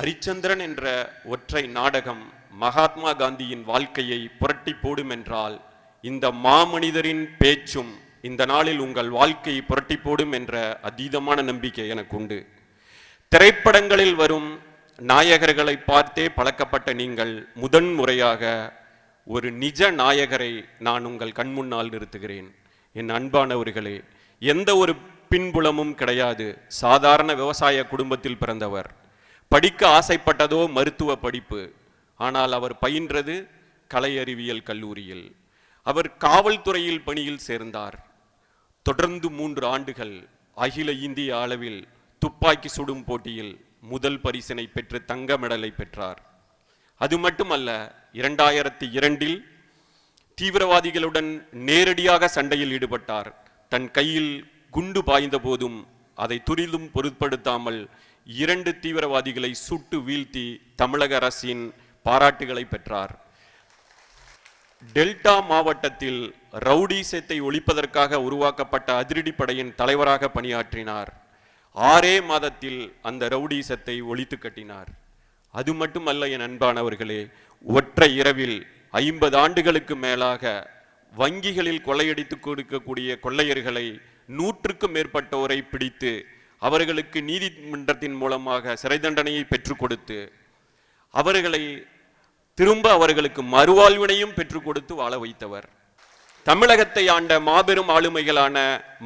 ஹரிச்சந்திரன் என்ற ஒற்றை நாடகம் மகாத்மா காந்தியின் வாழ்க்கையை புரட்டி போடும் என்றால், இந்த மாமனிதரின் பேச்சும் இந்த நாளில் உங்கள் வாழ்க்கையை புரட்டி போடும் என்ற அதீதமான நம்பிக்கை எனக்கு உண்டு. திரைப்படங்களில் வரும் நாயகர்களை பார்த்தே பழக்கப்பட்ட நீங்கள் முதன் முறையாக ஒரு நிஜ நாயகரை நான் உங்கள் கண்முன்னால் நிறுத்துகிறேன். என் அன்பானவர்களே, எந்த ஒரு பின்புலமும் கிடையாது. சாதாரண விவசாய குடும்பத்தில் பிறந்தவர். படிக்க ஆசைப்பட்டதோ மருத்துவ படிப்பு. ஆனால் அவர் பயின்றது கலை அறிவியல் கல்லூரியில். அவர் காவல்துறையில் பணியில் சேர்ந்தார். தொடர்ந்து 3 ஆண்டுகள் அகில இந்திய அளவில் துப்பாக்கி சுடும் போட்டியில் முதல் பரிசினை பெற்று தங்க மெடலை பெற்றார். அது மட்டுமல்ல, 2002இல் தீவிரவாதிகளுடன் நேரடியாக சண்டையில் ஈடுபட்டார். தன் கையில் குண்டு பாய்ந்த போதும் அதை துரிதும் பொருட்படுத்தாமல் 2 தீவிரவாதிகளை சுட்டு வீழ்த்தி தமிழக அரசின் பாராட்டுகளை பெற்றார். டெல்டா மாவட்டத்தில் ரவுடிசத்தை ஒழிப்பதற்காக உருவாக்கப்பட்ட அதிரடிப்படையின் தலைவராக பணியாற்றினார். 6 மாதத்தில் அந்த ரவுடிசத்தை ஒழித்து கட்டினார். அது மட்டுமல்ல என் அன்பானவர்களே, ஒற்றை இரவில் 50 ஆண்டுகளுக்கு மேலாக வங்கிகளில் கொள்ளையடித்து கொடுக்கக்கூடிய கொள்ளையர்களை 100க்கும் மேற்பட்டோரை பிடித்து அவர்களுக்கு நீதிமன்றத்தின் மூலமாக சிறை தண்டனையை பெற்றுக் கொடுத்து அவர்களுக்கு மறுவாழ்வினையும் பெற்றுக் கொடுத்து வாழ வைத்தவர். தமிழகத்தை ஆண்ட மாபெரும் ஆளுமைகளான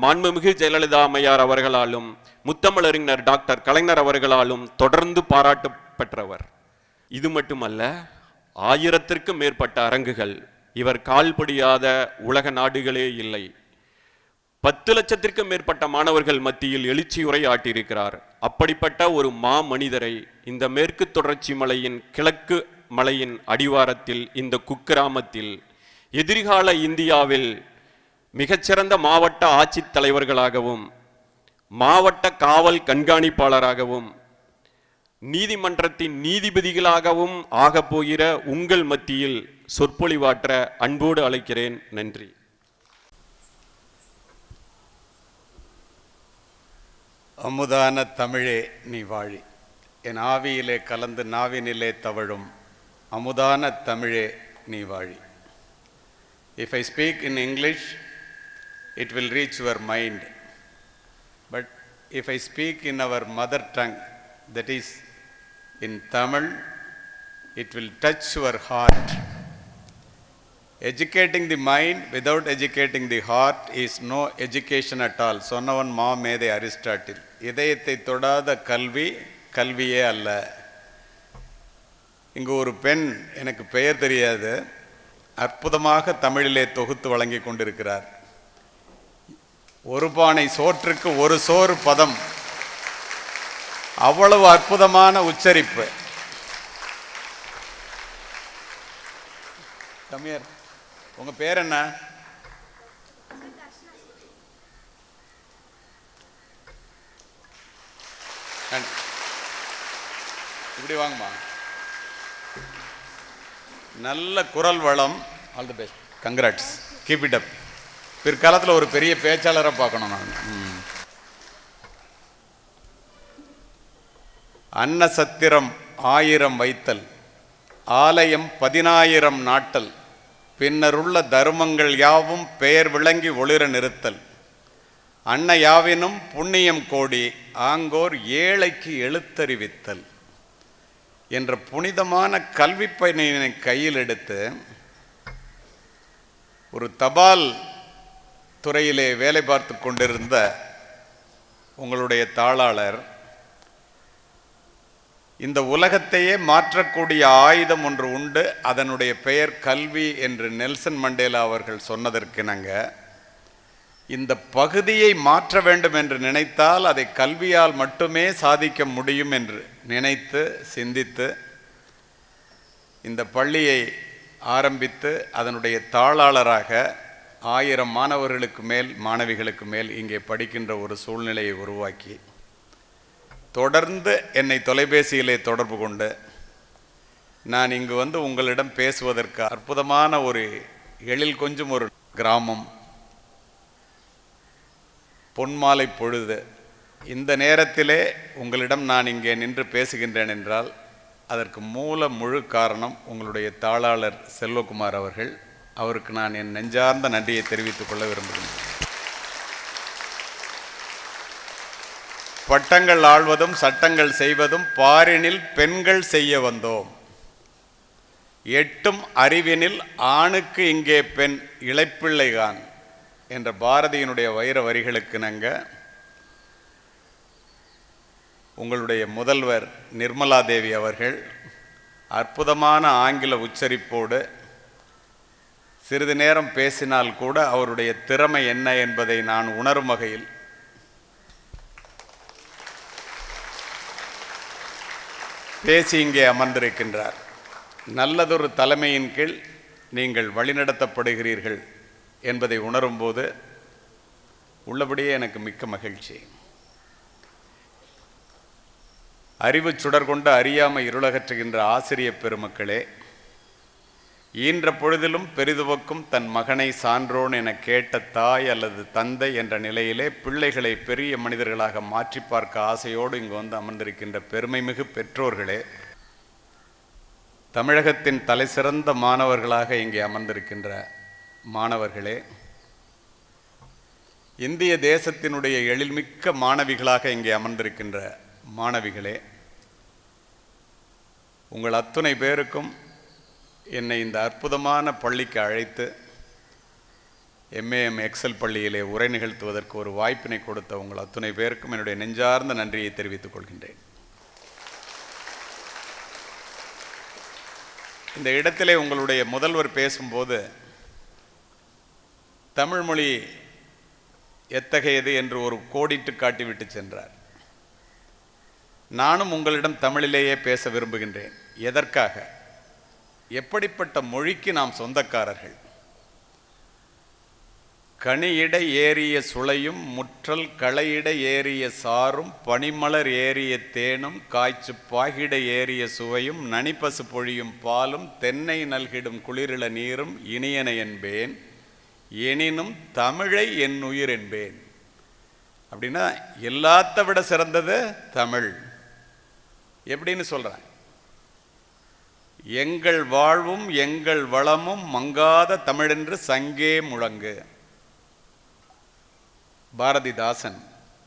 மாண்புமிகு ஜெயலலிதா அம்மையார் அவர்களாலும் முத்தமிழறிஞர் டாக்டர் கலைஞர் அவர்களாலும் தொடர்ந்து பாராட்டு பெற்றவர். இது மட்டுமல்ல, 1000க்கும் மேற்பட்ட அரங்குகள், இவர் கால்படியாத உலக நாடுகளே இல்லை. 10 லட்சத்திற்கும் மேற்பட்ட மாணவர்கள் மத்தியில் எழுச்சியுரை ஆட்டியிருக்கிறார். அப்படிப்பட்ட ஒரு மாமனிதரை இந்த மேற்கு தொடர்ச்சி மலையின் கிழக்கு மலையின் அடிவாரத்தில், இந்த குக்கிராமத்தில் எதிர்கால இந்தியாவில் மிகச்சிறந்த மாவட்ட ஆட்சித் தலைவர்களாகவும் மாவட்ட காவல் கண்காணிப்பாளராகவும் நீதிமன்றத்தின் நீதிபதிகளாகவும் ஆகப்போகிற உங்கள் மத்தியில் சொற்பொழிவாற்ற அன்போடு அழைக்கிறேன். நன்றி. அமுதான தமிழே நீ வாழி, என் ஆவியிலே கலந்து நாவினிலே தவழும் அமுதான தமிழே நீ வாழி. If I speak in English, it will reach your mind. But if I speak in our mother tongue, that is in Tamil, it will touch your heart. Educating the mind without educating the heart is no education at all. சொன்னவன் மாமேதை Aristotle. இதயத்தை தொடாத கல்வி கல்வியே அல்ல. இங்கு ஒரு பெண், எனக்கு பெயர் தெரியாது, அற்புதமாக தமிழிலே தொகுத்து வழங்கி கொண்டிருக்கிறார். ஒரு பானை சோற்றுக்கு ஒரு சோறு பதம், அவ்வளவு அற்புதமான உச்சரிப்பு. தமிழர், உங்க பேர் என்ன? இப்படி வாங்கம்மா. நல்ல குரல் வளம். All the best, congrats, keep it up. பிற்காலத்தில் ஒரு பெரிய பேச்சாளரை பார்க்கணும் நான். அன்ன சத்திரம் 1000 வைத்தல், ஆலயம் 10000 நாட்டல், பின்னருள்ள தர்மங்கள் யாவும் பெயர் விளங்கி ஒளிர நிறுத்தல், அன்ன யாவினும் புண்ணியம் கோடி, ஆங்கோர் ஏழைக்கு எழுத்தறிவித்தல் என்ற புனிதமான கல்வி பணியினை கையில் எடுத்து ஒரு தபால் துறையிலே வேலை பார்த்து கொண்டிருந்த உங்களுடைய தாளாளர், இந்த உலகத்தையே மாற்றக்கூடிய ஆயுதம் ஒன்று உண்டு, அதனுடைய பெயர் கல்வி என்று நெல்சன் மண்டேலா அவர்கள் சொன்னதற்கிணங்க, இந்த பகுதியை மாற்ற வேண்டும் என்று நினைத்தால் அதை கல்வியால் மட்டுமே சாதிக்க முடியும் என்று நினைத்து சிந்தித்து இந்த பள்ளியை ஆரம்பித்து அதனுடைய தாளாளராக 1000 மாணவர்களுக்கு மேல் மாணவிகளுக்கு மேல் இங்கே படிக்கின்ற ஒரு சூழ்நிலையை உருவாக்கி தொடர்ந்து என்னை தொலைபேசியிலே தொடர்பு கொண்டு நான் இங்கு வந்து உங்களிடம் பேசுவதற்கு அற்புதமான ஒரு எழில் கொஞ்சம் ஒரு கிராமம், பொன்மாலை பொழுது, இந்த நேரத்திலே உங்களிடம் நான் இங்கே நின்று பேசுகின்றேன் என்றால் அதற்கு முழு காரணம் உங்களுடைய தாளாளர் செல்வகுமார் அவர்கள். அவருக்கு நான் என் நெஞ்சார்ந்த நன்றியை தெரிவித்துக் கொள்ள விரும்புகிறேன். பட்டங்கள் ஆள்வதும் சட்டங்கள் செய்வதும் பாரினில் பெண்கள் செய்ய வந்தோம், எட்டும் அறிவினில் ஆணுக்கு இங்கே பெண் இளைப்பிள்ளைகான் என்ற பாரதியினுடைய வைர வரிகளுக்கு நாங்கள் உங்களுடைய முதல்வர் நிர்மலா தேவி அவர்கள் அற்புதமான ஆங்கில உச்சரிப்போடு சிறிது நேரம் பேசினால் கூட அவருடைய திறமை என்ன என்பதை நான் உணரும் வகையில் பேசி இங்கே அமர்ந்திருக்கின்றார். நல்லதொரு தலைமையின் கீழ் நீங்கள் வழிநடத்தப்படுகிறீர்கள் என்பதை உணரும்போது உள்ளபடியே எனக்கு மிக்க மகிழ்ச்சி. அறிவு சுடர் கொண்டு அறியாமை இருளகற்றுகின்ற ஆசிரிய பெருமக்களே, ஈன்ற பொழுதிலும் பெரிதுவக்கும் தன் மகனை சான்றோன் என கேட்ட தாய் அல்லது தந்தை என்ற நிலையிலே பிள்ளைகளை பெரிய மனிதர்களாக மாற்றி பார்க்க ஆசையோடு இங்கு வந்து அமர்ந்திருக்கின்ற பெருமைமிகு பெற்றோர்களே, தமிழகத்தின் தலைசிறந்த மாணவர்களாக இங்கே அமர்ந்திருக்கின்ற மாணவர்களே, இந்திய தேசத்தினுடைய எழில்மிக்க மாணவிகளாக இங்கே அமர்ந்திருக்கின்ற மாணவிகளே, உங்கள் அத்துணை பேருக்கும் என்னை இந்த அற்புதமான பள்ளிக்கு அழைத்து MAM எக்ஸல் பள்ளியிலே உரை நிகழ்த்துவதற்கு ஒரு வாய்ப்பினை கொடுத்த உங்கள் அத்துணை பேருக்கும் என்னுடைய நெஞ்சார்ந்த நன்றியை தெரிவித்துக் கொள்கின்றேன். இந்த இடத்திலே உங்களுடைய முதல்வர் பேசும்போது தமிழ் மொழி எத்தகையது என்று ஒரு கோடிட்டு காட்டிவிட்டு சென்றார். நானும் உங்களிடம் தமிழிலேயே பேச விரும்புகின்றேன். எதற்காக? எப்படிப்பட்ட மொழிக்கு நாம் சொந்தக்காரர்கள்? கனியிட ஏறிய சுளையும் முற்றல் களையிட ஏறிய சாரும் பனிமலர் ஏறிய தேனும் காய்ச்சு பாகிட ஏறிய சுவையும் நனிப்பசு பொழியும் பாலும் தென்னை நல்கிடும் குளிரிள நீரும் இனியன என்பேன், எனினும் தமிழை என் உயிர் என்பேன். அப்படின்னா எல்லாத்த விட சிறந்தது தமிழ். எப்படின்னு சொல்றாங்க? எங்கள் வாழ்வும் எங்கள் வளமும் மங்காத தமிழென்று சங்கே முழங்கு. பாரதிதாசன்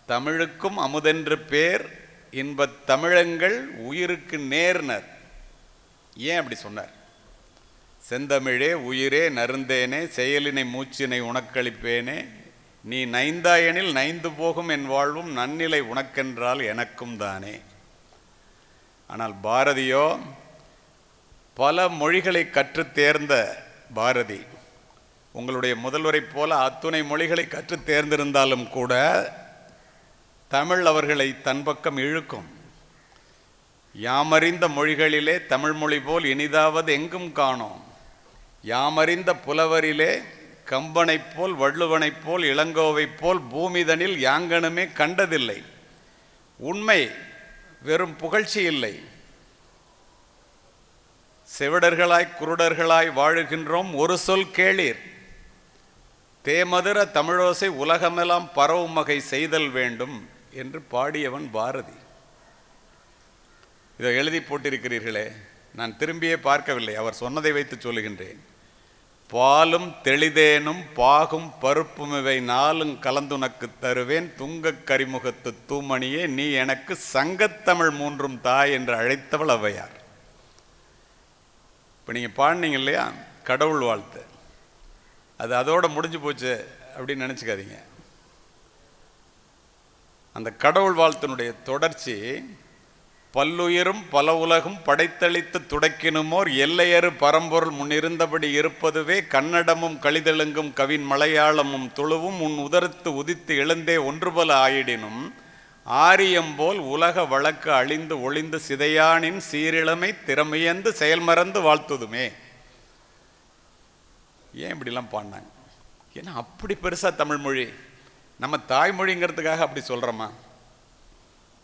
தமிழுக்கும் அமுதென்று பேர் இன்பத் தமிழங்கள் உயிருக்கு நேர்னர். ஏன் அப்படி சொன்னார்? செந்தமிழே உயிரே நருந்தேனே செயலினை மூச்சினை உனக்களிப்பேனே, நீ நைந்தாயனில் நைந்து போகும் என் வாழ்வும் நன்னிலை உனக்கென்றால் எனக்கும் தானே. ஆனால் பாரதியோ பல மொழிகளை கற்று தேர்ந்த பாரதி, உங்களுடைய முதல்வரை போல அத்துணை மொழிகளை கற்று தேர்ந்திருந்தாலும் கூட தமிழ் அவர்களை தன் பக்கம் இழுக்கும். யாமறிந்த மொழிகளிலே தமிழ் மொழி போல் இனிதாவது எங்கும் காணோம், யாமறிந்த புலவரிலே கம்பனைப் போல் வள்ளுவனைப் போல் இளங்கோவைப் போல் பூமிதனில் யாங்கனுமே கண்டதில்லை. உண்மை, வெறும் புகழ்ச்சி இல்லை. செவிடர்களாய் குருடர்களாய் வாழுகின்றோம், ஒரு சொல் கேளீர், தேமதுர தமிழோசை உலகமெல்லாம் பரவும் வகை செய்தல் வேண்டும் என்று பாடியவன் பாரதி. இதை எழுதி போட்டிருக்கிறீர்களே, நான் திரும்பியே பார்க்கவில்லை, அவர் சொன்னதை வைத்து சொல்லுகின்றேன். பாலும் தெளிதேனும் பாகும் பருப்பும் இவை நாளும் கலந்துனக்கு தருவேன், துங்கக் கரிமுகத்து தூமணியே நீ எனக்கு சங்கத்தமிழ் மூன்றும் தாய் என்று அழைத்தவள் ஔவையார். இப்போ நீங்கள் பாடினீங்க இல்லையா கடவுள் வாழ்த்து, அது அதோட முடிஞ்சு போச்சு அப்படின்னு நினச்சிக்காதீங்க. அந்த கடவுள் வாழ்த்தினுடைய தொடர்ச்சி, பல்லுயிரும் பல உலகும் படைத்தளித்து துடைக்கினுமோர் எல்லையறு பரம்பொருள் முன்னிருந்தபடி இருப்பதுவே கன்னடமும் கலிதெலுங்கும் கவின் மலையாளமும் துளுவும் உன் உதரத்து உதித்து எழுந்தே ஒன்றுபல ஆயிடினும் ஆரியம்போல் உலக வழக்கு அழிந்து ஒளிந்து சிதையானின் சீரிழமை திறமையந்து செயல்மறந்து வாழ்த்துதுமே. ஏன் இப்படிலாம் பாடினாங்க? ஏன்னா அப்படி பெருசாக தமிழ் மொழி நம்ம தாய்மொழிங்கிறதுக்காக அப்படி சொல்கிறோமா?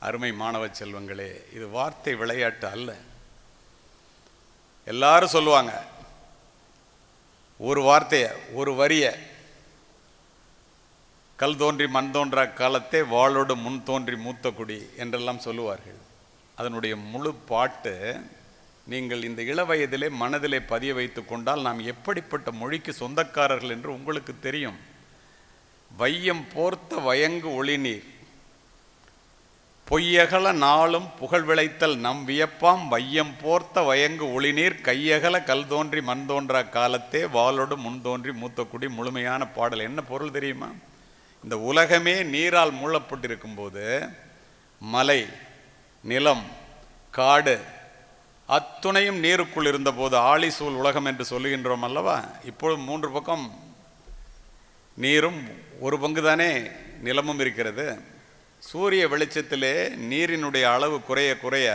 அருமை மாணவ செல்வங்களே, இது வார்த்தை விளையாட்டு அல்ல. எல்லாரும் சொல்லுவாங்க ஒரு வார்த்தையை, ஒரு வரியை, கல் தோன்றி மண் தோன்றா காலத்தே வாளோடு முன் தோன்றி மூத்த குடி என்றெல்லாம் சொல்லுவார்கள். அதனுடைய முழு பாட்டு நீங்கள் இந்த இளவயதிலே மனதிலே பதிய வைத்து கொண்டால் நாம் எப்படிப்பட்ட மொழிக்கு சொந்தக்காரர்கள் என்று உங்களுக்கு தெரியும். வையம் போர்த்த வயங்கு ஒளிநீர் பொய்யகல நாளும் புகழ் விளைத்தல் நம் வியப்பாம் வையம் போர்த்த வயங்கு ஒளிநீர் கையகல கல் தோன்றி மண் தோன்றா காலத்தே வாளோடு முன் தோன்றி மூத்த குடி. முழுமையான பாடல். என்ன பொருள் தெரியுமா? இந்த உலகமே நீரால் மூழப்பட்டிருக்கும் போது மலை, நிலம், காடு அத்துணையும் நீருக்குள் இருந்தபோது ஆழிசூழ் உலகம் என்று சொல்லுகின்றோம் அல்லவா? இப்பொழுது 3 பக்கம் நீரும் 1 பங்கு தானே நிலமும் இருக்கிறது. சூரிய வெளிச்சத்திலே நீரினுடைய அளவு குறைய குறைய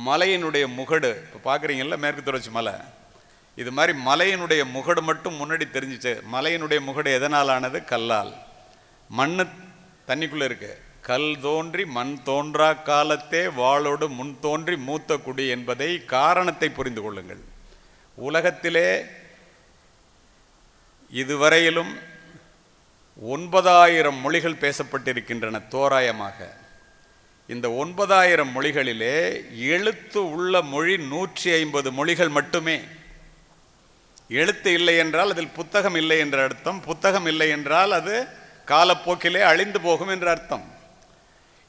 மலையினுடைய முகடு, இப்போ பார்க்குறீங்கல்ல மேற்கு தொடர்ச்சி மலை, இது மாதிரி மலையினுடைய முகடு மட்டும் முன்னாடி தெரிஞ்சிச்சு. மலையினுடைய முகடு எதனால் ஆனது? கல்லால். மண் தண்ணிக்குள்ளே இருக்கு. கல் தோன்றி மண் தோன்றா காலத்தே வாளோடு முன் தோன்றி மூத்த குடி என்பதை காரணத்தை புரிந்து கொள்ளுங்கள். உலகத்திலே இதுவரையிலும் 9000 மொழிகள் பேசப்பட்டிருக்கின்றன தோராயமாக. இந்த 9000 மொழிகளிலே எழுத்து உள்ள மொழி 150 மொழிகள் மட்டுமே. எழுத்து இல்லை என்றால் அதில் புத்தகம் இல்லை என்ற அர்த்தம். புத்தகம் இல்லை என்றால் அது காலப்போக்கிலே அழிந்து போகும் என்ற அர்த்தம்.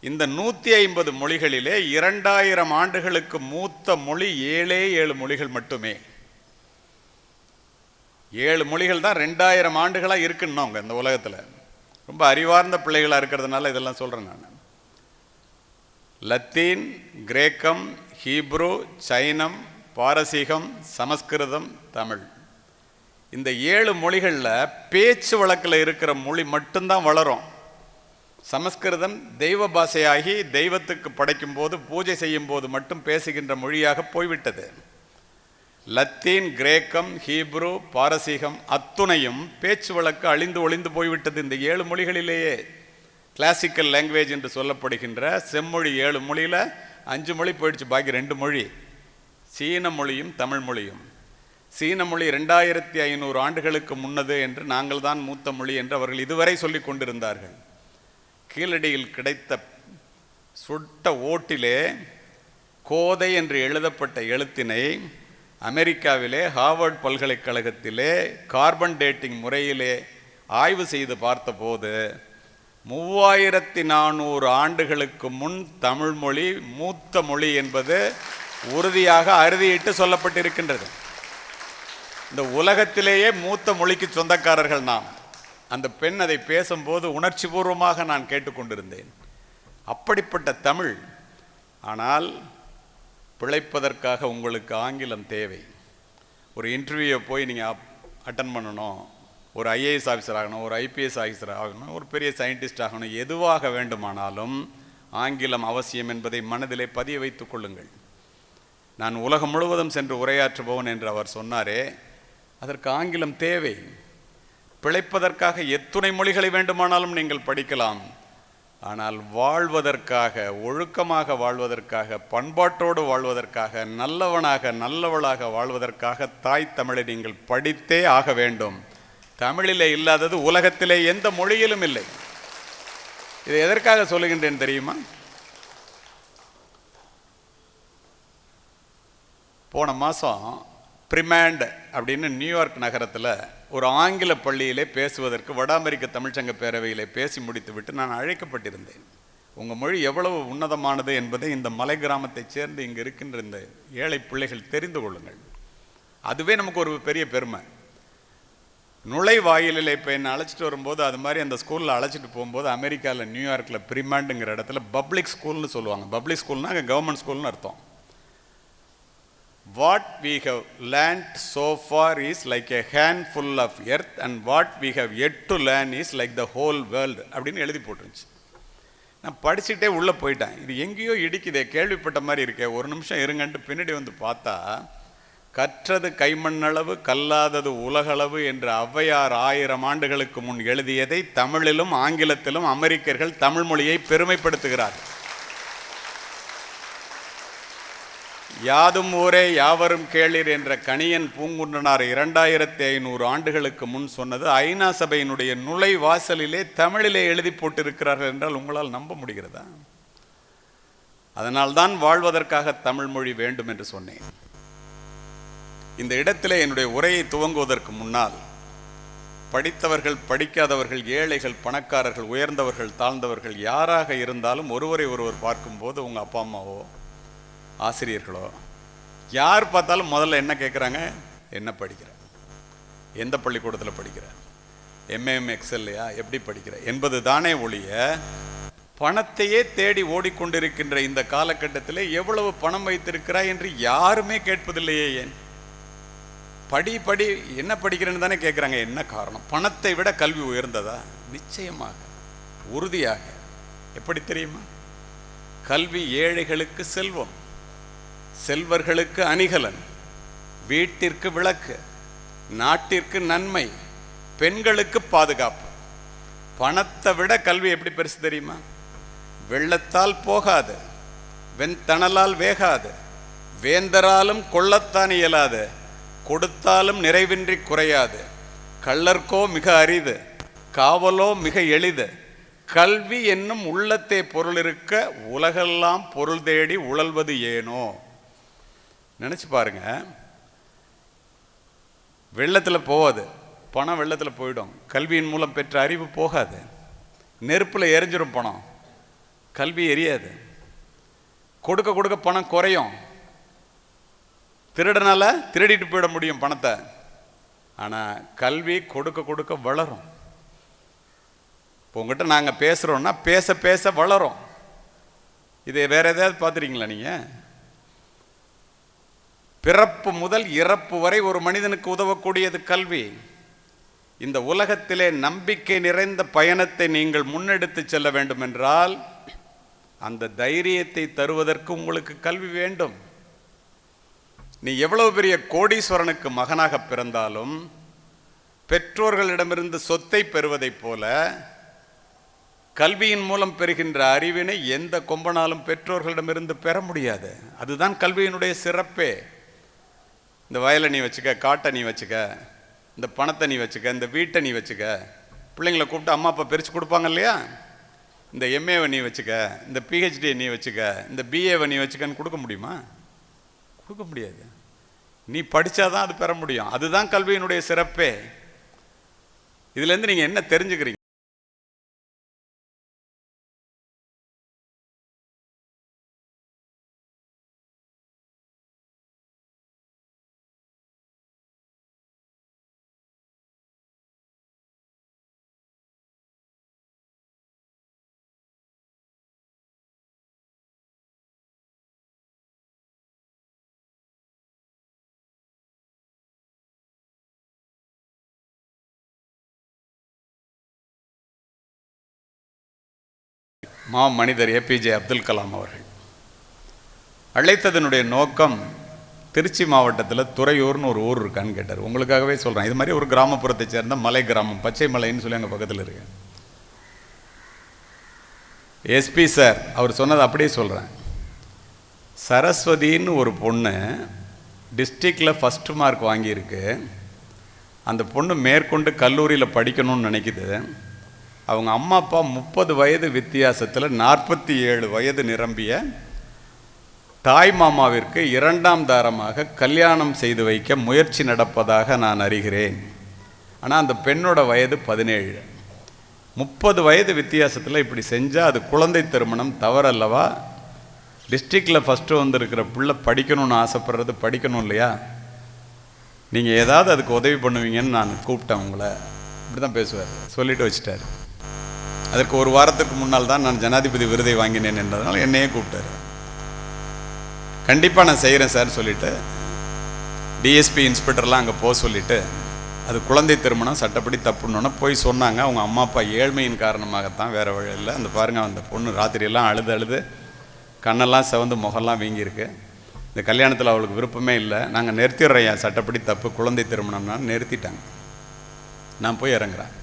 இந்த 150 மொழிகளிலே 2000 ஆண்டுகளுக்கு மூத்த மொழி 7 மொழிகள் மட்டுமே. 7 மொழிகள் தான் 2000 ஆண்டுகளாக இருக்குன்னு இந்த உலகத்தில். ரொம்ப அறிவார்ந்த பிள்ளைகளாக இருக்கிறதுனால இதெல்லாம் சொல்கிறேன் நான். லத்தீன், கிரேக்கம், ஹீப்ரு, சைனம், பாரசீகம், சமஸ்கிருதம், தமிழ். இந்த 7 மொழிகளில் பேச்சு வழக்கில் இருக்கிற மொழி மட்டும்தான் வளரும். சமஸ்கிருதம் தெய்வ பாஷையாகி தெய்வத்துக்கு படைக்கும் போது பூஜை செய்யும் போது மட்டும் பேசுகின்ற மொழியாக போய்விட்டது. லத்தீன், கிரேக்கம், ஹீப்ரு, பாரசீகம் அத்துணையும் பேச்சு வழக்கு அழிந்து ஒளிந்து போய்விட்டது. இந்த 7 மொழிகளிலேயே கிளாசிக்கல் லாங்குவேஜ் என்று சொல்லப்படுகின்ற செம்மொழி 7 மொழியில் 5 மொழி போயிடுச்சு. பாக்கி 2 மொழி சீன மொழியும் தமிழ் மொழியும். சீன மொழி 2500 ஆண்டுகளுக்கு முன்னது என்று நாங்கள் தான் மூத்த மொழி என்று அவர்கள் இதுவரை சொல்லி கொண்டிருந்தார்கள். கீழடியில் கிடைத்த சுட்ட ஓட்டிலே கோதை என்று எழுதப்பட்ட எழுத்தினை அமெரிக்காவிலே ஹார்வர்ட் பல்கலைக்கழகத்திலே கார்பன் டேட்டிங் முறையிலே ஆய்வு செய்து பார்த்தபோது 3400 ஆண்டுகளுக்கு முன் தமிழ் மொழி மூத்த மொழி என்பது உறுதியாக அறுதியிட்டு சொல்லப்பட்டிருக்கின்றது. இந்த உலகத்திலேயே மூத்த மொழிக்கு சொந்தக்காரர்கள் நாம். அந்த பெண் அதை பேசும்போது உணர்ச்சி பூர்வமாக நான் கேட்டுக்கொண்டிருந்தேன். அப்படிப்பட்ட தமிழ். ஆனால் பிழைப்பதற்காக உங்களுக்கு ஆங்கிலம் தேவை. ஒரு இன்டர்வியூவை போய் நீங்கள் அட்டன் பண்ணணும், ஒரு ஐஏஎஸ் ஆஃபீஸர் ஆகணும், ஒரு ஐபிஎஸ் ஆஃபீஸர் ஆகணும், ஒரு பெரிய சயின்டிஸ்ட் ஆகணும், எதுவாக வேண்டுமானாலும் ஆங்கிலம் அவசியம் என்பதை மனதிலே பதிய வைத்துக் கொள்ளுங்கள். நான் உலகம் முழுவதும் சென்று உரையாற்றுபவன் என்று அவர் சொன்னாரே, அதற்கு ஆங்கிலம் தேவை. பிழைப்பதற்காக எத்துணை மொழிகளை வேண்டுமானாலும் நீங்கள் படிக்கலாம். ஆனால் வாழ்வதற்காக, ஒழுக்கமாக வாழ்வதற்காக, பண்பாட்டோடு வாழ்வதற்காக, நல்லவளாக வாழ்வதற்காக தாய் தமிழை நீங்கள் படித்தே ஆக வேண்டும். தமிழிலே இல்லாதது உலகத்திலே எந்த மொழியிலும் இல்லை. இதை எதற்காக சொல்லுகின்றேன் தெரியுமா? போன மாதம் பிரிமாண்ட் அப்படின்னு நியூயார்க் நகரத்தில் ஒரு ஆங்கில பள்ளியிலே பேசுவதற்கு வட அமெரிக்க தமிழ்ச்சங்க பேரவையிலே பேசி முடித்து விட்டு நான் அழைக்கப்பட்டிருந்தேன். உங்கள் மொழி எவ்வளவு உன்னதமானது என்பதை இந்த மலை கிராமத்தைச் சேர்ந்து இங்கே இருக்கின்ற இந்த ஏழை பிள்ளைகள் தெரிந்து கொள்ளுங்கள். அதுவே நமக்கு ஒரு பெரிய பெருமை. நுழைவாயிலில் இப்போ என்னை அழைச்சிட்டு வரும்போது அது மாதிரி அந்த ஸ்கூலில் அழைச்சிட்டு போகும்போது அமெரிக்காவில் நியூயார்க்கில் பிரிமாண்டுங்கிற இடத்துல பப்ளிக் ஸ்கூல்னு சொல்லுவாங்க. பப்ளிக் ஸ்கூல்னா அங்கே கவர்மெண்ட் ஸ்கூல்னு அர்த்தம். What we have learnt so far is like a handful of earth and what we have yet to learn is like the whole world அப்படின்னு எழுதி போட்டுருந்துச்சு. நான் படிச்சுட்டே உள்ளே போயிட்டேன். இது எங்கேயோ இடிக்குதே, கேள்விப்பட்ட மாதிரி இருக்கே, ஒரு நிமிஷம் இருங்கன்ட்டு பின்னாடி வந்து பார்த்தா கற்றது கைமண்ணளவு கல்லாதது உலகளவு என்று ஔவையார் 1000 ஆண்டுகளுக்கு முன் எழுதியதை தமிழிலும் ஆங்கிலத்திலும் அமெரிக்கர்கள் தமிழ் மொழியை பெருமைப்படுத்துகிறார்கள். யாதும் ஊரே யாவரும் கேளீர் என்ற கணியன் பூங்குன்றனார் 2500 ஆண்டுகளுக்கு முன் சொன்னது ஐநா சபையினுடைய நுழைவாசலிலே தமிழிலே எழுதி போட்டிருக்கிறார்கள் என்றால் உங்களால் நம்ப முடிகிறதா? அதனால்தான் வாழ்வதற்காக தமிழ் மொழி வேண்டும் என்று சொன்னேன். இந்த இடத்திலே என்னுடைய உரையை துவங்குவதற்கு முன்னால் படித்தவர்கள், படிக்காதவர்கள், ஏழைகள், பணக்காரர்கள், உயர்ந்தவர்கள், தாழ்ந்தவர்கள் யாராக இருந்தாலும் ஒருவரை ஒருவர் பார்க்கும்போது உங்கள் அப்பா அம்மாவோ ஆசிரியர்களோ யார் பார்த்தாலும் முதல்ல என்ன கேட்குறாங்க? என்ன படிக்கிற, எந்த பள்ளிக்கூடத்தில் படிக்கிற, எம்ஏஎம் எக்ஸல்லையா, எப்படி படிக்கிற என்பது தானே ஒழிய பணத்தையே தேடி ஓடிக்கொண்டிருக்கின்ற இந்த காலகட்டத்தில் எவ்வளவு பணம் வைத்திருக்கிறாய் என்று யாருமே கேட்பதில்லையே. ஏன்? படி படி, என்ன படிக்கிறேன்னு தானே கேட்குறாங்க. என்ன காரணம்? பணத்தை விட கல்வி உயர்ந்ததா? நிச்சயமாக, உறுதியாக. எப்படி தெரியுமா? கல்வி ஏழைகளுக்கு செல்வம், செல்வர்களுக்கு அணிகலன், வீட்டிற்கு விளக்கு, நாட்டிற்கு நன்மை, பெண்களுக்கு பாதுகாப்பு. பணத்தை விட கல்வி எப்படி பெருசு தெரியுமா? வெள்ளத்தால் போகாது, வெண்தணலால் வேகாது, வேந்தராலும் கொள்ளத்தான் இயலாது, கொடுத்தாலும் நிறைவின்றி குறையாது, கள்ளர்க்கோ மிக அரிது, காவலோ மிக எளிது, கல்வி என்னும் உள்ளத்தே பொருள் இருக்க உலகெல்லாம் பொருள் தேடி உழல்வது ஏனோ. நினைச்சு பாருங்க. வெள்ளத்தில் போகாது, பணம் வெள்ளத்தில் போயிடும். கல்வியின் மூலம் பெற்ற அறிவு போகாது. நெருப்பில் எரிஞ்சிடும் பணம், கல்வி எரியாது. கொடுக்க கொடுக்க பணம் குறையும். திருடனால திருடிட்டு போயிட முடியும் பணத்தை. ஆனால் கல்வி கொடுக்க கொடுக்க வளரும். இப்போ உங்ககிட்ட நாங்கள் பேசுகிறோன்னா பேச பேச வளரும். இது வேற எதாவது பார்த்துருக்கீங்களா நீங்கள்? பிறப்பு முதல் இறப்பு வரை ஒரு மனிதனுக்கு உதவக்கூடியது கல்வி. இந்த உலகத்திலே நம்பிக்கை நிறைந்த பயணத்தை நீங்கள் முன்னெடுத்து செல்ல வேண்டும் என்றால் அந்த தைரியத்தை தருவதற்கு உங்களுக்கு கல்வி வேண்டும். நீ எவ்வளவு பெரிய கோடீஸ்வரனுக்கு மகனாக பிறந்தாலும் பெற்றோர்களிடமிருந்து சொத்தை பெறுவதைப் போல கல்வியின் மூலம் பெறுகின்ற அறிவினை எந்த கொம்பனாலும் பெற்றோர்களிடமிருந்து பெற முடியாது. அதுதான் கல்வியினுடைய சிறப்பே. இந்த வயலை நீ வச்சுக்க, காட்டை நீ வச்சுக்க, இந்த பணத்தை நீ வச்சுக்க, இந்த வீட்டை நீ வச்சுக்க. பிள்ளைங்களை கூப்பிட்டு அம்மா அப்பா பிரித்து கொடுப்பாங்க இல்லையா? இந்த எம்ஏவை நீ வச்சுக்க, இந்த பிஹெச்டியை நீ வச்சுக்க, இந்த பிஏவை நீ வச்சுக்கன்னு கொடுக்க முடியுமா? கொடுக்க முடியாது. நீ படித்தாதான் அது பெற முடியும். அதுதான் கல்வியினுடைய சிறப்பே. இதுலேருந்து நீங்கள் என்ன தெரிஞ்சுக்கிறீங்க? மனிதர் ஏபிஜே அப்துல் கலாம் அவர்கள் அழைத்ததனுடைய நோக்கம் திருச்சி மாவட்டத்தில் துறையூர்னு ஒரு ஊர் இருக்கான்னு கேட்டார். உங்களுக்காகவே சொல்கிறேன். இது மாதிரி ஒரு கிராமப்புறத்தை சேர்ந்த மலை கிராமம், பச்சை மலைன்னு சொல்லி அங்கே பக்கத்தில் இருக்கு. எஸ்பி சார் அவர் சொன்னது அப்படியே சொல்கிறேன். சரஸ்வதின்னு ஒரு பொண்ணு டிஸ்ட்ரிக்டில் ஃபஸ்ட்டு மார்க் வாங்கியிருக்கு. அந்த பொண்ணு மேற்கொண்டு கல்லூரியில் படிக்கணும்னு நினைக்குது. அவங்க அம்மா அப்பா 30 வயது வித்தியாசத்தில் 47 வயது நிரம்பிய தாய் மாமாவிற்கு 2ஆம் தாரமாக கல்யாணம் செய்து வைக்க முயற்சி நடப்பதாக நான் அறிகிறேன். ஆனால் அந்த பெண்ணோட வயது 17. 30 வயது வித்தியாசத்தில் இப்படி செஞ்சால் அது குழந்தை திருமணம் தவறல்லவா? டிஸ்ட்ரிக்டில் ஃபஸ்ட்டு வந்திருக்கிற பிள்ளை படிக்கணும்னு ஆசைப்படுறது படிக்கணும் இல்லையா? நீங்கள் ஏதாவது அதுக்கு உதவி பண்ணுவீங்கன்னு நான் கூப்பிட்டேன் உங்களை. இப்படி தான் பேசுவார். சொல்லிட்டு வச்சுட்டார். அதற்கு ஒரு வாரத்துக்கு முன்னால் தான் நான் ஜனாதிபதி விருதை வாங்கினேன் என்றதுனால என்னையே கூப்பிட்டார். கண்டிப்பாக நான் செய்கிறேன் சார் சொல்லிவிட்டு டிஎஸ்பி இன்ஸ்பெக்டர்லாம் அங்கே போக சொல்லிவிட்டு அது குழந்தை திருமணம் சட்டப்படி தப்புன்னு போய் சொன்னாங்க. அவங்க அம்மா அப்பா ஏழ்மையின் காரணமாகத்தான், வேறு வழி இல்லை. அந்த பாருங்கள், அந்த பொண்ணு ராத்திரியெல்லாம் அழுது கண்ணெல்லாம் செவந்து முகம்லாம் வீங்கியிருக்கு. இந்த கல்யாணத்தில் அவளுக்கு விருப்பமே இல்லை. நாங்கள் நிறுத்திடுறோம், சட்டப்படி தப்பு, குழந்தை திருமணம்னா நிறுத்திட்டாங்க. நான் போய் இறங்குறேன்.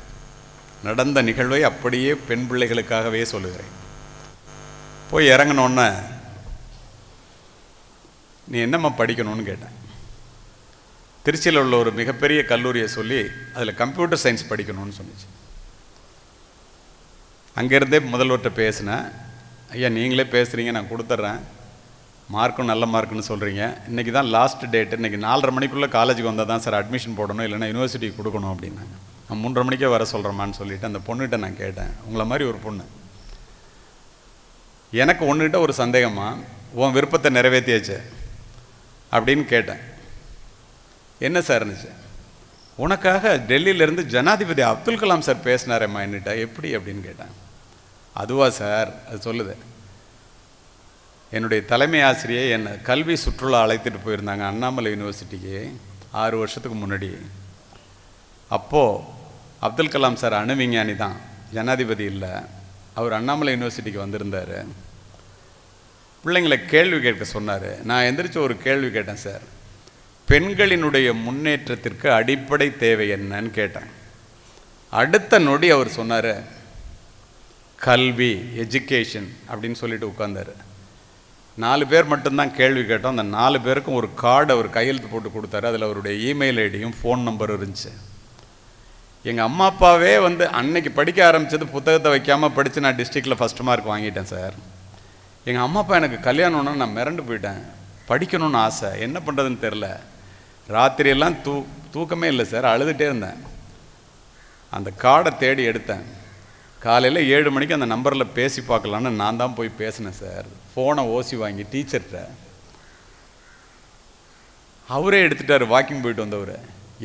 நடந்த நிகழ்வை அப்படியே பெண் பிள்ளைகளுக்காகவே சொல்லுகிறேன். போய் இறங்கினோன்னே நீ என்னம்மா படிக்கணும்னு கேட்டேன். திருச்சியில் உள்ள ஒரு மிகப்பெரிய கல்லூரியை சொல்லி அதில் கம்ப்யூட்டர் சயின்ஸ் படிக்கணும்னு சொன்னிச்சு. அங்கேருந்தே முதல்வர்கிட்ட பேசினேன். ஐயா நீங்களே பேசுகிறீங்க, நான் கொடுத்துட்றேன், மார்க்கும் நல்ல மார்க்குன்னு சொல்கிறீங்க, இன்றைக்கி தான் லாஸ்ட் டேட்டு, இன்றைக்கி 4:30 மணிக்குள்ளே காலேஜுக்கு வந்தால் தான் சார் அட்மிஷன் போடணும், இல்லைன்னா யூனிவர்சிட்டிக்கு கொடுக்கணும் அப்படின்னாங்க. நான் 3:30 மணிக்கே வர சொல்கிறேம்மான்னு சொல்லிவிட்டு அந்த பொண்ணுகிட்ட நான் கேட்டேன், உங்களை மாதிரி ஒரு பொண்ணு, எனக்கு ஒன்றுகிட்ட ஒரு சந்தேகமா, உன் விருப்பத்தை நிறைவேற்றியாச்சு அப்படின்னு கேட்டேன். என்ன சார் இருந்துச்சு? உனக்காக டெல்லியிலேருந்து ஜனாதிபதி அப்துல் கலாம் சார் பேசினாரேம்மா என்னிட்ட, எப்படி அப்படின்னு கேட்டேன். அதுவா சார்? அது சொல்லுது, என்னுடைய தலைமை ஆசிரியை என்னை கல்வி சுற்றுலா அழைத்துட்டு போயிருந்தாங்க அண்ணாமலை யூனிவர்சிட்டிக்கு 6 வருஷத்துக்கு முன்னாடி. அப்போது அப்துல் கலாம் சார் அணு விஞ்ஞானி தான், ஜனாதிபதி இல்லை. அவர் அண்ணாமலை யூனிவர்சிட்டிக்கு வந்திருந்தார். பிள்ளைங்களை கேள்வி கேட்க சொன்னார். நான் எந்திரிச்சு ஒரு கேள்வி கேட்டேன், சார் பெண்களினுடைய முன்னேற்றத்திற்கு அடிப்படை தேவை என்னன்னு கேட்டேன். அடுத்த நொடி அவர் சொன்னார், கல்வி, எஜுகேஷன் அப்படின்னு சொல்லிட்டு உட்கார்ந்தார். 4 பேர் மட்டும்தான் கேள்வி கேட்டோம். அந்த 4 பேருக்கும் ஒரு கார்டு அவர் கையெழுத்து போட்டு கொடுத்தாரு. அதில் அவருடைய இமெயில் ஐடியும் ஃபோன் நம்பரும் இருந்துச்சு. எங்கள் அம்மா அப்பாவே வந்து அன்னைக்கு படிக்க ஆரம்பித்தது புத்தகத்தை வைக்காமல் படித்து நான் டிஸ்ட்ரிக்டில் ஃபஸ்ட் மார்க் வாங்கிட்டேன் சார். எங்கள் அம்மா அப்பா எனக்கு கல்யாணம்னா நான் மிரண்டு போயிட்டேன், படிக்கணும்னு ஆசை, என்ன பண்ணுறதுன்னு தெரில. ராத்திரியெல்லாம் தூக்கமே இல்லை சார், அழுதுகிட்டே இருந்தேன். அந்த கார்டை தேடி எடுத்தேன். காலையில் 7 மணிக்கு அந்த நம்பரில் பேசி பார்க்கலான்னு நான் தான் போய் பேசினேன் சார். ஃபோனை ஓசி வாங்கி டீச்சர்கிட்ட. அவரே எடுத்துட்டார், வாக்கிங் போயிட்டு வந்தவர்.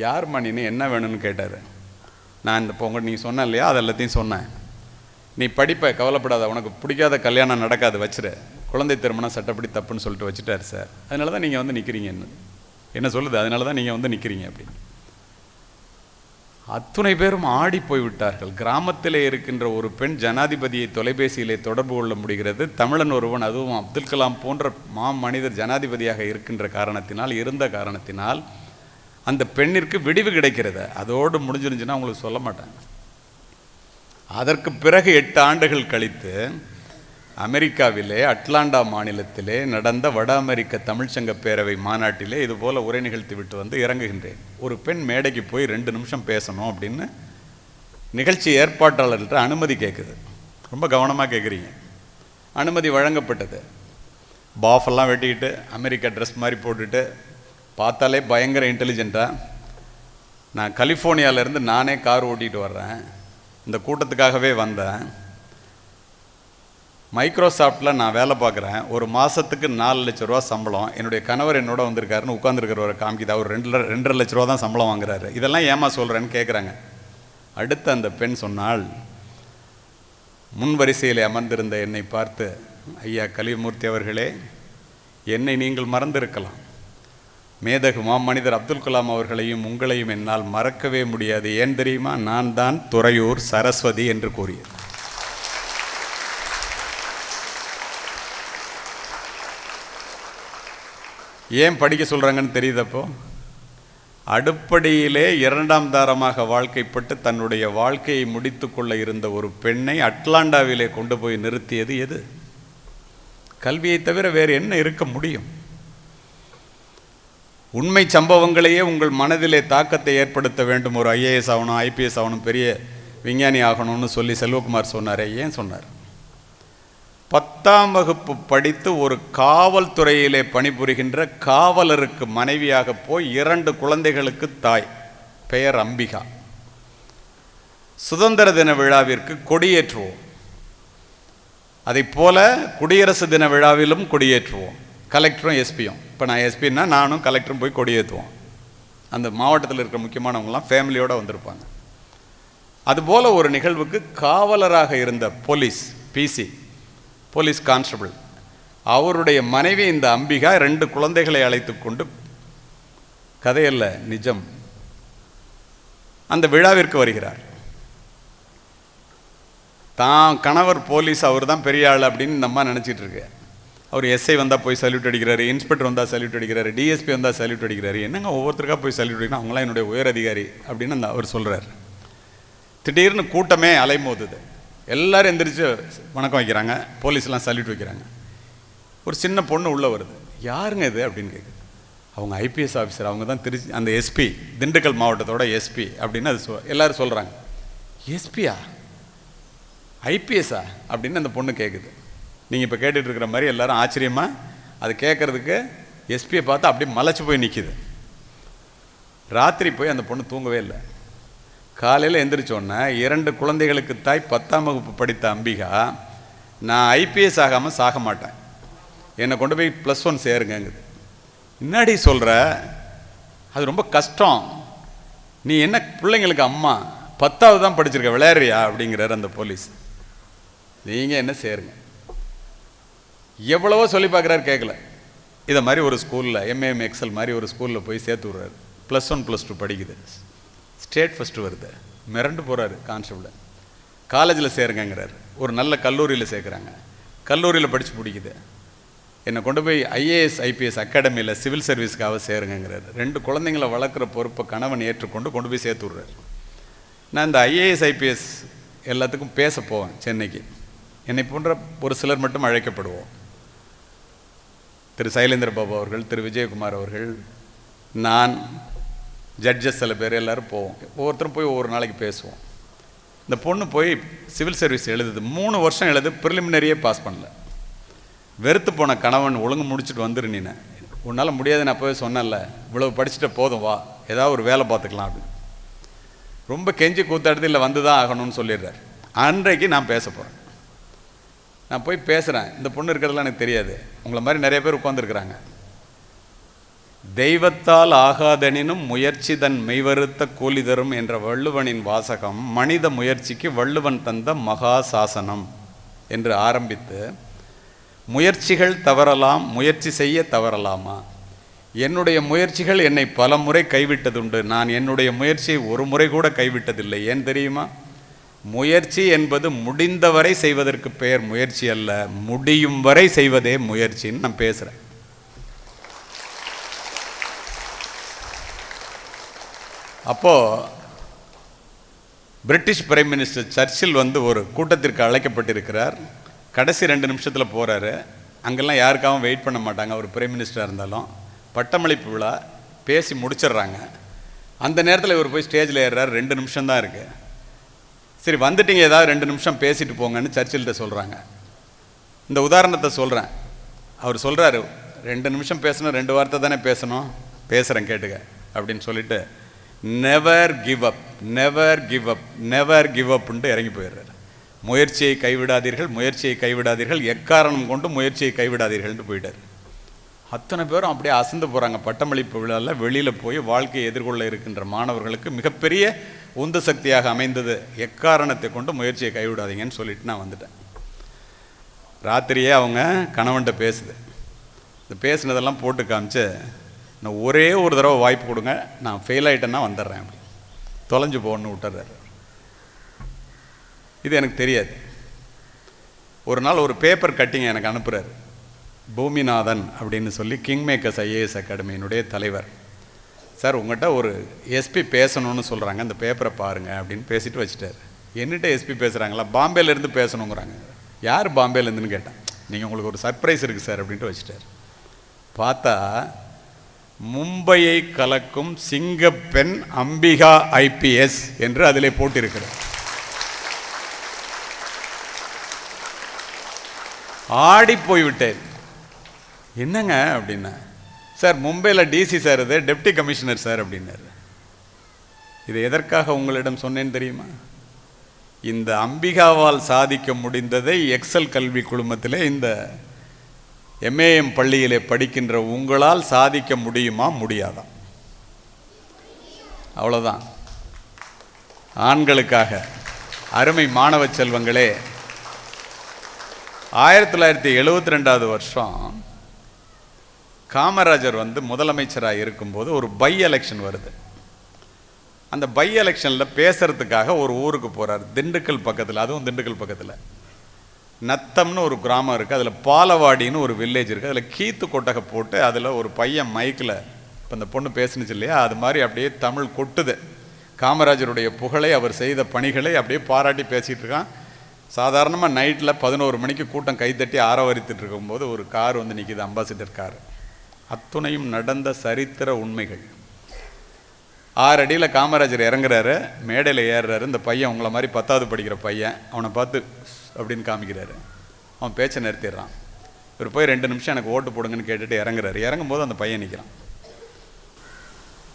யாரும்மா நீ, என்ன வேணும்னு கேட்டார். நான் இந்த பொங்கல் நீ சொன்ன இல்லையா, அது எல்லாத்தையும் சொன்னேன். நீ படிப்ப, கவலைப்படாத, உனக்கு பிடிக்காத கல்யாணம் நடக்காது, வச்சுரு, குழந்தை திருமணம் சட்டப்படி தப்புன்னு சொல்லிட்டு வச்சுட்டார் சார். அதனால தான் நீங்கள் வந்து நிற்கிறீங்க. என்ன சொல்லுது, அதனால தான் நீங்கள் வந்து நிற்கிறீங்க அப்படின்னு. அத்துணை பேரும் ஆடி போய்விட்டார்கள். கிராமத்திலே இருக்கின்ற ஒரு பெண் ஜனாதிபதியை தொலைபேசியிலே தொடர்பு கொள்ள முடிகிறது. தமிழன் ஒருவன், அதுவும் அப்துல் கலாம் போன்ற மனிதர் ஜனாதிபதியாக இருந்த காரணத்தினால் அந்த பெண்ணிற்கு விடிவு கிடைக்கிறது. அதோடு முடிஞ்சிருந்துச்சுன்னா உங்களுக்கு சொல்ல மாட்டாங்க. அதற்கு பிறகு 8 ஆண்டுகள் கழித்து அமெரிக்காவிலே அட்லாண்டா மாநிலத்திலே நடந்த வட அமெரிக்க தமிழ்ச்சங்க பேரவை மாநாட்டிலே இதுபோல் உரை நிகழ்த்தி விட்டு வந்து இறங்குகின்றேன். ஒரு பெண் மேடைக்கு போய் 2 நிமிஷம் பேசணும் அப்படின்னு நிகழ்ச்சி ஏற்பாட்டாளர்கிட்ட அனுமதி கேட்குது. ரொம்ப கவனமாக கேட்குறீங்க. அனுமதி வழங்கப்பட்டது. பாஃபெல்லாம் வெட்டிக்கிட்டு அமெரிக்கா ட்ரெஸ் மாதிரி போட்டுட்டு பார்த்தாலே பயங்கர இன்டெலிஜென்ட்டாக, நான் கலிஃபோர்னியாவிலேருந்து நானே கார் ஓட்டிகிட்டு வர்றேன், இந்த கூட்டத்துக்காகவே வந்தேன். மைக்ரோசாஃப்டில் நான் வேலை பார்க்குறேன், ஒரு மாதத்துக்கு 4 லட்ச ரூபா சம்பளம். என்னுடைய கணவர் என்னோட வந்திருக்காருன்னு உட்காந்துருக்கிறவரை காமிக்குது. அவர் 2.5 லட்ச ரூபா தான் சம்பளம் வாங்குறாரு. இதெல்லாம் ஏமா சொல்கிறேன்னு கேட்குறாங்க. அடுத்து அந்த பெண் சொன்னால், முன் வரிசையில் அமர்ந்திருந்த என்னை பார்த்து, ஐயா கலிமூர்த்தி அவர்களே, என்னை நீங்கள் மறந்திருக்கலாம், மேதகு மாமனிதர் அப்துல் கலாம் அவர்களையும் உங்களையும் என்னால் மறக்கவே முடியாது. ஏன் தெரியுமா, நான் தான் துறையூர் சரஸ்வதி என்று கூறியது. ஏன் படிக்க சொல்கிறாங்கன்னு தெரியுதப்போ, அடுப்படியிலே 2ஆம் தாரமாக வாழ்க்கைப்பட்டு தன்னுடைய வாழ்க்கையை முடித்து கொள்ள இருந்த ஒரு பெண்ணை அட்லாண்டாவிலே கொண்டு போய் நிறுத்தியது எது? கல்வியை தவிர வேறு என்ன இருக்க முடியும்? உண்மை சம்பவங்களையே உங்கள் மனதிலே தாக்கத்தை ஏற்படுத்த வேண்டும். ஒரு ஐஏஎஸ் ஆகணும், ஐபிஎஸ் ஆகணும், பெரிய விஞ்ஞானி ஆகணும்னு சொல்லி செல்வகுமார் சொன்னாரே, ஏன் சொன்னார்? 10ஆம் வகுப்பு படித்து ஒரு காவல்துறையிலே பணிபுரிகின்ற காவலருக்கு மனைவியாக போய் 2 குழந்தைகளுக்கு தாய், பெயர் அம்பிகா. சுதந்திர தின விழாவிற்கு கொடியேற்றுவோம், அதை போல குடியரசு தின விழாவிலும் கொடியேற்றுவோம். கலெக்டரும் எஸ்பியும், இப்போ நான் எஸ்பின்னா நானும் கலெக்டரும் போய் கொடியேற்றுவோம். அந்த மாவட்டத்தில் இருக்கிற முக்கியமானவங்களாம் ஃபேமிலியோடு வந்திருப்பாங்க. அதுபோல் ஒரு நிகழ்வுக்கு காவலராக இருந்த போலீஸ் பிசி, போலீஸ் கான்ஸ்டபிள், அவருடைய மனைவி இந்த அம்பிகா 2 குழந்தைகளை அழைத்து கொண்டு, கதையல்ல நிஜம், அந்த விழாவிற்கு வருகிறார். தான் கணவர் போலீஸ், அவர் தான் பெரிய ஆள் அப்படின்னு இந்த அம்மா நினச்சிட்டு இருக்கு. அவர் எஸ்ஐ வந்தால் போய் சல்யூட் அடிக்கிறாரு, இன்ஸ்பெக்டர் வந்தால் சல்யூட் அடிக்கிறாரு, டிஎஸ்பி வந்தால் சல்யூட் அடிக்கிறாரு. என்னங்க ஒவ்வொருத்தருக்கா போய் சல்யூட் அடிக்கணும், அவங்களாம் என்னுடைய உயர் அதிகாரி அப்படின்னு அந்த அவர் சொல்கிறார். திடீர்னு கூட்டமே அலைமோதுது. எல்லாரும் எந்திரிச்சு வணக்கம் வைக்கிறாங்க, போலீஸ்லாம் சல்யூட் வைக்கிறாங்க. ஒரு சின்ன பொண்ணு உள்ளே வருது. யாருங்க இது அப்படின்னு கேட்குது. அவங்க ஐபிஎஸ் ஆஃபீஸர், அவங்க தான் திருச்சி அந்த எஸ்பி, திண்டுக்கல் மாவட்டத்தோட எஸ்பி அப்படின்னு அது எல்லாரும் சொல்கிறாங்க. எஸ்பியா, ஐபிஎஸ்ஸா அப்படின்னு அந்த பொண்ணு கேட்குது. நீங்கள் இப்போ கேட்டுட்டு இருக்கிற மாதிரி எல்லாரும் ஆச்சரியமாக அது கேட்குறதுக்கு எஸ்பியை பார்த்து அப்படியே மலைச்சு போய் நிற்கிது. ராத்திரி போய் அந்த பொண்ணு தூங்கவே இல்லை. காலையில் எந்திரிச்சோன்னே 2 குழந்தைகளுக்கு தாய் 10ஆம் வகுப்பு படித்த அம்பிகா, நான் ஐபிஎஸ் ஆகாமல் சாக மாட்டேன், என்னை கொண்டு போய் +1 சேருங்கங்குது. முன்னாடி சொல்கிற அது ரொம்ப கஷ்டம், நீ என்ன பிள்ளைங்களுக்கு அம்மா, 10வது தான் படிச்சிருக்க, விளையாடுறியா அப்படிங்கிறார் அந்த போலீஸ். நீங்கள் என்ன சேருங்க. எவ்வளவோ சொல்லி பார்க்குறாரு, கேட்கல. இதை மாதிரி ஒரு ஸ்கூலில் எம்ஏஎம் எக்ஸல் மாதிரி ஒரு ஸ்கூலில் போய் சேர்த்து விட்றாரு. +1 +2 படிக்குது, ஸ்டேட் ஃபஸ்ட்டு வருது. மிரண்டு போகிறாரு கான்ஸ்டபிள். காலேஜில் சேருங்கிறாரு. ஒரு நல்ல கல்லூரியில் சேர்க்குறாங்க. கல்லூரியில் படித்து பிடிக்குது. என்னை கொண்டு போய் ஐஏஎஸ் ஐபிஎஸ் அகாடமியில் சிவில் சர்வீஸ்க்காக சேருங்கிறாரு. 2 குழந்தைங்களை வளர்க்குற பொறுப்பை கணவன் ஏற்றுக்கொண்டு கொண்டு போய் சேர்த்து விட்றாரு. நான் இந்த ஐஏஎஸ் ஐபிஎஸ் எல்லாத்துக்கும் பேச போவேன் சென்னைக்கு. என்னை போன்ற ஒரு சிலர் மட்டும் அழைக்கப்படுவோம். திரு சைலேந்திர பாபு அவர்கள், திரு விஜயகுமார் அவர்கள், நான், ஜட்ஜஸ் சில பேர் எல்லோரும் போவோம். ஒவ்வொருத்தரும் போய் ஒவ்வொரு நாளைக்கு பேசுவோம். இந்த பொண்ணு போய் சிவில் சர்வீஸ் எழுதுது. 3 வருஷம் எழுது, ப்ரிலிமினரியே பாஸ் பண்ணல. வெறுத்து போன கணவன், ஒழுங்கு முடிச்சுட்டு வந்துரு, நீ உன்னால் முடியாதுன்னு அப்போவே சொன்னல, இவ்வளவு படிச்சுட்டு போதும், வா ஏதாவது ஒரு வேலை பார்த்துக்கலாம் அப்படின்னு ரொம்ப கெஞ்சி கூத்தாடுது. இல்லை வந்து தான் ஆகணும்னு சொல்லிடுறார். அன்றைக்கு நான் பேச போகிறேன். நான் போய் பேசுகிறேன். இந்த பொண்ணு இருக்கிறதுலாம் எனக்கு தெரியாது. உங்களை மாதிரி நிறைய பேர் உட்காந்துருக்குறாங்க. தெய்வத்தால் ஆகாதெனினும் முயற்சி தன் மெய்வருத்த கூலி தரும் என்ற வள்ளுவனின் வாசகம் மனித முயற்சிக்கு வள்ளுவன் தந்த மகா சாசனம் என்று ஆரம்பித்து, முயற்சிகள் தவறலாம், முயற்சி செய்ய தவறலாமா? என்னுடைய முயற்சிகள் என்னை பல முறை கைவிட்டதுண்டு. நான் என்னுடைய முயற்சியை ஒரு முறை கூட கைவிட்டதில்லை. ஏன் தெரியுமா? முயற்சி என்பது முடிந்தவரை செய்வதற்கு பெயர் முயற்சி அல்ல, முடியும் வரை செய்வதே முயற்சின்னு நான் பேசுகிறேன். அப்போது பிரிட்டிஷ் பிரைம் மினிஸ்டர் சர்ச்சில் வந்து ஒரு கூட்டத்திற்கு அழைக்கப்பட்டிருக்கிறார். கடைசி 2 நிமிஷத்தில் போகிறாரு. அங்கெல்லாம் யாருக்காகவும் வெயிட் பண்ண மாட்டாங்க, அவர் பிரைம் மினிஸ்டராக இருந்தாலும். பட்டமளிப்பு விழா பேசி முடிச்சிடுறாங்க. அந்த நேரத்தில் இவர் போய் ஸ்டேஜில் ஏறுறாரு. 2 நிமிஷம் தான் இருக்குது. சரி வந்துட்டீங்க, ஏதாவது 2 நிமிஷம் பேசிட்டு போங்கன்னு சர்ச்சில்கிட்ட சொல்கிறாங்க. இந்த உதாரணத்தை சொல்கிறேன். அவர் சொல்கிறாரு, 2 நிமிஷம் பேசணும், 2 வார்த்தை தானே பேசணும், பேசுகிறேன் கேட்டுக்க அப்படின்னு சொல்லிட்டு, never give up, never give up, never give அப்ன்ட்டு இறங்கி போயிடுறாரு. முயற்சியை கைவிடாதீர்கள், முயற்சியை கைவிடாதீர்கள், எக்காரணம் கொண்டு முயற்சியை கைவிடாதீர்கள்னு போயிட்டார். அத்தனை பேரும் அப்படியே அசந்து போகிறாங்க. பட்டமளிப்பு விழாவில் வெளியில் போய் வாழ்க்கையை எதிர்கொள்ள இருக்கின்ற மாணவர்களுக்கு மிகப்பெரிய உந்து சக்தியாக அமைந்தது, எக்காரணத்தை கொண்டு முயற்சியை கைவிடாதீங்கன்னு சொல்லிட்டு நான் வந்துட்டேன். ராத்திரியே அவங்க கணவன்கிட்ட பேசுது. இந்த பேசுனதெல்லாம் போட்டு காமிச்சு, நான் ஒரே ஒரு தடவை வாய்ப்பு கொடுங்க, நான் ஃபெயில் ஆகிட்டேன்னா வந்துடுறேன் அப்படி, தொலைஞ்சு போகணுன்னு விட்டுறாரு. இது எனக்கு தெரியாது. ஒரு நாள் ஒரு பேப்பர் கட்டிங் எனக்கு அனுப்புகிறார் பூமிநாதன் அப்படின்னு சொல்லி, கிங் மேக்கர்ஸ் ஐஏஎஸ் அகாடமியினுடைய தலைவர். சார் உங்கள்கிட்ட ஒரு எஸ்பி பேசணும்னு சொல்கிறாங்க, அந்த பேப்பரை பாருங்கள் அப்படின்னு பேசிட்டு வச்சுட்டார். என்னிட்ட எஸ்பி பேசுகிறாங்களா? பாம்பேலேருந்து பேசணுங்கிறாங்க. யார் பாம்பேலேருந்துன்னு கேட்டேன். நீங்கள் உங்களுக்கு ஒரு சர்ப்ரைஸ் இருக்குது சார் அப்படின்ட்டு வச்சுட்டார். பார்த்தா மும்பையை கலக்கும் சிங்கப்பெண் அம்பிகா ஐபிஎஸ் என்று அதிலே போட்டிருக்கிறார். ஆடி போய்விட்டேன். என்னங்க அப்படின்னா, சார் மும்பையில் டிசி சார், இது டெப்டி கமிஷனர் சார் அப்படின்னாரு. இது எதற்காக உங்களிடம் சொன்னேன்னு தெரியுமா? இந்த அம்பிகாவால் சாதிக்க முடிந்ததை எக்ஸல் கல்வி குழுமத்திலே இந்த எம்ஏஎம் பள்ளியிலே படிக்கின்ற உங்களால் சாதிக்க முடியுமா, முடியாதா? அவ்வளோதான். ஆண்களுக்காக அருமை மாணவ செல்வங்களே, 1972வது வருஷம் காமராஜர் வந்து முதலமைச்சராக இருக்கும்போது ஒரு பை எலெக்ஷன் வருது. அந்த பை எலெக்ஷனில் பேசுறதுக்காக ஒரு ஊருக்கு போகிறார், திண்டுக்கல் பக்கத்தில். அதுவும் திண்டுக்கல் பக்கத்தில் நத்தம்னு ஒரு கிராமம் இருக்குது, அதில் பாலவாடின்னு ஒரு வில்லேஜ் இருக்குது. அதில் கீத்து கொட்டகை போட்டு அதில் ஒரு பையன் மைக்கில், இப்போ இந்த பொண்ணு பேசுனுச்சு இல்லையா, அது மாதிரி அப்படியே தமிழ் கொட்டுது. காமராஜருடைய புகழை, அவர் செய்த பணிகளை அப்படியே பாராட்டி பேசிகிட்டு இருக்கான். சாதாரணமாக நைட்டில் 11 மணிக்கு கூட்டம் கைத்தட்டி ஆரவரித்துட்டு இருக்கும்போது ஒரு கார் வந்து நிற்கிது, அம்பாசிடர் கார். அத்துணையும் நடந்த சரித்திர உண்மைகள். 6 அடியில் காமராஜர் இறங்குறாரு, மேடையில் ஏறுறாரு. இந்த பையன் உங்களை மாதிரி 10வது படிக்கிற பையன், அவனை பார்த்து அப்படின்னு காமிக்கிறாரு. அவன் பேச்சை நிறுத்திடுறான். இவர் போய் 2 நிமிஷம் எனக்கு ஓட்டு போடுங்கன்னு கேட்டுட்டு இறங்குறாரு. இறங்கும்போது அந்த பையன் நிற்கிறான்.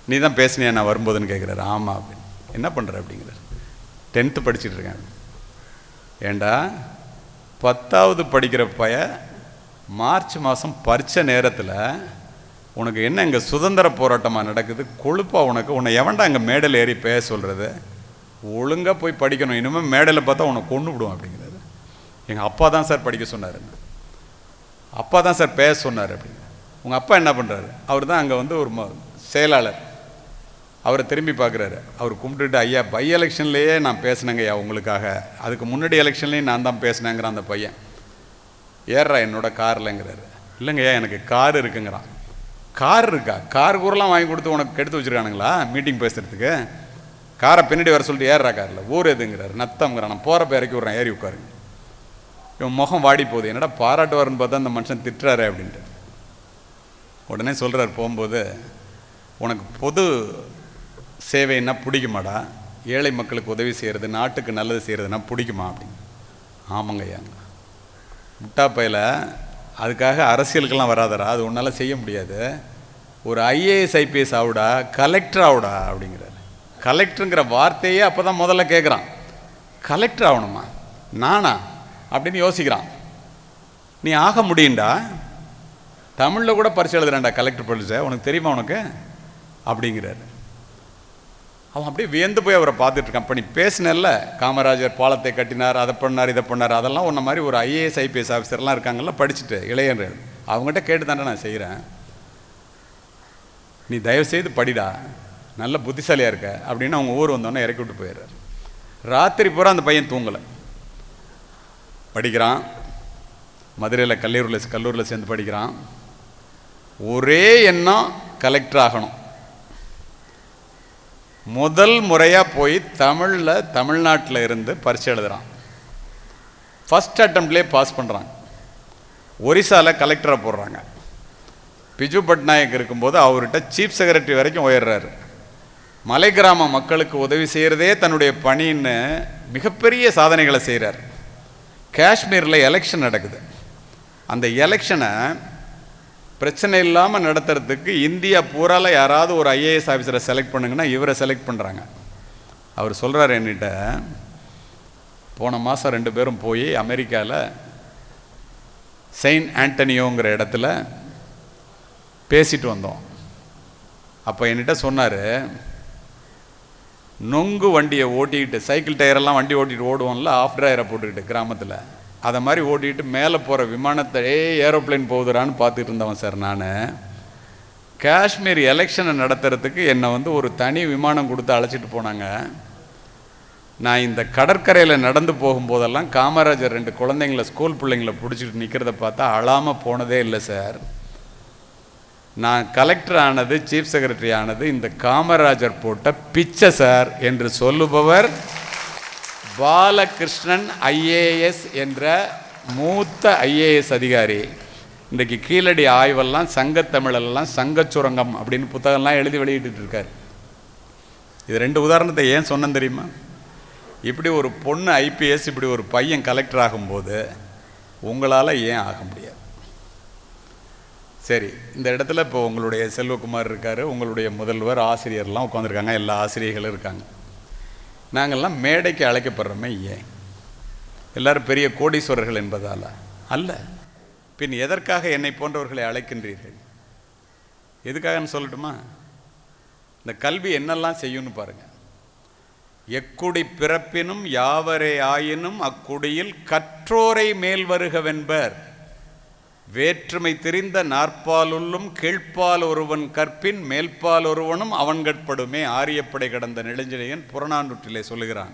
நீ தான் பேசினியா நான் வரும்போதுன்னு கேட்குறாரு. ஆமாம் அப்படின்னு. என்ன பண்ணுற அப்படிங்கிறார். 10th படிச்சுட்டு இருக்கேன். ஏண்டா 10வது படிக்கிற பையன் மார்ச் மாதம் பரீட்சை நேரத்தில் உனக்கு என்ன இங்கே சுதந்திர போராட்டமாக நடக்குது, கொழுப்பாக உன்னை எவன்டா அங்கே மேடையில் ஏறி பேச சொல்கிறது, ஒழுங்காக போய் படிக்கணும், இனிமேல் மேடையில் பார்த்தா உன்னை கொண்டு விடுவோம் அப்படிங்கிறது. எங்கள் அப்பா தான் சார் படிக்க சொன்னார், அப்பா தான் சார் பேச சொன்னார் அப்படிங்க. உங்கள் அப்பா என்ன பண்ணுறாரு? அவர் தான் அங்கே வந்து ஒரு செயலாளர். அவரை திரும்பி பார்க்குறாரு. அவர் கும்பிட்டுட்டு, ஐயா பை எலெக்ஷன்லேயே நான் பேசினேங்க ஐயா உங்களுக்காக, அதுக்கு முன்னாடி எலெக்ஷன்லேயும் நான் தான் பேசினேங்கிறான் அந்த பையன். ஏறா என்னோட கார்லங்கிறாரு. இல்லைங்கய்யா எனக்கு கார் இருக்குங்கிறான். கார் இருக்கா? கார் கூரெலாம் வாங்கி கொடுத்து உனக்கு கெடுத்து வச்சுருக்கானுங்களா மீட்டிங் பேசுகிறதுக்கு? காரை பின்னாடி வர சொல்லிட்டு ஏறா காரில். ஊர் எதுங்கிறாரு. நத்தம்ங்கிறான். நான் போகிறப்ப இறக்கி விட்றேன், ஏறி உட்காருங்க. இவன் முகம் வாடி போகுது. என்னடா பாராட்டுவாருன்னு பார்த்தா அந்த மனுஷன் திட்டுறாரு அப்படின்ட்டு. உடனே சொல்கிறார் போகும்போது, உனக்கு பொது சேவைன்னா பிடிக்குமாடா, ஏழை மக்களுக்கு உதவி செய்கிறது, நாட்டுக்கு நல்லது செய்கிறதுனா பிடிக்குமா அப்படின்னு. ஆமாங்க ஐயா. முட்டா பையில அதுக்காக அரசியலுக்கெல்லாம் வராதரா, அது உன்னால் செய்ய முடியாது, ஒரு ஐஏஎஸ் ஐபிஎஸ் ஆகுடா, கலெக்டர் ஆகுடா அப்படிங்கிறாரு. கலெக்டருங்கிற வார்த்தையே அப்போ தான் முதல்ல கேட்குறான். கலெக்டர் ஆகணுமா நானா அப்படின்னு யோசிக்கிறான். நீ ஆக முடியும்டா, தமிழில் கூட பரிசு எழுதுறான்டா கலெக்டர் பரிசை, உனக்கு தெரியுமா உனக்கு அப்படிங்கிறாரு. அவன் அப்படியே வியந்து போய் அவரை பார்த்துட்டு இருக்கான். இப்போ நீ பேசினல்ல, காமராஜர் பாலத்தை கட்டினார், அதை பண்ணார், இதை பண்ணார், அதெல்லாம் உன்ன மாதிரி ஒரு ஐஏஎஸ் ஐபிஎஸ் ஆஃபீஸர்லாம் இருக்காங்கல்ல படிச்சுட்டு இளைஞர்கள், அவங்ககிட்ட கேட்டு தானே நான் செய்கிறேன், நீ தயவுசெய்து படிடா, நல்ல புத்திசாலியாக இருக்க அப்படின்னு அவங்க ஊர் வந்தோன்னே இறக்கி விட்டு போயிடுறாரு. ராத்திரி பூரா அந்த பையன் தூங்கலை, படிக்கிறான். மதுரையில் கல்லூரியில் சேர்ந்து படிக்கிறான். ஒரே எண்ணம் கலெக்டர் ஆகணும். முதல் முறையாக போய் தமிழ்நாட்டில் இருந்து பரீட்சை எழுதுகிறான். ஃபஸ்ட் அட்டம்ப்ட்லேயே பாஸ் பண்ணுறாங்க. ஒரிசாவில் கலெக்டரை போடுறாங்க. பிஜு பட்நாயக் இருக்கும்போது அவர்கிட்ட சீஃப் செக்ரட்டரி வரைக்கும் உயர்றாரு. மலை கிராம மக்களுக்கு உதவி செய்கிறதே தன்னுடைய பணின்னு மிகப்பெரிய சாதனைகளை செய்கிறார். காஷ்மீரில் எலெக்ஷன் நடக்குது. அந்த எலெக்ஷனை பிரச்சனை இல்லாமல் நடத்துறதுக்கு இந்தியா பூரால யாராவது ஒரு ஐஏஎஸ் ஆஃபீஸரை செலக்ட் பண்ணுங்கன்னா இவரை செலக்ட் பண்ணுறாங்க. அவர் சொல்கிறார் என்கிட்ட, போன மாதம் 2 பேரும் போய் அமெரிக்காவில் செயின்ட் ஆண்டனியோங்கிற இடத்துல பேசிட்டு வந்தோம். அப்போ என்கிட்ட சொன்னார், நொங்கு வண்டியை ஓட்டிக்கிட்டு, சைக்கிள் டயரெல்லாம் வண்டி ஓட்டிகிட்டு ஓடுவோம்ல ஆஃப் டயரை போட்டுக்கிட்டு கிராமத்தில், அதை மாதிரி ஓட்டிகிட்டு மேலே போகிற விமானத்தை ஏரோப்ளைன் போகுதுறான்னு பார்த்துட்டு இருந்தவன் சார். நான் காஷ்மீர் எலெக்ஷனை நடத்துறதுக்கு என்னை வந்து ஒரு தனி விமானம் கொடுத்து அழைச்சிட்டு போனாங்க. நான் இந்த கடற்கரையில் நடந்து போகும்போதெல்லாம் காமராஜர் 2 குழந்தைங்கள ஸ்கூல் பிள்ளைங்களை பிடிச்சிட்டு நிற்கிறத பார்த்தா அழாமல் போனதே இல்லை சார். நான் கலெக்டர் ஆனது, சீஃப் செக்ரட்டரி ஆனது இந்த காமராஜர் போட்ட பிச்சை சார் என்று சொல்லுபவர் பாலகிருஷ்ணன் ஐஏஎஸ் என்ற மூத்த ஐஏஎஸ் அதிகாரி. இன்றைக்கு கீழடி ஆய்வெல்லாம் சங்கத்தமிழெல்லாம் சங்கச்சுரங்கம் அப்படின்னு புத்தகம்லாம் எழுதி வெளியிட்டு இருக்கார். இது 2 உதாரணத்தை ஏன் சொன்னேன் தெரியுமா? இப்படி ஒரு பொண்ணு ஐபிஎஸ், இப்படி ஒரு பையன் கலெக்டர் ஆகும்போது உங்களால் ஏன் ஆக முடியாது? சரி, இந்த இடத்துல இப்போ உங்களுடைய செல்வகுமார் இருக்கார், உங்களுடைய முதல்வர், ஆசிரியர்லாம் உட்காந்துருக்காங்க, எல்லா ஆசிரியர்களும் இருக்காங்க. நாங்கள்லாம் மேடைக்கு அழைக்கப்படுறோமே ஏன்? எல்லாரும் பெரிய கோடீஸ்வரர்கள் என்பதால் அல்ல. பின் எதற்காக என்னை போன்றவர்களை அழைக்கின்றீர்கள்? எதுக்காகன்னு சொல்லட்டுமா? இந்த கல்வி என்னெல்லாம் செய்யும்னு பாருங்கள். எக்குடி பிறப்பினும் யாவரே ஆயினும் அக்குடியில் கற்றோரை மேல் வருகவென்பர். வேற்றுமை தெரிந்த நாற்பாலுள்ளும் கீழ்ப்பால் ஒருவன் கற்பின் மேல்பால் ஒருவனும் அவன் கட்படுமே. ஆரியப்படை கடந்த நெடுஞ்செழியன் புறநானூற்றிலே சொல்லுகிறான்.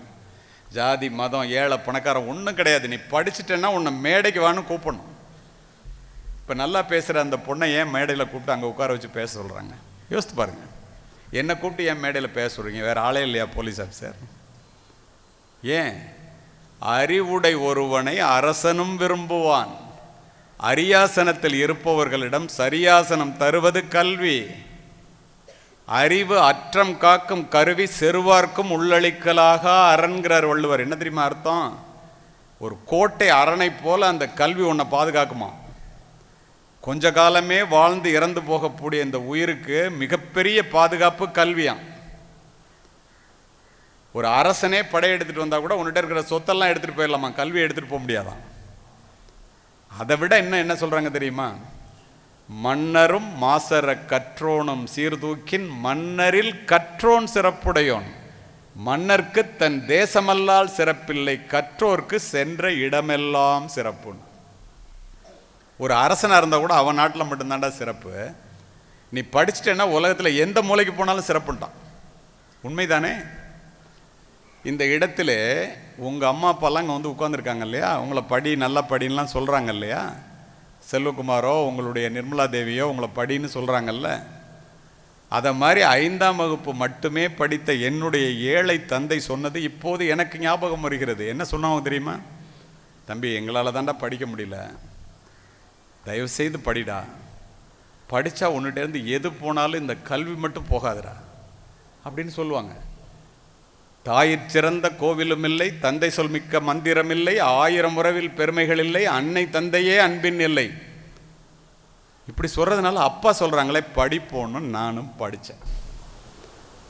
ஜாதி மதம் ஏழை பணக்காரன் ஒன்றும் கிடையாது, நீ படிச்சுட்டேன்னா உன்னை மேடைக்கு வான்னு கூப்பிடணும். இப்போ நல்லா பேசுகிற அந்த பொண்ணை ஏன் மேடையில் கூப்பிட்டு அங்கே உட்கார வச்சு பேச சொல்கிறாங்க? யோசித்து பாருங்கள். என்னை கூப்பிட்டு ஏன் மேடையில் பேச சொல்கிறீங்க? வேறு ஆளே இல்லையா போலீஸ் ஆஃபீஸர்? ஏன்? அறிவுடை ஒருவனை அரசனும் விரும்புவான். அரியாசனத்தில் இருப்பவர்களிடம் சரியாசனம் தருவது கல்வி. அறிவு அற்றம் காக்கும் கருவி செருவார்க்கும் உள்ளளிக்கலாக அரண்கிறார் வள்ளுவர். என்ன தெரியுமா அர்த்தம்? ஒரு கோட்டை அரணை போல அந்த கல்வி உன்னை பாதுகாக்குமா. கொஞ்ச காலமே வாழ்ந்து இறந்து போகக்கூடிய இந்த உயிருக்கு மிகப்பெரிய பாதுகாப்பு கல்வியாம். ஒரு அரசனே படையெடுத்துட்டு வந்தா கூட உன்கிட்ட இருக்கிற சொத்தெல்லாம் எடுத்துட்டு போயிடலாமா, கல்வியை எடுத்துட்டு போக முடியாதான். அதை விட என்ன சொல்றாங்க தெரியுமா? மன்னரும் மாசற கற்றோனும் சீர்தூக்கின் மன்னரில் கற்றோன் சிறப்புடையோன், மன்னர்க்கு தன் தேசமல்லால் சிறப்பில்லை, கற்றோர்க்கு சென்ற இடமெல்லாம் சிறப்பு. ஒரு அரசனா இருந்தா கூட அவன் நாட்டில் மட்டும்தான்டா சிறப்பு. நீ படிச்சுட்டேன்னா உலகத்தில் எந்த மூலைக்கு போனாலும் சிறப்புட்டான். உண்மைதானே? இந்த இடத்துல உங்க அம்மா அப்பாலாம் இங்கே வந்து உட்காந்துருக்காங்க இல்லையா, உங்களை படி நல்லா படின்லாம் சொல்றாங்க இல்லையா, செல்வகுமாரோ உங்களுடைய நிர்மலா தேவியோ உங்களை படின்னு சொல்றாங்கல்ல, அதை மாதிரி 5ஆம் வகுப்பு மட்டுமே படித்த என்னுடைய ஏழை தந்தை சொன்னது இப்போது எனக்கு ஞாபகம் வருகிறது. என்ன சொன்னாங்க தெரியுமா? தம்பி, எங்களால் தாண்டா படிக்க முடியல, தயவுசெய்து படிடா, படித்தா உன்னிட்டேருந்து எது போனாலும் இந்த கல்வி மட்டும் போகாதுடா அப்படின்னு சொல்லுவாங்க. தாயிற் சிறந்த கோவிலும் இல்லை, தந்தை சொல் மிக்க மந்திரம் இல்லை, 1000 உறவில் பெருமைகள் இல்லை, அன்னை தந்தையே அன்பின் இல்லை. இப்படி சொல்றதுனால அப்பா சொல்றாங்களே படிப்போன்னு நானும் படித்தேன்.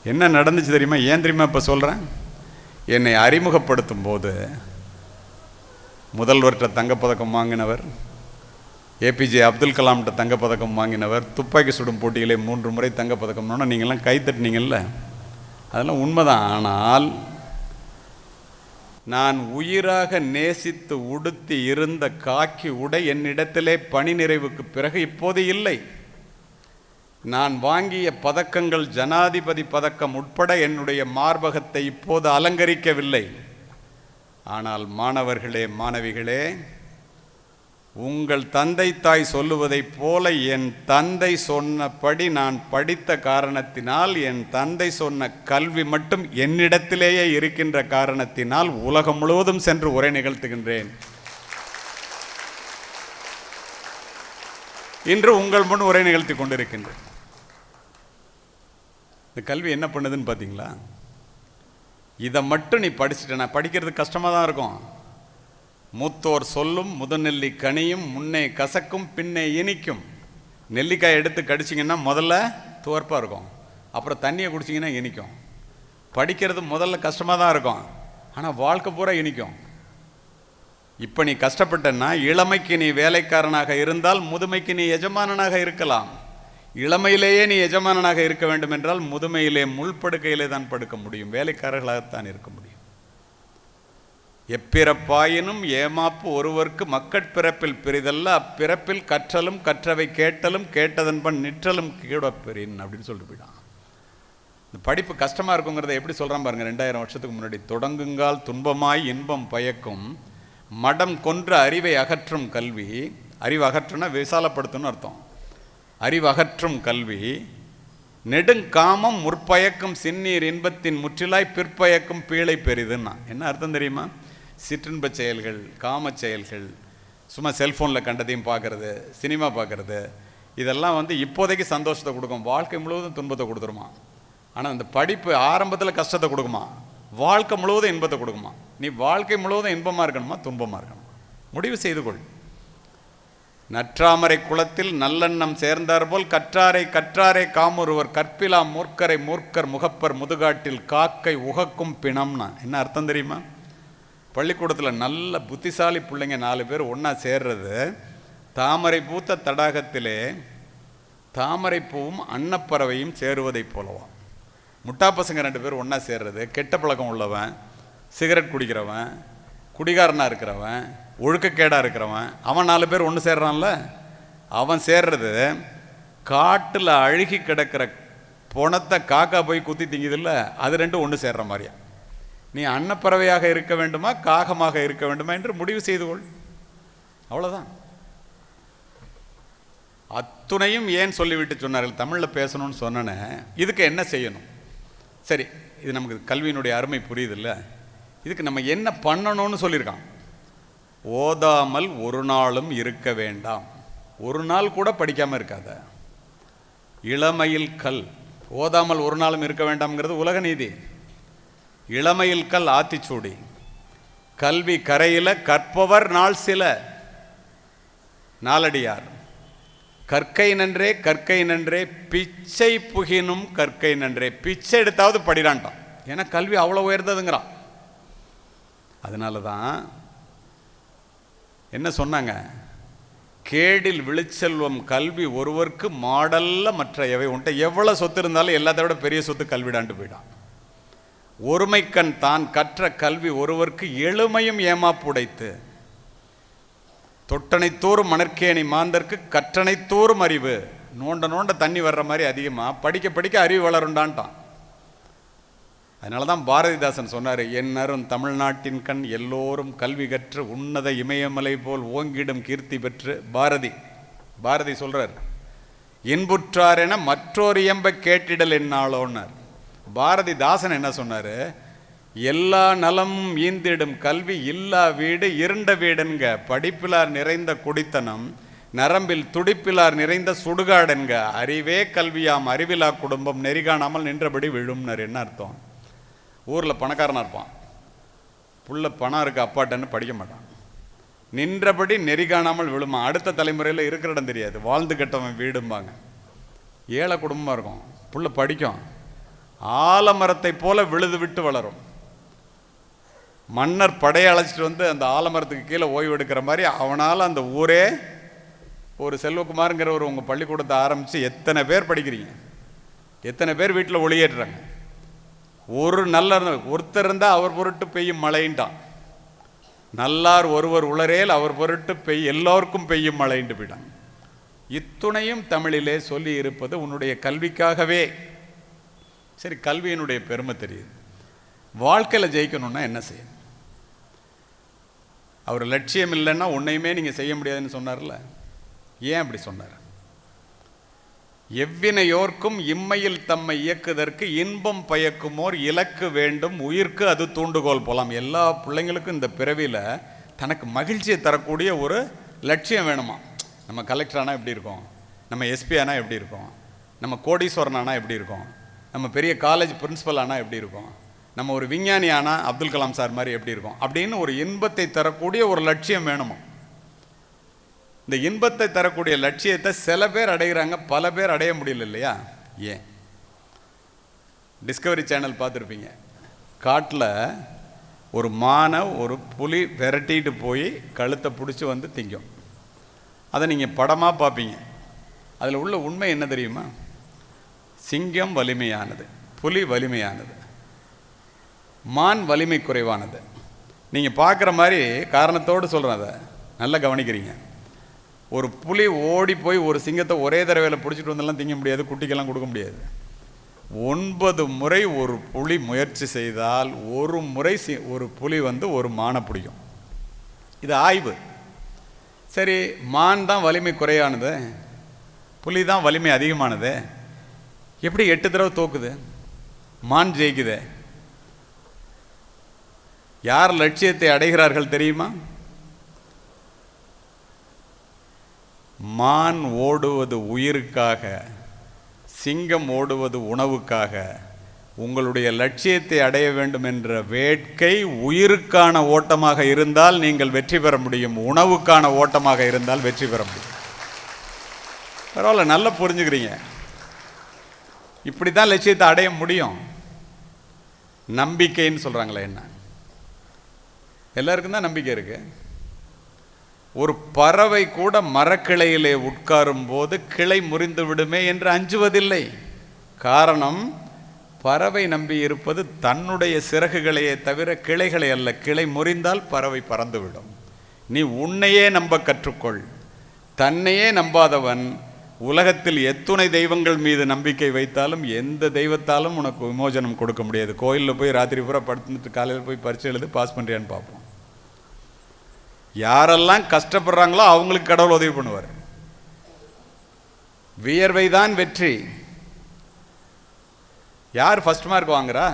என்ன நடந்துச்சு தெரியுமா? ஏன் தெரியுமா இப்போ சொல்கிறேன்? என்னை அறிமுகப்படுத்தும் போது முதல்வர்கிட்ட தங்கப்பதக்கம் வாங்கினவர், ஏபிஜே அப்துல் கலாம்கிட்ட தங்கப்பதக்கம் வாங்கினவர், துப்பாக்கி சுடும் போட்டியிலே 3 முறை தங்கப்பதக்கம்னா நீங்கள்லாம் கைத்தட்டினீங்கல்ல, அதெல்லாம் உண்மைதான். ஆனால் நான் உயிராக நேசித்து உடுத்தி இருந்த காக்கி உடை என்னிடத்திலே பணி நிறைவுக்கு பிறகு இப்போது இல்லை. நான் வாங்கிய பதக்கங்கள் ஜனாதிபதி பதக்கம் உட்பட என்னுடைய மார்பகத்தை இப்போது அலங்கரிக்கவில்லை. ஆனால் மாணவர்களே, மாணவிகளே, உங்கள் தந்தை தாய் சொல்லுவதைப் போல என் தந்தை சொன்னபடி நான் படித்த காரணத்தினால், என் தந்தை சொன்ன கல்வி மட்டும் என்னிடத்திலேயே இருக்கின்ற காரணத்தினால் உலகம் முழுவதும் சென்று உரை நிகழ்த்துகின்றேன். இன்று உங்கள் முன் உரை நிகழ்த்தி கொண்டிருக்கின்றேன். இந்த கல்வி என்ன பண்ணுதுன்னு பார்த்தீங்களா? இதை மட்டும் நீ படிச்சுட்டேன்னா, படிக்கிறது கஷ்டமாக தான் இருக்கும். மூத்தோர் சொல்லும் முதநெல்லி கனியும், முன்னே கசக்கும் பின்னே இனிக்கும். நெல்லிக்காய் எடுத்து கடிச்சிங்கன்னா முதல்ல துவர்ப்பாக இருக்கும், அப்புறம் தண்ணியை குடிச்சிங்கன்னா இனிக்கும். படிக்கிறது முதல்ல கஷ்டமாக தான் இருக்கும், ஆனால் வாழ்க்கை பூரா இனிக்கும். இப்போ நீ கஷ்டப்பட்டன்னா இளமைக்கு நீ வேலைக்காரனாக இருந்தால் முதுமைக்கு நீ எஜமானனாக இருக்கலாம். இளமையிலேயே நீ எஜமானனாக இருக்க வேண்டும் என்றால் முதுமையிலே முள்படுக்கையிலே தான் படுக்க முடியும், வேலைக்காரர்களாகத்தான் இருக்க முடியும். எப்பிறப்பாயினும் ஏமாப்பு ஒருவருக்கு மக்கட்பிறப்பில் பெரிதல்ல, அப்பிறப்பில் கற்றலும் கற்றவை கேட்டலும் கேட்டதன்பன் நிற்றலும் கீழப்பெறின் அப்படின்னு சொல்லிட்டு போயிட்டான். இந்த படிப்பு கஷ்டமாக இருக்குங்கிறத எப்படி சொல்கிறான் பாருங்க. 2000 வருஷத்துக்கு முன்னாடி, தொடங்குங்கால் துன்பமாய் இன்பம் பயக்கும், மடம் கொன்ற அறிவை அகற்றும் கல்வி. அறிவு அகற்றும்னா விசாலப்படுத்தும்னு அர்த்தம். அறிவு அகற்றும் கல்வி நெடுங்காமம் முற்பயக்கும் சின்னீர் இன்பத்தின் முற்றிலாய் பிற்பயக்கும் பீழை பெரிதுன்னா என்ன அர்த்தம் தெரியுமா? சிற்றின்ப செயல்கள், காம செயல்கள், சும்மா செல்ஃபோனில் கண்டதையும் பார்க்குறது, சினிமா பார்க்குறது, இதெல்லாம் இப்போதைக்கு சந்தோஷத்தை கொடுக்கும், வாழ்க்கை முழுவதும் துன்பத்தை கொடுத்துருமா. ஆனால் இந்த படிப்பு ஆரம்பத்தில் கஷ்டத்தை கொடுக்குமா, வாழ்க்கை முழுவதும் இன்பத்தை கொடுக்குமா. நீ வாழ்க்கை முழுவதும் இன்பமாக இருக்கணுமா துன்பமாக இருக்கணுமா, முடிவு செய்து கொள். நற்றாமரை குளத்தில் நல்லெண்ணம் சேர்ந்தார் போல் கற்றாரை கற்றாரை காமுறுவர், கற்பிலா மூர்க்கரை மூர்க்கர் முகப்பர் முதுகாட்டில் காக்கை உகக்கும் பிணம்னா என்ன அர்த்தம் தெரியுமா? பள்ளிக்கூடத்தில் நல்ல புத்திசாலி பிள்ளைங்க 4 பேர் ஒன்றா சேர்றது, தாமரை பூத்த தடாகத்திலே தாமரை பூவும் அன்னப்பறவையும் சேருவதை போலவா. முட்டா பசங்க 2 பேர் ஒன்றா சேர்றது, கெட்ட பழக்கம் உள்ளவன், சிகரெட் குடிக்கிறவன், குடிகாரனாக இருக்கிறவன், ஒழுக்கக்கேடாக இருக்கிறவன், அவன் 4 பேர் ஒன்று சேர்றான்ல, அவன் சேர்றது காட்டில் அழுகி கிடக்கிற பொணத்தை காக்கா போய் குத்தி திங்குதில்ல, அது 2 ஒன்று சேர்ற மாதிரியா. நீ அன்னப்பறவையாக இருக்க வேண்டுமா காகமாக இருக்க வேண்டுமா என்று முடிவு செய்து கொள், அவ்வளோதான். அத்துணையும் ஏன் சொல்லிவிட்டு சொன்னார்கள்? தமிழில் பேசணும்னு சொன்னேன்னு. இதுக்கு என்ன செய்யணும்? சரி, இது நமக்கு கல்வியினுடைய அருமை புரியுது இல்லை? இதுக்கு நம்ம என்ன பண்ணணும்னு சொல்லியிருக்கான். ஓதாமல் ஒரு நாளும் இருக்க வேண்டாம். ஒரு நாள் கூட படிக்காமல் இருக்காத. இளமையில் கல். ஓதாமல் ஒரு நாளும் இருக்க வேண்டாம்ங்கிறது உலக நீதி. இளமையில் கல் ஆத்திச்சூடி. கல்வி கரையில கற்பவர் நாள் சில. நாலடியார். கற்கை நன்றே கற்கை நன்றே பிச்சை புகினும் கற்கை நன்றே. பிச்சை எடுத்தாவது படிடான்ட்டான். ஏன்னா கல்வி அவ்வளோ உயர்ந்ததுங்கிறான். அதனால தான் என்ன சொன்னாங்க, கேடில் விழுச்செல்வம் கல்வி ஒருவருக்கு மாடல்ல மற்ற எவை. உன்ட்ட எவ்வளோ சொத்து இருந்தாலும் எல்லாத்த விட பெரிய சொத்து கல்விடாண்டு போயிடான். ஒருமைக்கண் தான் கற்ற கல்வி ஒருவருக்கு எளிமையும் ஏமாப்புடைத்து. தொட்டனைத்தோறும் மணற்கேணி மாந்தருக்கு கற்றனைத்தோறும் அறிவு. நோண்ட நோண்ட தண்ணி வர்ற மாதிரி அதிகமாக படிக்க படிக்க அறிவு வளருண்டான்ட்டான். அதனால தான் பாரதிதாசன் சொன்னார், என்னரும் தமிழ்நாட்டின் கண் எல்லோரும் கல்வி கற்று உன்னத இமயமலை போல் ஓங்கிடும் கீர்த்தி பெற்று. பாரதி சொல்றார், இன்புற்றார் என மற்றொரு இயம்ப கேட்டிடல் என்னாலோன்னார். பாரதிதாசன் என்ன சொன்னார், எல்லா நலமும் ஈந்திடும் கல்வி இல்லா வீடு இருண்ட வீடுங்க. படிப்பிலார் நிறைந்த குடித்தனம் நரம்பில் துடிப்பிலார் நிறைந்த சுடுகாடுங்க. அறிவே கல்வியாம் அறிவிலா குடும்பம் நெறிகாணாமல் நின்றபடி விழும்னர். என்ன அர்த்தம்? ஊரில் பணக்காரனாக இருப்பான், புள்ள பணம் இருக்கு அப்பாட்டன்னு படிக்க மாட்டான், நின்றபடி நெறி காணாமல் விழுமா. அடுத்த தலைமுறையில் இருக்கிற இடம் தெரியாது, வாழ்ந்து கட்டவன் வீடும்பாங்க. ஏழை குடும்பமாக இருக்கும், புள்ள படிக்கும், ஆலமரத்தை போல விழுது விட்டு வளரும். மன்னர் படையை அழைச்சிட்டு வந்து அந்த ஆலமரத்துக்கு கீழே ஓய்வு எடுக்கிற மாதிரி அவனால் அந்த ஊரே ஒரு செல்வகுமாருங்கிற ஒரு உங்கள் பள்ளிக்கூடத்தை ஆரம்பித்து எத்தனை பேர் படிக்கிறீங்க, எத்தனை பேர் வீட்டில் ஒளியேற்றுறாங்க. ஒரு நல்ல ஒருத்தர் இருந்தால் அவர் பொருட்டு பெய்யும் மழைன்ட்டான். நல்லார் ஒருவர் உளரேல் அவர் பொருட்டு எல்லோருக்கும் பெய்யும் மழைன்ட்டு போயிட்டான். இத்துணையும் தமிழிலே சொல்லி இருப்பது உன்னுடைய கல்விக்காகவே. சரி, கல்வியினுடைய பெருமை தெரியுது. வாழ்க்கையில் ஜெயிக்கணும்னா என்ன செய்யணும்? அவர் லட்சியம் இல்லைன்னா உன்னையுமே நீங்கள் செய்ய முடியாதுன்னு சொன்னார்ல. ஏன் அப்படி சொன்னார்? எவ்வினையோர்க்கும் இம்மையில் தம்மை இயக்குதற்கு இன்பம் பயக்குமோர் இலக்கு வேண்டும் உயிர்க்கு அது தூண்டுகோல் போலாம். எல்லா பிள்ளைங்களுக்கும் இந்த பிறவியில் தனக்கு மகிழ்ச்சியை தரக்கூடிய ஒரு லட்சியம் வேணுமா. நம்ம கலெக்டர் ஆனால் எப்படி இருக்கும், நம்ம எஸ்பி ஆனால் எப்படி இருக்கும், நம்ம கோடீஸ்வரன் ஆனால் எப்படி இருக்கும், நம்ம பெரிய காலேஜ் பிரின்சிபல் ஆனால் எப்படி இருக்கும், நம்ம ஒரு விஞ்ஞானி ஆனால் அப்துல் கலாம் சார் மாதிரி எப்படி இருக்கும் அப்படின்னு ஒரு இன்பத்தை தரக்கூடிய ஒரு லட்சியம் வேணுமா. இந்த இன்பத்தை தரக்கூடிய லட்சியத்தை சில பேர் அடைகிறாங்க, பல பேர் அடைய முடியல இல்லையா? ஏன்? டிஸ்கவரி சேனல் பார்த்துருப்பீங்க. காட்டில் ஒரு மானை ஒரு புலி விரட்டிட்டு போய் கழுத்தை பிடிச்சி வந்து திங்கும். அதை நீங்கள் படமாக பார்ப்பீங்க. அதில் உள்ள உண்மை என்ன தெரியுமா? சிங்கம் வலிமையானது, புலி வலிமையானது, மான் வலிமை குறைவானது. நீங்கள் பார்க்குற மாதிரி காரணத்தோடு சொல்கிறேன், அதை நல்லா கவனிக்கிறீங்க. ஒரு புலி ஓடி போய் ஒரு சிங்கத்தை ஒரே தடவையில் பிடிச்சிட்டு வந்தெல்லாம் திங்க முடியாது, குட்டிக்கெல்லாம் கொடுக்க முடியாது. 9 முறை ஒரு புலி முயற்சி செய்தால் ஒரு முறை ஒரு புலி வந்து ஒரு மானை பிடிக்கும். இது ஆய்வு. சரி, மான் தான் வலிமை குறையானது, புலி தான் வலிமை அதிகமானது, எப்படி 8 தடவை தோக்குது, மான் ஜெயிக்குது? யார் லட்சியத்தை அடைகிறார்கள் தெரியுமா? மான் ஓடுவது உயிருக்காக, சிங்கம் ஓடுவது உணவுக்காக. உங்களுடைய லட்சியத்தை அடைய வேண்டும் என்ற வேட்கை உயிருக்கான ஓட்டமாக இருந்தால் நீங்கள் வெற்றி பெற முடியும், உணவுக்கான ஓட்டமாக இருந்தால் வெற்றி பெற முடியும். பரவாயில்ல, நல்லா புரிஞ்சுக்கிறீங்க. இப்படி தான் லட்சியத்தை அடைய முடியும். நம்பிக்கைன்னு சொல்கிறாங்களே, என்ன? எல்லாருக்கும் தான் நம்பிக்கை இருக்கு. ஒரு பறவை கூட மரக்கிளையிலே உட்காரும் போது கிளை முறிந்து விடுமே என்று அஞ்சுவதில்லை. காரணம், பறவை நம்பி இருப்பது தன்னுடைய சிறகுகளையே தவிர கிளைகளை அல்ல. கிளை முறிந்தால் பறவை பறந்துவிடும். நீ உன்னையே நம்ப கற்றுக்கொள். தன்னையே நம்பாதவன் உலகத்தில் எத்துணை தெய்வங்கள் மீது நம்பிக்கை வைத்தாலும் எந்த தெய்வத்தாலும் உனக்கு விமோசனம் கொடுக்க முடியாது. கோயிலில் போய் ராத்திரி பூரா படுத்துட்டு காலையில் போய் பரிசு எழுது, பாஸ் பண்ணுறியான்னு பார்ப்போம். யாரெல்லாம் கஷ்டப்படுறாங்களோ அவங்களுக்கு கடவுள் உதவி பண்ணுவார். வியர்வை தான் வெற்றி. யார் ஃபர்ஸ்ட் மார்க் வாங்குறா?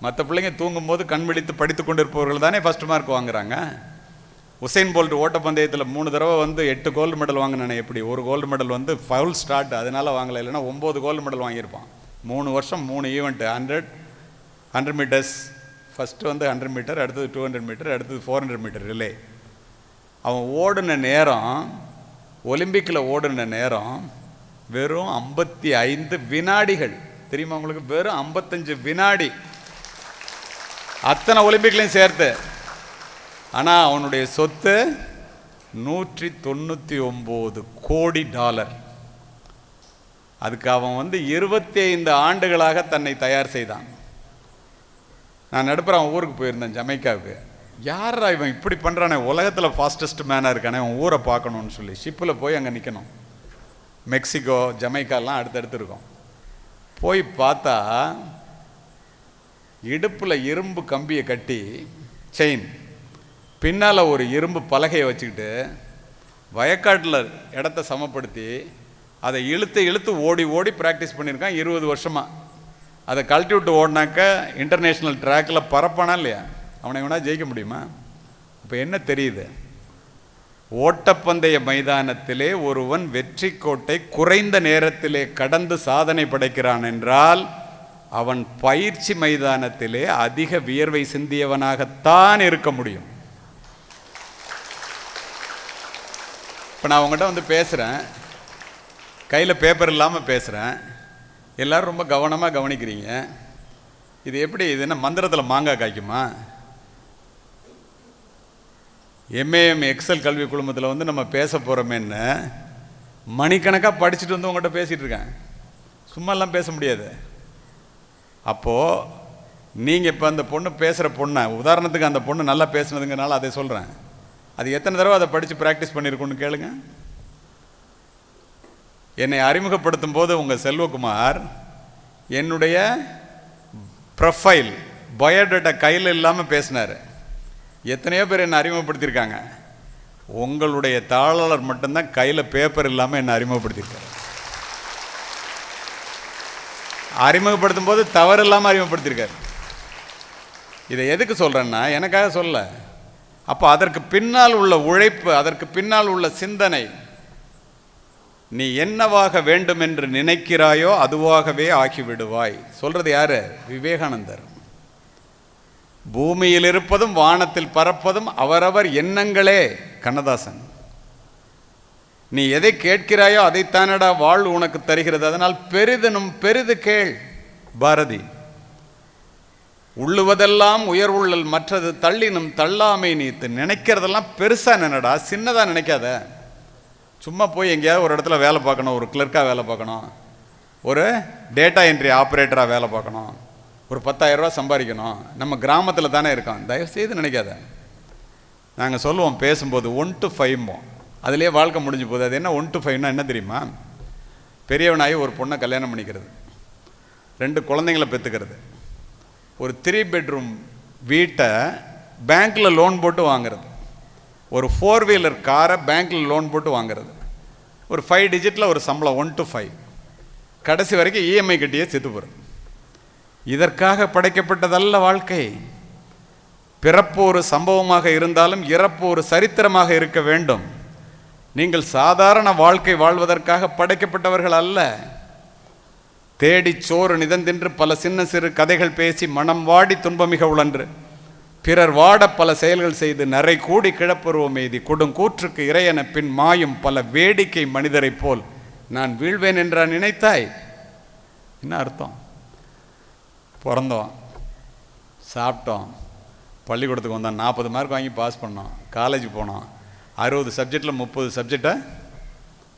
மற்ற பிள்ளைங்க தூங்கும் போது கண் விழித்து படித்து கொண்டிருப்பவர்கள் தானே ஃபர்ஸ்ட் மார்க் வாங்குறாங்க. உசைன் போல்ட் ஓட்டப்பந்தயத்தில் 3 தடவை வந்து 8 கோல்டு மெடல் வாங்கினானே. எப்படி? ஒரு கோல்டு மெடல் வந்து ஃபவுல் ஸ்டார்ட், அதனால வாங்கலை, இல்லைன்னா 9 கோல்டு மெடல் வாங்கியிருப்பான். 3 வருஷம் 3 ஈவெண்ட்டு, 100 மீட்டர்ஸ். ஃபஸ்ட்டு வந்து 100 மீட்டர், அடுத்தது 200 மீட்டர், அடுத்தது 400 மீட்டர் ரிலே. அவன் ஓடின நேரம் ஒலிம்பிக்கில் ஓடின நேரம் வெறும் 55 வினாடிகள். தெரியுமா உங்களுக்கு? வெறும் 55 வினாடி, அத்தனை ஒலிம்பிக்லையும் சேர்த்து. ஆனால் அவனுடைய சொத்து $199 கோடி. அதுக்கு அவன் 25 ஆண்டுகளாக தன்னை தயார் செய்தான். நான் நடுப்புற அவன் ஊருக்கு போயிருந்தேன், ஜமைக்காவுக்கு. யாரா இவன் இப்படி பண்ணுறானே, உலகத்தில் ஃபாஸ்டஸ்ட் மேனாக இருக்கானே, அவன் ஊரை பார்க்கணுன்னு சொல்லி ஷிப்பில் போய் அங்கே நிற்கணும். மெக்சிகோ, ஜமைக்காலாம் அடுத்தடுத்து இருக்கும். போய் பார்த்தா இடுப்பில் இரும்பு கம்பியை கட்டி செயின், பின்னால் ஒரு இரும்பு பலகையை வச்சுக்கிட்டு வயக்காட்டில் இடத்த சமப்படுத்தி அதை இழுத்து இழுத்து ஓடி ஓடி ப்ராக்டிஸ் பண்ணியிருக்கான் 20 வருஷமாக. அதை கழட்டி விட்டு ஓடினாக்க இன்டர்நேஷ்னல் ட்ராக்கில் பரப்பானா இல்லையா? அவனை வேணா ஜெயிக்க முடியுமா? இப்போ என்ன தெரியுது? ஓட்டப்பந்தய மைதானத்திலே ஒருவன் வெற்றி கோட்டை குறைந்த நேரத்திலே கடந்து சாதனை படைக்கிறான் என்றால் அவன் பயிற்சி மைதானத்திலே அதிக வியர்வை சிந்தியவனாகத்தான் இருக்க முடியும். இப்போ நான் உங்கள்கிட்ட பேசுகிறேன், கையில் பேப்பர் இல்லாமல் பேசுகிறேன், எல்லோரும் ரொம்ப கவனமாக கவனிக்கிறீங்க. இது எப்படி? இது என்ன மந்திரத்தில் மாங்காய் காய்க்குமா? எம்ஏஎம் எக்ஸல் கல்வி குழுமத்தில் நம்ம பேச போகிறோமேன்னு மணிக்கணக்காக படிச்சுட்டு உங்கள்கிட்ட பேசிகிட்டு இருக்கேன். சும்மாலாம் பேச முடியாது. அப்போது நீங்கள் இப்போ அந்த பொண்ணு பேசுகிற பொண்ணை, உதாரணத்துக்கு அந்த பொண்ணு நல்லா பேசுனதுங்கனால அதை சொல்கிறேன், அது எத்தனை தடவை அதை படித்து ப்ராக்டிஸ் பண்ணியிருக்கோன்னு கேளுங்க. என்னை அறிமுகப்படுத்தும் போது உங்கள் செல்வகுமார் என்னுடைய ப்ரொஃபைல் பயோடேட்டா கையில் இல்லாமல் பேசினார். எத்தனையோ பேர் என்னை அறிமுகப்படுத்தியிருக்காங்க. உங்களுடைய தாளர் மட்டும்தான் கையில் பேப்பர் இல்லாமல் என்னை அறிமுகப்படுத்தியிருக்காரு. அறிமுகப்படுத்தும் போது தவறு இல்லாமல் அறிமுகப்படுத்தியிருக்காரு. இதை எதுக்கு சொல்கிறேன்னா, எனக்காக சொல்ல. அப்போ அதற்கு பின்னால் உள்ள உழைப்பு, அதற்கு பின்னால் உள்ள சிந்தனை, நீ என்னவாக வேண்டும் என்று நினைக்கிறாயோ அதுவாகவே ஆகிவிடுவாய். சொல்றது யாரு? விவேகானந்தர். பூமியில் இருப்பதும் வானத்தில் பறப்பதும் அவரவர் எண்ணங்களே, கண்ணதாசன். நீ எதை கேட்கிறாயோ அதைத்தானடா வாழ் உனக்கு தருகிறது, அதனால் பெரிதனும் பெரிது கேள், பாரதி. உள்ளுவதெல்லாம் உயர்வுள்ளல் மற்றது தள்ளினும் தள்ளாமை நீத்து. நினைக்கிறதெல்லாம் பெருசா நினைடா, சின்னதா நினைக்காத. சும்மா போய் எங்கேயாவது ஒரு இடத்துல வேலை பார்க்கணும், ஒரு கிளர்க்காக வேலை பார்க்கணும், ஒரு டேட்டா என்ட்ரி ஆப்ரேட்டராக வேலை பார்க்கணும், ஒரு 10,000 ரூபா சம்பாதிக்கணும், நம்ம கிராமத்தில் தானே இருக்கோம், தயவுசெய்து நினைக்காத. நாங்கள் சொல்லுவோம் பேசும்போது 1 to 5, அதுலேயே வாழ்க்கை முடிஞ்சு போகுது. அது என்ன 1 to 5னா என்ன தெரியுமா? பெரியவனாகி ஒரு பொண்ணை கல்யாணம் பண்ணிக்கிறது, 2 குழந்தைங்களை பெற்றுக்கிறது, ஒரு 3 bedroom வீட்டை பேங்க்கில் லோன் போட்டு வாங்கிறது, ஒரு 4 wheeler காரை பேங்க்கில் லோன் போட்டு வாங்கிறது, ஒரு 5 digitல ஒரு சம்பளம் 1 to 5, கடைசி வரைக்கும் இஎம்ஐ கட்டியே செத்து போகிறது. இதற்காக படைக்கப்பட்டதல்ல வாழ்க்கை. பிறப்பு ஒரு சம்பவமாக இருந்தாலும் இறப்பு ஒரு சரித்திரமாக இருக்க வேண்டும். நீங்கள் சாதாரண வாழ்க்கை வாழ்வதற்காக படைக்கப்பட்டவர்கள் அல்ல. தேடி சோறு நிதந்தின்று பல சின்ன சிறு கதைகள் பேசி மனம் வாடி துன்பமிக உழன்று பிறர் வாட பல செயல்கள் செய்து நரை கூடி கிழப்பருவம் எய்தி கொடுங்கூற்றுக்கு இறையென பின் மாயும் பல வேடிக்கை மனிதரை போல் நான் வீழ்வேன் என்றா நினைத்தாய்? என்ன அர்த்தம்? பிறந்தோம், சாப்பிட்டோம், பள்ளிக்கூடத்துக்கு வந்தோம், 40 மார்க் வாங்கி பாஸ் பண்ணோம், காலேஜ் போனோம், 60 சப்ஜெக்டில் 30 சப்ஜெக்டை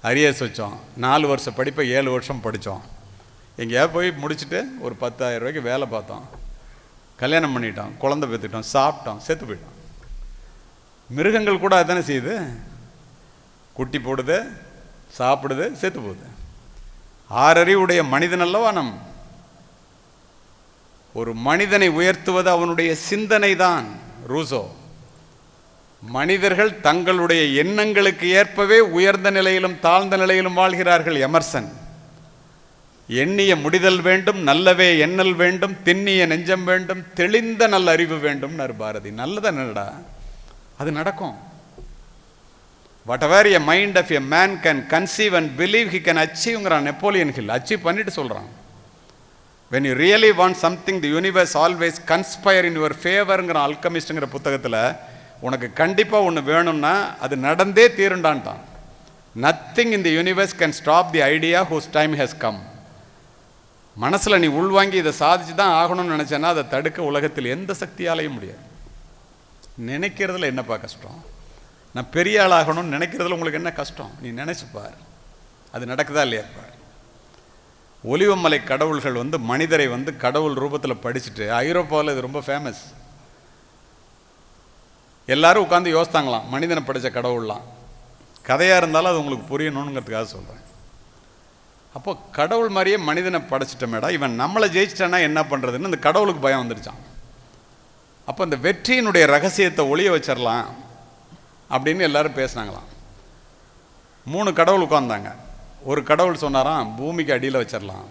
அரியர்ஸ் வச்சோம், 4 வருஷம் படிப்பை 7 வருஷம் படித்தோம், எங்கேயாவது போய் முடிச்சுட்டு ஒரு 10,000 ரூபாய்க்கு வேலை பார்த்தோம், கல்யாணம் பண்ணிட்டோம், குழந்தை பெற்றுட்டோம், சாப்பிட்டோம், செத்து போயிட்டோம். மிருகங்கள் கூட அதுதானே செய்யுது. குட்டி போடுது, சாப்பிடுது, செத்து போகுது. 6 அறிவுடைய மனிதன் அல்லவா நம். ஒரு மனிதனை உயர்த்துவது அவனுடைய சிந்தனை தான். ரூசோ. மனிதர்கள் தங்களுடைய எண்ணங்களுக்கு ஏற்பவே உயர்ந்த நிலையிலும் தாழ்ந்த நிலையிலும் வாழ்கிறார்கள். எமர்சன். எண்ணிய முடிதல் வேண்டும், நல்லவே எண்ணல் வேண்டும், திண்ணிய நெஞ்சம் வேண்டும், தெளிந்த நல்ல அறிவு வேண்டும். பாரதி. நல்லதா என்னடா அது நடக்கும். whatever a mind of a man can conceive and believe he can achieveங்கிறான் நெப்போலியன் ஹில். அச்சீவ் பண்ணிட்டு சொல்றான். when you really want something the universe always conspire in your favorங்கிற அல்கமிஸ்ட்ங்கிற புத்தகத்தில் உனக்கு கண்டிப்பாக ஒன்று வேணும்னா அது நடந்தே தீருண்டான்ட்டான். Nothing in the universe can stop the idea whose time has come. மனசில் நீ உள்வாங்கி இதை சாதிச்சு தான் ஆகணும்னு நினச்சேன்னா அதை தடுக்க உலகத்தில் எந்த சக்தியாலையும் முடியாது. நினைக்கிறதுல என்னப்பா கஷ்டம்? நான் பெரிய ஆளாகணும்னு நினைக்கிறதுல உங்களுக்கு என்ன கஷ்டம்? நீ நினைச்சுப்பார், அது நடக்குதா இல்லையாப்பா? ஒலிவமலை கடவுள்கள் மனிதரை கடவுள் ரூபத்தில் படிச்சுட்டு, ஐரோப்பாவில் இது ரொம்ப ஃபேமஸ். எல்லாரும் உட்காந்து யோசித்தாங்களாம், மனிதனை படித்த கடவுள்லாம். கதையாக இருந்தாலும் அது உங்களுக்கு புரியணுங்கிறதுக்காக சொல்கிறேன். அப்போ கடவுள் மாதிரியே மனிதனை படைச்சிட்டமேடா, இவன் நம்மளை ஜெயிச்சிட்டானா என்ன பண்ணுறதுன்னு அந்த கடவுளுக்கு பயம் வந்துடுச்சான். அப்போ அந்த வெற்றியினுடைய ரகசியத்தை ஒளிய வச்சிடலாம் அப்படின்னு எல்லாரும் பேசினாங்களாம். 3 கடவுள் உட்காந்தாங்க. ஒரு கடவுள் சொன்னாராம், பூமிக்கு அடியில் வச்சிடலாம்,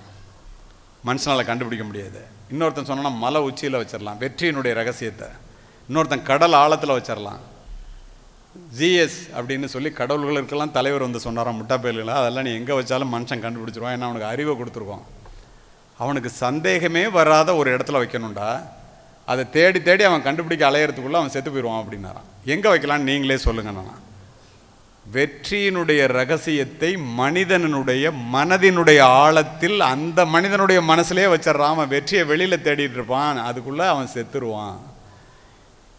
மனுஷனால் கண்டுபிடிக்க முடியாது. இன்னொருத்தன் சொன்னா மலை உச்சியில் வச்சிடலாம் வெற்றியினுடைய ரகசியத்தை. இன்னொருத்தன் கடல் ஆழத்தில் வச்சிடலாம். ஜிஎஸ் அப்படின்னு சொல்லி கடவுள்களுக்கெல்லாம் தலைவர் சொன்னாராம், முட்டாப்பேலுங்களா அதெல்லாம் நீ எங்கே வச்சாலும் மனுஷன் கண்டுபிடிச்சிருவான், ஏன்னா அவனுக்கு அறிவை கொடுத்துருக்கோம். அவனுக்கு சந்தேகமே வராத ஒரு இடத்துல வைக்கணும்டா, அதை தேடி தேடி அவன் கண்டுபிடிக்க அலையிறதுக்குள்ளே அவன் செத்து போயிடுவான் அப்படின்னாரான். எங்கே வைக்கலான்னு நீங்களே சொல்லுங்க. நான் வெற்றியினுடைய ரகசியத்தை மனிதனுடைய மனதினுடைய ஆழத்தில், அந்த மனிதனுடைய மனசுலேயே வச்சிடறான். அவன் வெற்றியை வெளியில் தேடிட்டு இருப்பான், அதுக்குள்ளே அவன் செத்துருவான்.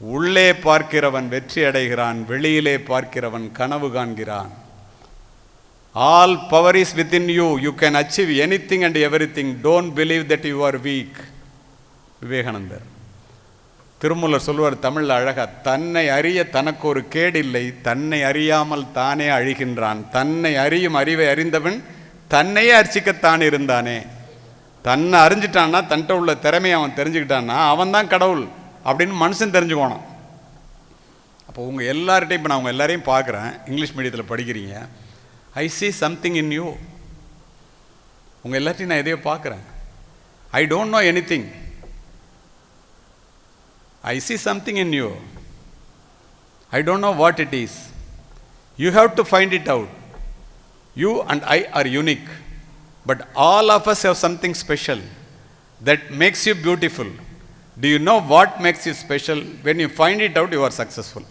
உள்ளே பார்க்கிறவன் வெற்றி அடைகிறான், வெளியிலே பார்க்கிறவன் கனவு காண்கிறான். All power is within you, you can achieve anything and everything, don't believe that you are weak. விவேகானந்தர். திருமூலர் சொல்லுவார் தமிழில் அழகா, தன்னை அறிய தனக்கு ஒரு கேடில்லை, தன்னை அறியாமல் தானே அழிகின்றான். தன்னை அறியும் அறிவை அறிந்தவன் தன்னையே அர்ச்சிக்கத்தான் இருந்தானே. தன்னை அறிஞ்சிட்டான்னா, தன்ட்ட உள்ள திறமையை அவன் தெரிஞ்சுக்கிட்டான்னா அவன் தான் கடவுள் அப்படின்னு மனுஷன் தெரிஞ்சுக்கணும். அப்போ உங்கள் எல்லார்கிட்டையும், இப்போ நான் உங்கள் எல்லாரையும் பார்க்குறேன், இங்கிலீஷ் மீடியத்தில் படிக்கிறீங்க. ஐ see something in you. உங்கள் எல்லாத்தையும் நான் எதையோ பார்க்குறேன். I don't know anything, I see something in you. I don't know what it is. You have to find it out. You and I are unique, but all of us have something special that makes you beautiful. Do you know what makes you special? When you find it out, you are successful.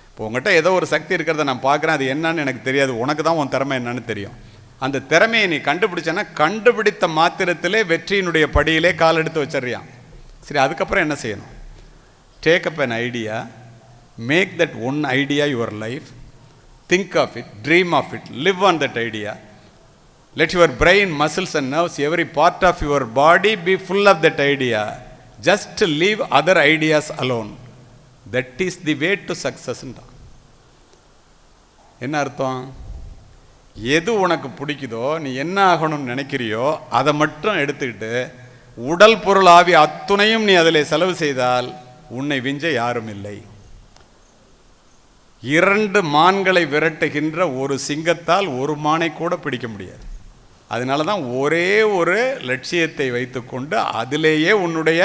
இப்போ உங்கள்கிட்ட ஏதோ ஒரு சக்தி இருக்கிறத நான் பார்க்குறேன், அது என்னன்னு எனக்கு தெரியாது, உனக்கு தான் உன் திறமை என்னன்னு தெரியும். அந்த திறமையை நீ கண்டுபிடிச்சேன்னா, கண்டுபிடித்த மாத்திரத்திலே வெற்றியினுடைய படியிலே கால் எடுத்து வச்சிடறியான். சரி, அதுக்கப்புறம் என்ன செய்யணும்? Take up an idea, make that one idea your life, think of it, dream of it, live on that idea. Let your brain, muscles and nerves, every part of your body be full of that idea. Just leave other ideas alone. That is the way to success. என்ன அர்த்தம்? எது உனக்கு பிடிக்குதோ, நீ என்ன ஆகணும்னு நினைக்கிறியோ அதை மட்டும் எடுத்துக்கிட்டு உடல் பொருள் ஆவி அத்துணையும் நீ அதில் செலவு செய்தால் உன்னை விஞ்ச யாரும் இல்லை. 2 மான்களை விரட்டுகின்ற ஒரு சிங்கத்தால் ஒரு மானை கூட பிடிக்க முடியாது. அதனால தான் ஒரே ஒரு லட்சியத்தை வைத்துக்கொண்டு அதிலேயே உன்னுடைய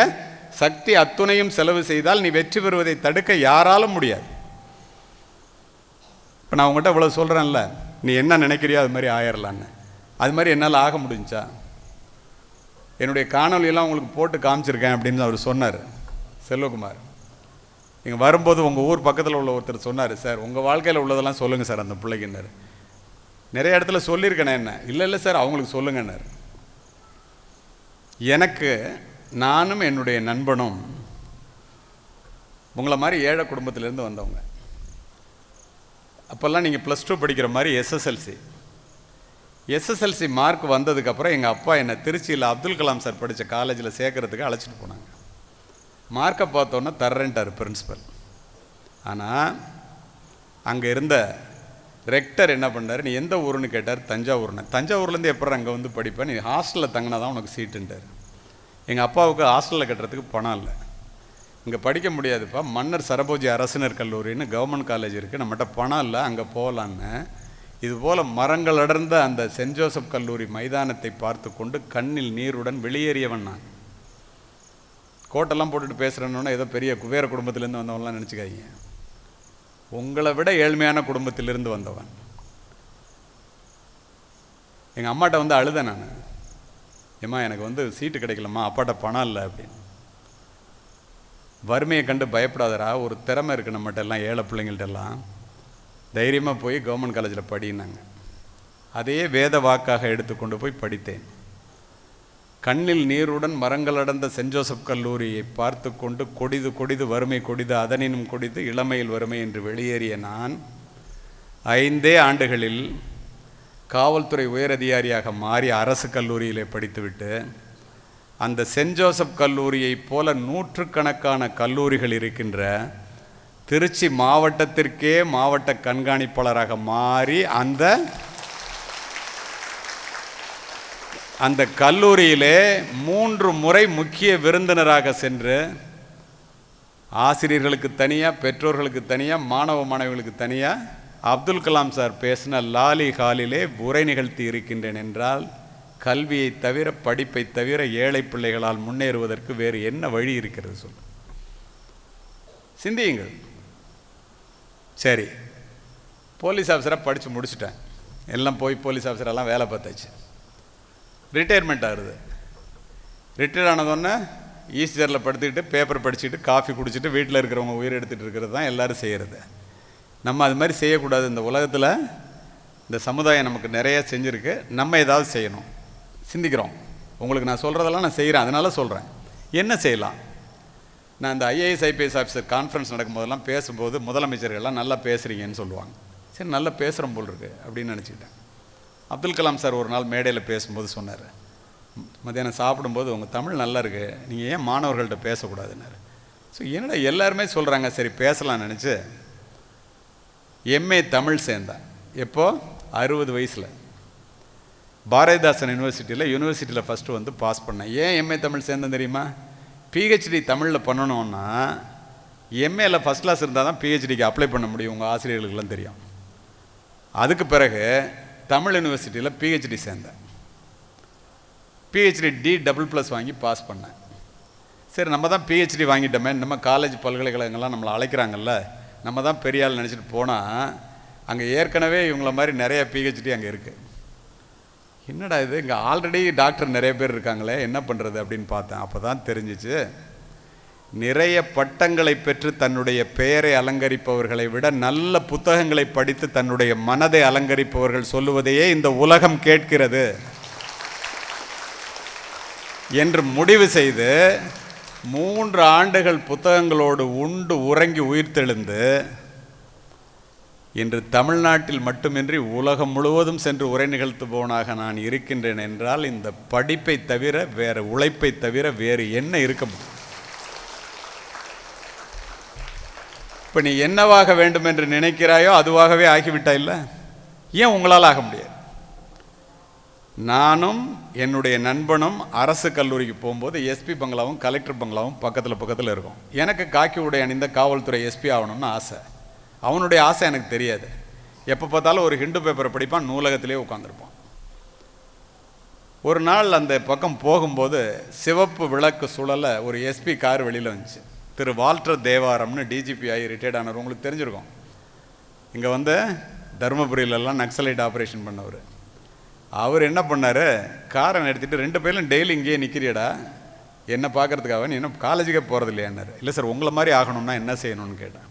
சக்தி அத்துணையும் செலவு செய்தால் நீ வெற்றி பெறுவதை தடுக்க யாராலும் முடியாது. இப்போ நான் உங்கள்கிட்ட இவ்வளோ சொல்கிறேன்ல, நீ என்ன நினைக்கிறியோ அது மாதிரி ஆயிரலான்னு. அது மாதிரி என்னால் ஆக முடிஞ்சா? என்னுடைய காணொலியெல்லாம் உங்களுக்கு போட்டு காமிச்சிருக்கேன் அப்படின்னு அவர் சொன்னார் செல்வகுமார். இங்கே வரும்போது உங்கள் ஊர் பக்கத்தில் உள்ள ஒருத்தர் சொன்னார், சார் உங்கள் வாழ்க்கையில் உள்ளதெல்லாம் சொல்லுங்கள் சார் அந்த பிள்ளைக்குன்னார். நிறைய இடத்துல சொல்லியிருக்கேனே என்ன? இல்லை சார் அவங்களுக்கு சொல்லுங்கன்னார். எனக்கு நானும் என்னுடைய நண்பனும் உங்களை மாதிரி ஏழை குடும்பத்திலேருந்து வந்தவங்க. அப்போல்லாம் நீங்கள் +2 படிக்கிற மாதிரி எஸ்எஸ்எல்சி மார்க் வந்ததுக்கப்புறம் எங்கள் அப்பா என்னை திருச்சியில் அப்துல் கலாம் சார் படித்த காலேஜில் சேர்க்கறதுக்கு அழைச்சிட்டு போனாங்க. மார்க்கை பார்த்தோன்னா தர்றேன்ட்டார் பிரின்ஸிபல். ஆனால் அங்கே இருந்த ரெக்டர் என்ன பண்ணார், நீ எந்த ஊருன்னு கேட்டார். தஞ்சாவூர்னு. தஞ்சாவூர்லேருந்து எப்போ அங்கே படிப்பேன், நீ ஹாஸ்டலில் தங்கினா தான் உனக்கு சீட்டுன்ட்டார். எங்கள் அப்பாவுக்கு ஹாஸ்டலில் கட்டுறதுக்கு பணம் இல்லை, இங்கே படிக்க முடியாதுப்பா, மன்னர் சரபோஜி அரசினர் கல்லூரின்னு கவர்மெண்ட் காலேஜ் இருக்குது, நம்மகிட்ட பணம் இல்லை, அங்கே போகலான்னு. இதுபோல் மரங்கள் அடர்ந்த அந்த சென்ட் ஜோசப் கல்லூரி மைதானத்தை பார்த்து கொண்டு கண்ணில் நீருடன் வெளியேறியவன் நான். கோட்டெல்லாம் போட்டுட்டு பேசுகிறேன்னு ஏதோ பெரிய குபேர குடும்பத்திலேருந்து வந்தவன்லாம் நினச்சிக்காதீங்க. உங்களை விட ஏழ்மையான குடும்பத்திலிருந்து வந்தவன். எங்கள் அம்மாட்ட அழுதேன் நான், ஏம்மா எனக்கு சீட்டு கிடைக்கலம்மா, அப்பாட்ட பணம் இல்லை அப்படின்னு. வறுமையை கண்டு பயப்படாதரா, ஒரு திறமை இருக்குது நம்மகிட்ட எல்லாம், ஏழை பிள்ளைங்கள்ட்ட எல்லாம், தைரியமாக போய் கவர்மெண்ட் காலேஜில் படினாங்க. அதையே வேத வாக்காக எடுத்துக்கொண்டு போய் படித்தேன். கண்ணில் நீருடன் மரங்கள் அடர்ந்த சென்ட் ஜோசப் கல்லூரியை பார்த்து கொண்டு கொடிது கொடிது வறுமை கொடிது அதனினும் கொடிது இளமையில் வறுமை என்று வெளியேறிய நான் 5 ஆண்டுகளில் காவல்துறை உயரதிகாரியாக மாறி அரசு கல்லூரியிலே படித்துவிட்டு அந்த சென்ட் ஜோசப் கல்லூரியை போல நூற்றுக்கணக்கான கல்லூரிகள் இருக்கின்ற திருச்சி மாவட்டத்திற்கே மாவட்ட கண்காணிப்பாளராக மாறி அந்த கல்லூரியிலே 3 முறை முக்கிய விருந்தினராக சென்று ஆசிரியர்களுக்கு தனியாக, பெற்றோர்களுக்கு தனியாக, மாணவ மாணவிகளுக்கு தனியாக அப்துல் கலாம் சார் பேசின லாலி ஹாலிலே உரை நிகழ்த்தி இருக்கின்றேன் என்றால் கல்வியை தவிர, படிப்பை தவிர ஏழை பிள்ளைகளால் முன்னேறுவதற்கு வேறு என்ன வழி இருக்கிறது சொல்? சிந்தியுங்கள். சரி, போலீஸ் ஆஃபீஸராக படித்து முடிச்சுட்டேன், எல்லாம் போய் போலீஸ் ஆஃபீஸரெல்லாம் வேலை பார்த்தாச்சு, ரிட்டையர்மெண்ட் ஆகுது. ரிட்டையர் ஆனதொன்னே ஈஸ்டரில் படுத்துக்கிட்டு பேப்பர் படிச்சுட்டு காஃபி குடிச்சிட்டு வீட்டில் இருக்கிறவங்க உயிர் எடுத்துகிட்டு இருக்கிறது தான் எல்லோரும் செய்கிறது. நம்ம அது மாதிரி செய்யக்கூடாது. இந்த உலகத்தில் இந்த சமுதாயம் நமக்கு நிறைய செஞ்சுருக்கு, நம்ம ஏதாவது செய்யணும். சிந்திக்கிறோம். உங்களுக்கு நான் சொல்கிறதெல்லாம் நான் செய்கிறேன், அதனால் சொல்கிறேன். என்ன செய்யலாம்? நான் இந்த ஐஏஎஸ் ஐபிஎஸ் ஆஃபீஸர் கான்ஃபரன்ஸ் நடக்கும்போதெல்லாம் பேசும்போது முதலமைச்சர்கள்லாம் நல்லா பேசுகிறீங்கன்னு சொல்லுவாங்க. சரி, நல்லா பேசுகிறோம் போல் இருக்குது அப்படின்னு நினச்சிக்கிட்டேன். அப்துல் கலாம் சார் ஒரு நாள் மேடையில் பேசும்போது சொன்னார், மத்தியானம் சாப்பிடும்போது உங்கள் தமிழ் நல்லா இருக்குது, நீங்கள் ஏன் மாணவர்கள்ட்ட பேசக்கூடாதுன்னாரு. ஸோ என்னடா எல்லாருமே சொல்கிறாங்க, சரி பேசலாம்னு நினச்சி எம்ஏ தமிழ் சேர்ந்தேன். எப்போது? 60 வயசில். பாரதிதாசன் யூனிவர்சிட்டியில் ஃபஸ்ட்டு வந்து பாஸ் பண்ணேன். ஏன் எம்ஏ தமிழ் சேர்ந்தேன் தெரியுமா? பிஹெச்டி தமிழில் பண்ணணுன்னா எம்ஏல ஃபஸ்ட் கிளாஸ் இருந்தால் தான் பிஹெச்டிக்கு அப்ளை பண்ண முடியும், உங்கள் ஆசிரியர்களுக்கெல்லாம் தெரியும். அதுக்கு பிறகு தமிழ் யூனிவர்சிட்டியில் பிஹெச்டி சேர்ந்தேன். பிஹெச்டி D++ வாங்கி பாஸ் பண்ணேன். சரி, நம்ம தான் பிஹெச்டி வாங்கிட்டோமே, நம்ம காலேஜ் பல்கலைக்கழகங்கள்லாம் நம்மளை அழைக்கிறாங்கல்ல, நம்ம தான் பெரிய ஆள் நினச்சிட்டு போனால் அங்கே ஏற்கனவே இவங்கள மாதிரி நிறைய பிஹெச்டி அங்கே இருக்குது. என்னடா இது, இங்கே ஆல்ரெடி டாக்டர் நிறைய பேர் இருக்காங்களே, என்ன பண்ணுறது அப்படின்னு பார்த்தேன். அப்போ தான் தெரிஞ்சிச்சு, நிறைய பட்டங்களை பெற்று தன்னுடைய பெயரை அலங்கரிப்பவர்களை விட நல்ல புத்தகங்களை படித்து தன்னுடைய மனதை அலங்கரிப்பவர்கள் சொல்லுவதையே இந்த உலகம் கேட்கிறது என்று முடிவு செய்து 3 ஆண்டுகள் புத்தகங்களோடு உண்டு உறங்கி உயிர்த்தெழுந்து இன்று தமிழ்நாட்டில் மட்டுமின்றி உலகம் முழுவதும் சென்று உரை நிகழ்த்துபவனாக நான் இருக்கின்றேன் என்றால் இந்த படிப்பை தவிர, வேறு உழைப்பை தவிர வேறு என்ன இருக்க முடியும்? இப்போ நீ என்னவாக வேண்டும் என்று நினைக்கிறாயோ அதுவாகவே ஆகிவிட்டா இல்லை? ஏன் உங்களால் ஆக முடியாது? நானும் என்னுடைய நண்பனும் அரசு கல்லூரிக்கு போகும்போது எஸ்பி பங்களாவும் கலெக்டர் பங்களாவும் பக்கத்தில் இருக்கும். எனக்கு காக்கி உடை அணிந்த காவல்துறை எஸ்பி ஆகணும்னு ஆசை. அவனுடைய ஆசை எனக்கு தெரியாது. எப்போ பார்த்தாலும் ஒரு ஹிண்டு பேப்பரை படிப்பான், நூலகத்திலே உட்காந்துருப்பான். ஒரு நாள் அந்த பக்கம் போகும்போது சிவப்பு விளக்கு சுழல ஒரு எஸ்பி கார் வெளியில் வந்துச்சு. திரு வால்டர் தேவாரம்னு டிஜிபி ஆகி ரிட்டையர்ட் ஆனவர், உங்களுக்கு தெரிஞ்சிருக்கும். இங்கே வந்து தருமபுரியிலெல்லாம் நக்சலைட் ஆப்ரேஷன் பண்ணவர். அவர் என்ன பண்ணார், காரை நிறுத்திட்டு 2 பேரும் டெய்லி இங்கேயே நிற்கிறியடா, என்ன பார்க்கறதுக்காக, நீ என்ன காலேஜுக்கே போகிறது இல்லையான்னாரு. இல்லை சார், உங்களை மாதிரி ஆகணும்னா என்ன செய்யணும்னு கேட்டேன்.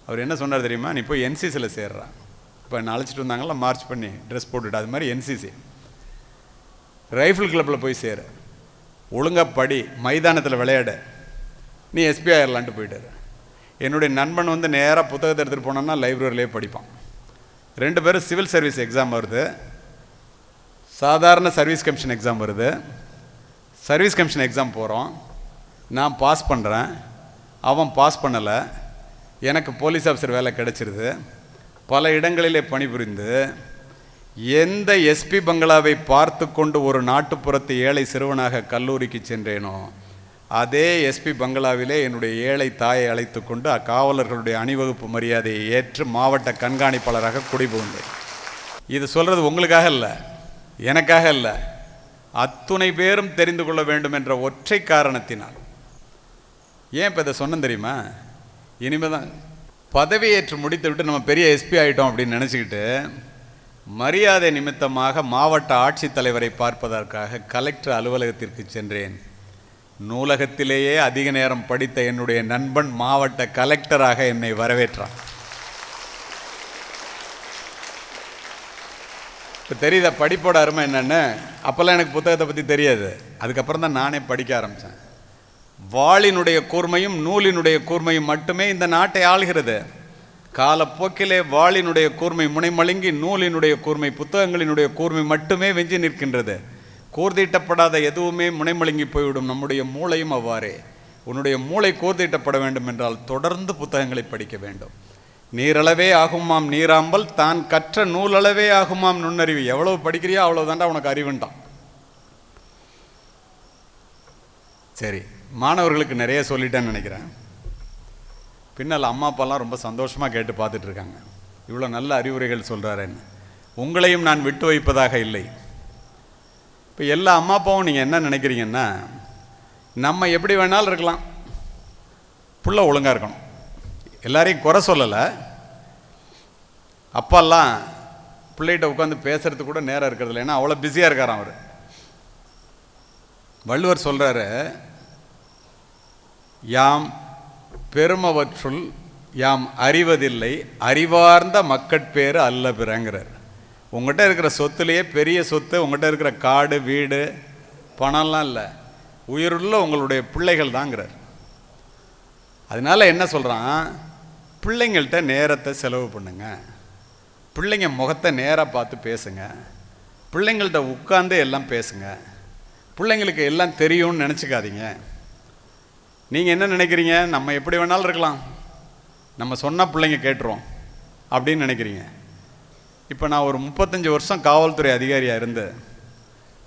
அவர் என்ன சொன்னார் தெரியுமா? நீ போய் என்சிசியில் சேர்றான். இப்போ என்ன அழைச்சிட்டு வந்தாங்களா, மார்ச் பண்ணி ட்ரெஸ் போட்டுட்டு, அது மாதிரி என்சிசி ரைஃபிள் கிளப்பில் போய் சேரு, ஒழுங்காக படி, மைதானத்தில் விளையாட, நீ எஸ்பி ஆயிடலான்ட்டு போயிட்டார். என்னுடைய நண்பன் வந்து நேராக புத்தகத்தை எடுத்துகிட்டு போனோன்னா லைப்ரரியிலே படிப்பான். 2 பேரும் சிவில் சர்வீஸ் எக்ஸாம் வருது, சாதாரண சர்வீஸ் கமிஷன் எக்ஸாம் வருது. சர்வீஸ் கமிஷன் எக்ஸாம் போகிறோம், நான் பாஸ் பண்ணுறேன், அவன் பாஸ் பண்ணலை. எனக்கு போலீஸ் ஆஃபீஸர் வேலை கிடச்சிருது. பல இடங்களிலே பணிபுரிந்து எந்த எஸ்பி பங்களாவை பார்த்து கொண்டு ஒரு நாட்டுப்புறத்து ஏழை சிறுவனாக கல்லூரிக்கு சென்றேனோ அதே எஸ்பி பங்களாவிலே என்னுடைய ஏழை தாயை அழைத்து கொண்டு அக்காவலர்களுடைய அணிவகுப்பு மரியாதையை ஏற்று மாவட்ட கண்காணிப்பாளராக குடிபுகுந்தேன். இது சொல்கிறது உங்களுக்காக இல்லை, எனக்காக இல்லை, அத்துணை பேரும் தெரிந்து கொள்ள வேண்டும் என்ற ஒற்றை காரணத்தினால். ஏன் இப்போ இதை சொன்னேன் தெரியுமா? இனிமேல் தான் பதவியேற்று முடித்து விட்டு நம்ம பெரிய எஸ்பி ஆகிட்டோம் அப்படின்னு நினச்சிக்கிட்டு மரியாதை நிமித்தமாக மாவட்ட ஆட்சித்தலைவரை பார்ப்பதற்காக கலெக்டர் அலுவலகத்திற்கு சென்றேன். நூலகத்திலேயே அதிக நேரம் படித்த என்னுடைய நண்பன் மாவட்ட கலெக்டராக என்னை வரவேற்றான். இப்போ தெரியுதா படிப்போட அருமை என்னென்னு? அப்போல்லாம் எனக்கு புத்தகத்தை பற்றி தெரியாது. அதுக்கப்புறம் தான் நானே படிக்க ஆரம்பித்தேன். வாளினுடைய கூர்மையும் நூலினுடைய கூர்மையும் மட்டுமே இந்த நாட்டை ஆள்கிறது. காலப்போக்கிலே வாளினுடைய கூர்மை முனைமழுங்கி நூலினுடைய கூர்மை, புத்தகங்களினுடைய கூர்மை மட்டுமே வெஞ்சி நிற்கின்றது. கூர்தீட்டப்படாத எதுவுமே முனைமழுங்கி போய்விடும். நம்முடைய மூளையும் அவ்வாறே. உன்னுடைய மூளை கூர்தீட்டப்பட வேண்டும் என்றால் தொடர்ந்து புத்தகங்களை படிக்க வேண்டும். நீரளவே ஆகுமாம் நீராம்பல், தான் கற்ற நூலளவே ஆகுமாம் நுண்ணறிவு. எவ்வளவு படிக்கிறியோ அவ்வளவுதான்டா உனக்கு அறிவுண்டான். சரி, மாணவர்களுக்கு நிறைய சொல்லிட்டேன்னு நினைக்கிறேன். பின்னால் அம்மா அப்பாலாம் ரொம்ப சந்தோஷமாக கேட்டு பார்த்துட்டு இருக்காங்க, இவ்வளோ நல்ல அறிவுரைகள் சொல்கிறாருன்னு. உங்களையும் நான் விட்டு வைப்பதாக இல்லை. இப்போ எல்லா அம்மா அப்பாவும் நீங்கள் என்ன நினைக்கிறீங்கன்னா, நம்ம எப்படி வேணாலும் இருக்கலாம், புள்ள ஒழுங்காக இருக்கணும். எல்லாரையும் குறை சொல்லலை. அப்பாலாம் பிள்ளைகிட்ட உட்காந்து பேசுறதுக்கு கூட நேரம் இருக்கிறதில்ல, ஏன்னா அவ்வளோ பிஸியாக இருக்காராம் அவர். வள்ளுவர் சொல்கிறாரு, யாம் பெருமவற்றுள் யாம் அறிவதில்லை, அறிவார்ந்த மக்கட்பேறு அல்ல பிறங்கிறார். உங்கள்கிட்ட இருக்கிற சொத்துலேயே பெரிய சொத்து உங்கள்கிட்ட இருக்கிற காடு வீடு பணம்லாம் இல்லை, உயிருள்ள உங்களுடைய பிள்ளைகள் தாங்கிறார். அதனால என்ன சொல்கிறான், பிள்ளைங்கள்ட்ட நேரத்தை செலவு பண்ணுங்க, பிள்ளைங்க முகத்தை நேராக பார்த்து பேசுங்க, பிள்ளைங்கள்ட்ட உட்கார்ந்து எல்லாம் பேசுங்க. பிள்ளைங்களுக்கு எல்லாம் தெரியும்னு நினச்சிக்காதீங்க. நீங்கள் என்ன நினைக்கிறீங்க, நம்ம எப்படி வேணாலும் இருக்கலாம், நம்ம சொன்னால் பிள்ளைங்க கேட்டுரும் அப்படின்னு நினைக்கிறீங்க. இப்போ நான் ஒரு 35 வருஷம் காவல்துறை அதிகாரியாக இருந்து,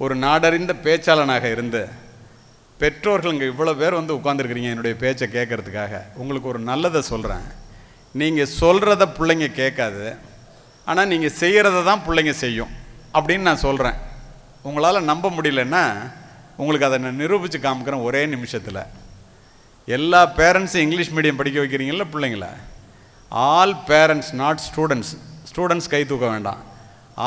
ஒரு நாடறிந்த பேச்சாளனாக இருந்து, பெற்றோர்கள் இங்கே இவ்வளோ பேர் வந்து உட்காந்துருக்குறீங்க என்னுடைய பேச்சை கேட்கறதுக்காக. உங்களுக்கு ஒரு நல்லதை சொல்கிறேன், நீங்கள் சொல்கிறத பிள்ளைங்க கேட்காது, ஆனால் நீங்கள் செய்கிறத தான் பிள்ளைங்க செய்யும் அப்படின்னு நான் சொல்கிறேன். உங்களால் நம்ப முடியலன்னா உங்களுக்கு அதை நான் நிரூபித்து காமிக்கிறேன் ஒரே நிமிஷத்தில். எல்லா பேரண்ட்ஸும் இங்கிலீஷ் மீடியம் படிக்க வைக்கிறீங்களா பிள்ளைங்கள? All parents, not students. Students கை தூக்க வேண்டாம்.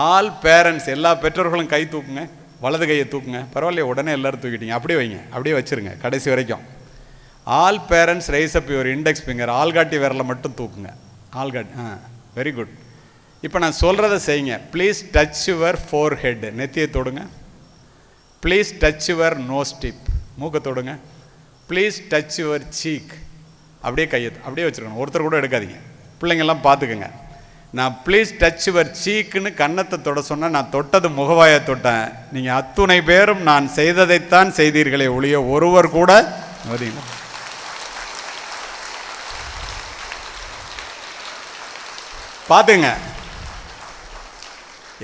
ஆல் பேரண்ட்ஸ், எல்லா பெற்றோர்களும் கை தூக்குங்க, வலது கையை தூக்குங்க. பரவாயில்லையே, உடனே எல்லோரும் தூக்கிட்டீங்க, அப்படியே வைங்க, அப்படியே வச்சுருங்க கடைசி வரைக்கும். All parents rice up your index finger. ஆள்காட்டி விரலை மட்டும் தூக்குங்க. ஆள்காட்டி, வெரி குட். இப்போ நான் சொல்கிறத செய்யுங்க. Please touch your forehead, நெத்தியை தொடுங்க. Please touch your nose tip, மூக்கை தொடுங்க. ப்ளீஸ் டச் யுவர் சீக், அப்படியே கையை அப்படியே வச்சுருக்கணும், ஒருத்தர் கூட எடுக்காதீங்க. பிள்ளைங்கள்லாம் பார்த்துக்குங்க. நான் ப்ளீஸ் டச் யுவர் சீக்குன்னு கன்னத்தை தொட சொன்னால் நான் தொட்டது முகவாயை தொட்டேன். நீங்கள் அத்துணை பேரும் நான் செய்ததைத்தான் செய்தீர்களே ஒழிய ஒருவர் கூட பார்த்துங்க.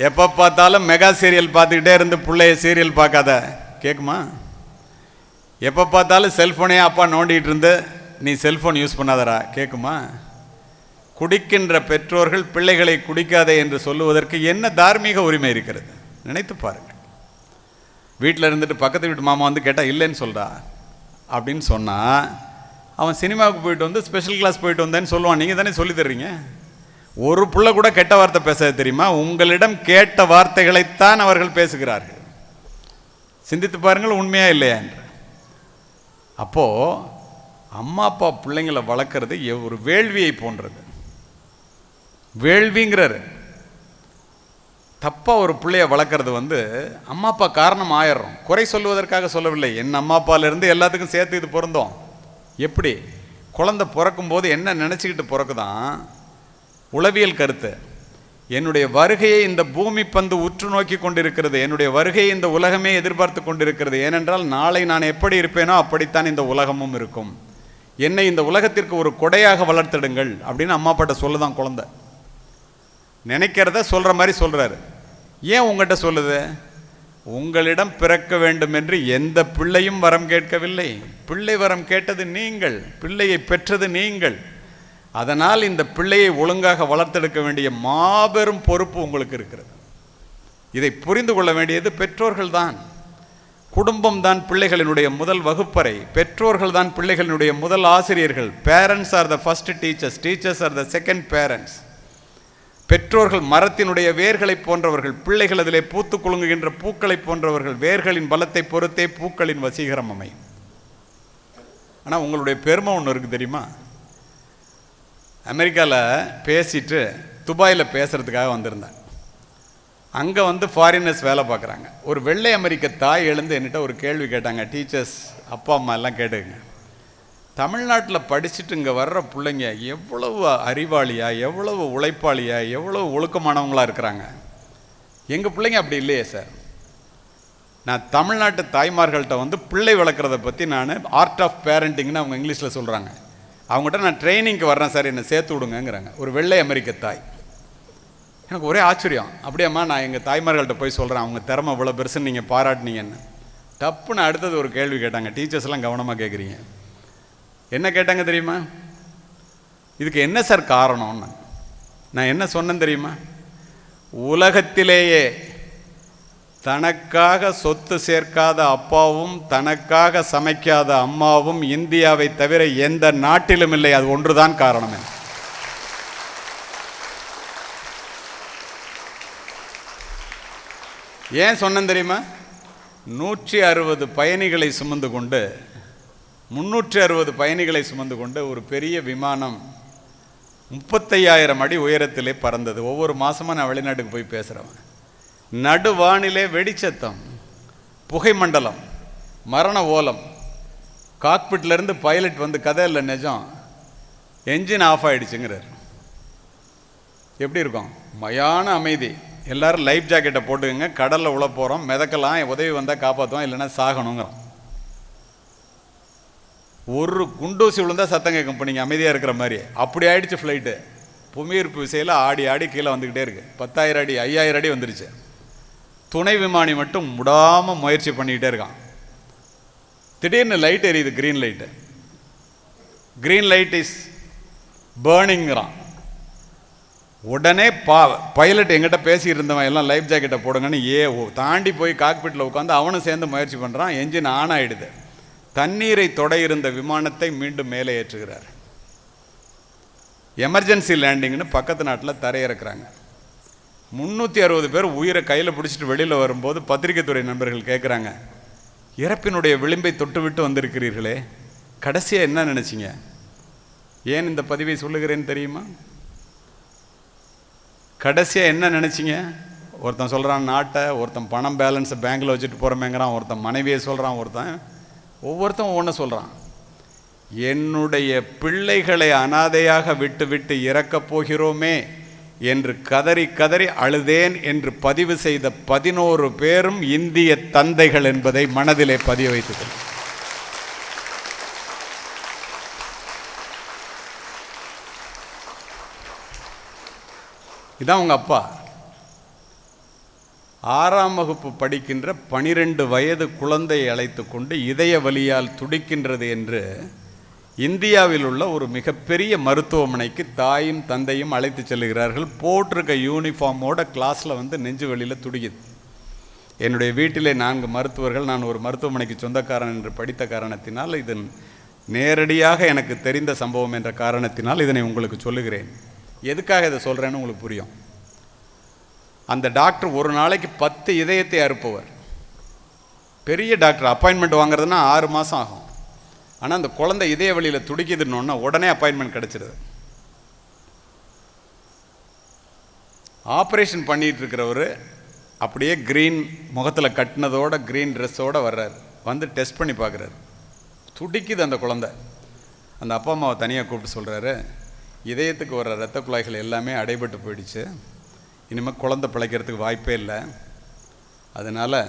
எப்போ பார்த்தாலும் மெகா சீரியல் பார்த்துக்கிட்டே இருந்து பிள்ளைய சீரியல் பார்க்காத கேட்குமா? எப்போ பார்த்தாலும் செல்ஃபோனே அப்பா நோண்டிகிட்டு இருந்து நீ செல்ஃபோன் யூஸ் பண்ணாதரா கேட்குமா? குடிக்கின்ற பெற்றோர்கள் பிள்ளைகளை குடிக்காதே என்று சொல்லுவதற்கு என்ன தார்மீக உரிமை இருக்கிறது? நினைத்து பாருங்கள். வீட்டில் இருந்துட்டு பக்கத்து வீட்டு மாமா வந்து கேட்டால் இல்லைன்னு சொல்கிறா அப்படின்னு சொன்னால் அவன் சினிமாவுக்கு போயிட்டு வந்து ஸ்பெஷல் கிளாஸ் போயிட்டு வந்தேன்னு சொல்லுவான். நீங்கள் தானே சொல்லி தர்றீங்க. ஒரு புள்ள கூட கெட்ட வார்த்தை பேச தெரியுமா? உங்களிடம் கேட்ட வார்த்தைகளைத்தான் அவர்கள் பேசுகிறார்கள். சிந்தித்து பாருங்கள், உண்மையா இல்லையா என்று. அப்போது அம்மா அப்பா பிள்ளைங்களை வளர்க்குறது ஒரு வேள்வியை போன்றது. வேள்விங்கிறாரு. தப்பாக ஒரு பிள்ளைய வளர்க்குறது அம்மா அப்பா காரணம் ஆயிடுறோம். குறை சொல்லுவதற்காக சொல்லவில்லை. என் அம்மா அப்பாலேருந்து எல்லாத்துக்கும் சேர்த்து இது பொருந்தோம். எப்படி குழந்தை பிறக்கும்போது என்ன நினச்சிக்கிட்டு பிறக்குதான் உளவியல் கருத்து. என்னுடைய வருகையை இந்த பூமி பந்து உற்று நோக்கி கொண்டிருக்கிறது, என்னுடைய வருகையை இந்த உலகமே எதிர்பார்த்து கொண்டிருக்கிறது. ஏனென்றால் நாளை நான் எப்படி இருப்பேனோ அப்படித்தான் இந்த உலகமும் இருக்கும். என்னை இந்த உலகத்திற்கு ஒரு கொடையாக வளர்த்திடுங்கள் அப்படின்னு அம்மா அப்பாட்ட சொல்லுதான் குழந்தை. நினைக்கிறத சொல்கிற மாதிரி சொல்கிறாரு. ஏன் உங்கள்கிட்ட சொல்லுது? உங்களிடம் பிறக்க வேண்டும் என்று எந்த பிள்ளையும் வரம் கேட்கவில்லை. பிள்ளை வரம் கேட்டது நீங்கள், பிள்ளையை பெற்றது நீங்கள். அதனால் இந்த பிள்ளையை ஒழுங்காக வளர்த்தெடுக்க வேண்டிய மாபெரும் பொறுப்பு உங்களுக்கு இருக்கிறது. இதை புரிந்து கொள்ள வேண்டியது பெற்றோர்கள் தான். குடும்பம் தான் பிள்ளைகளினுடைய முதல் வகுப்பறை. பெற்றோர்கள் தான் பிள்ளைகளினுடைய முதல் ஆசிரியர்கள். Parents R the first teachers, teachers are the second parents. பெற்றோர்கள் மரத்தினுடைய வேர்களை போன்றவர்கள், பிள்ளைகள் அதிலே பூத்து குலுங்குகின்ற பூக்களை போன்றவர்கள். வேர்களின் பலத்தை பொறுத்தே பூக்களின் வசீகரம் அமையும். ஆனால் உங்களுடைய பெருமை ஒன்று இருக்குது தெரியுமா? அமெரிக்காவில் பேசிட்டு துபாயில் பேசுகிறதுக்காக வந்திருந்தேன். அங்கே வந்து ஃபாரினர்ஸ் வேலை பார்க்குறாங்க. ஒரு வெள்ளை அமெரிக்க தாய் எழுந்து என்கிட்ட ஒரு கேள்வி கேட்டாங்க. டீச்சர்ஸ், அப்பா அம்மா எல்லாம் கேட்டுங்க, தமிழ்நாட்டில் படிச்சுட்டு இங்கே வர்ற பிள்ளைங்க எவ்வளவு அறிவாளியா, எவ்வளவு உழைப்பாளியா, எவ்வளவு ஒழுக்கமானவங்களாக இருக்கிறாங்க. எங்கள் பிள்ளைங்க அப்படி இல்லையே சார். நான் தமிழ்நாட்டு தாய்மார்கள்ட்ட வந்து பிள்ளை வளர்க்குறத பற்றி நான் ஆர்ட் ஆஃப் பேரண்டிங்னு அவங்க இங்கிலீஷில் சொல்கிறாங்க. அவங்ககிட்ட நான் ட்ரைனிங்க்கு வர்றேன் சார், என்னை சேர்த்து விடுங்கிறாங்க. ஒரு வெள்ளை அமெரிக்க தாய். எனக்கு ஒரே ஆச்சரியம். அப்படியேம்மா, நான் எங்கள் தாய்மார்கள்ட்ட போய் சொல்கிறேன், அவங்க திறமை இவ்வளோ பெருசுன்னு நீங்கள் பாராட்டினீங்கன்னு. தப்புன்னு அடுத்தது ஒரு கேள்வி கேட்டாங்க. டீச்சர்ஸ்லாம் கவனமாக கேட்குறீங்க. என்ன கேட்டாங்க தெரியுமா? இதுக்கு என்ன சார் காரணம்னு. நான் என்ன சொன்னேன் தெரியுமா? உலகத்திலேயே தனக்காக சொத்து சேர்க்காத அப்பாவும் தனக்காக சமைக்காத அம்மாவும் இந்தியாவை தவிர எந்த நாட்டிலும் இல்லை. அது ஒன்றுதான் காரணம். ஏன் சொன்னேன் தெரியுமா? 160 பயணிகளை சுமந்து கொண்டு 360 பயணிகளை சுமந்து கொண்டு ஒரு பெரிய விமானம் 35,000 அடி உயரத்திலே பறந்தது. ஒவ்வொரு மாதமும் நான் வெளிநாட்டுக்கு போய் பேசுகிறவன். நடுவானிலே வெடிச்சத்தம், புகை மண்டலம், மரண ஓலம். காக்பிட்லேருந்து பைலட் வந்து கதை இல்லை நிஜம், என்ஜின் ஆஃப் ஆகிடுச்சுங்கிறார். எப்படி இருக்கும்? மயான அமைதி. எல்லாரும் லைஃப் ஜாக்கெட்டை போட்டுக்கங்க, கடலில் உள்ள போகிறோம், மிதக்கலாம், உதவி வந்தால் காப்பாற்றுவோம், இல்லைன்னா சாகணுங்கிறோம். ஒரு குண்டூசி விழுந்தா சத்தம் கேட்கும். இப்போ நீங்கள் அமைதியாக இருக்கிற மாதிரி அப்படி ஆயிடுச்சு ஃப்ளைட்டு. புவியீர்ப்பு விசையில் ஆடி ஆடி கீழே வந்துக்கிட்டே இருக்கு. 10,000 அடி 5,000 அடி வந்துருச்சு. துணை விமானி மட்டும் முடாமல் முயற்சி பண்ணிக்கிட்டே இருக்கான். திடீர்னு லைட் எரியுது, green light. Green light is பேர்னிங்கிறான். உடனே பைலட் எங்கிட்ட பேசிக்கிட்டு இருந்தவன் எல்லாம் லைஃப் ஜாக்கெட்டை போடுங்கன்னு தாண்டி போய் காக்பிட்டில் உட்காந்து அவனும் சேர்ந்து முயற்சி பண்ணுறான். என்ஜின் ஆன் ஆகிடுது. தண்ணீரை தொட இருந்த விமானத்தை மீண்டும் மேலே ஏற்றுகிறார். எமர்ஜென்சி லேண்டிங்னு பக்கத்து நாட்டில் தரையிறக்குறாங்க. 360 பேர் உயிரை கையில் பிடிச்சிட்டு வெளியில் வரும்போது பத்திரிகை துறை நண்பர்கள் கேட்குறாங்க, இறப்பினுடைய விளிம்பை தொட்டு விட்டு வந்திருக்கிறீர்களே, கடைசியாக என்ன நினச்சிங்க? ஏன் இந்த பதிவை சொல்லுகிறேன்னு தெரியுமா? கடைசியாக என்ன நினச்சிங்க? ஒருத்தன் சொல்கிறான் நாட்டை, ஒருத்தன் பணம் பேலன்ஸை பேங்கில் வச்சுட்டு போகிறமேங்கிறான், ஒருத்தன் மனைவியை சொல்கிறான், ஒவ்வொருத்தன் ஒவ்வொன்று சொல்கிறான். என்னுடைய பிள்ளைகளை அனாதையாக விட்டு விட்டு இறக்கப் போகிறோமே என்று கதறி கதறி அழுதேன் என்று பதிவு செய்த 11 பேரும் இந்திய தந்தைகள் என்பதை மனதிலே பதிய வைத்துக். இதான் உங்க அப்பா. 6ஆம் வகுப்பு படிக்கின்ற 12 வயது குழந்தையை அழைத்து கொண்டு இதய வலியால் துடிக்கின்றது என்று இந்தியாவில் உள்ள ஒரு மிகப்பெரிய மருத்துவமனைக்கு தாயும் தந்தையும் அழைத்து செல்கிறார்கள். போட்டிருக்க யூனிஃபார்மோட கிளாஸில் வந்து நெஞ்சு வலியில் துடிக்குது. என்னுடைய வீட்டிலே 4 மருத்துவர்கள், நான் ஒரு மருத்துவமனைக்கு சொந்தக்காரன் என்று படித்த காரணத்தினால், இது நேரடியாக எனக்கு தெரிந்த சம்பவம் என்ற காரணத்தினால் இதனை உங்களுக்கு சொல்லுகிறேன். எதுக்காக இதை சொல்கிறேன்னு உங்களுக்கு புரியும். அந்த டாக்டர் ஒரு நாளைக்கு 10 இதயத்தை அறுப்பவர். பெரிய டாக்டர். அப்பாயின்மெண்ட் வாங்குறதுன்னா 6 மாதம் ஆகும். ஆனால் அந்த குழந்தை இதய வலியில் துடிக்குதுன்னு உடனே அப்பாயின்மெண்ட் கிடச்சிருது. ஆப்ரேஷன் பண்ணிட்டு இருக்கிறவர் அப்படியே க்ரீன் முகத்தில் கட்டினதோட க்ரீன் ட்ரெஸ்ஸோடு வர்றார். வந்து டெஸ்ட் பண்ணி பார்க்குறாரு. துடிக்குது அந்த குழந்தை. அந்த அப்பா அம்மாவை தனியாக கூப்பிட்டு சொல்கிறாரு, இதயத்துக்கு வர்ற இரத்த குழாய்கள் எல்லாமே அடைபட்டு போயிடுச்சு, இனிமேல் குழந்தை பிழைக்கிறதுக்கு வாய்ப்பே இல்லை, அதனால்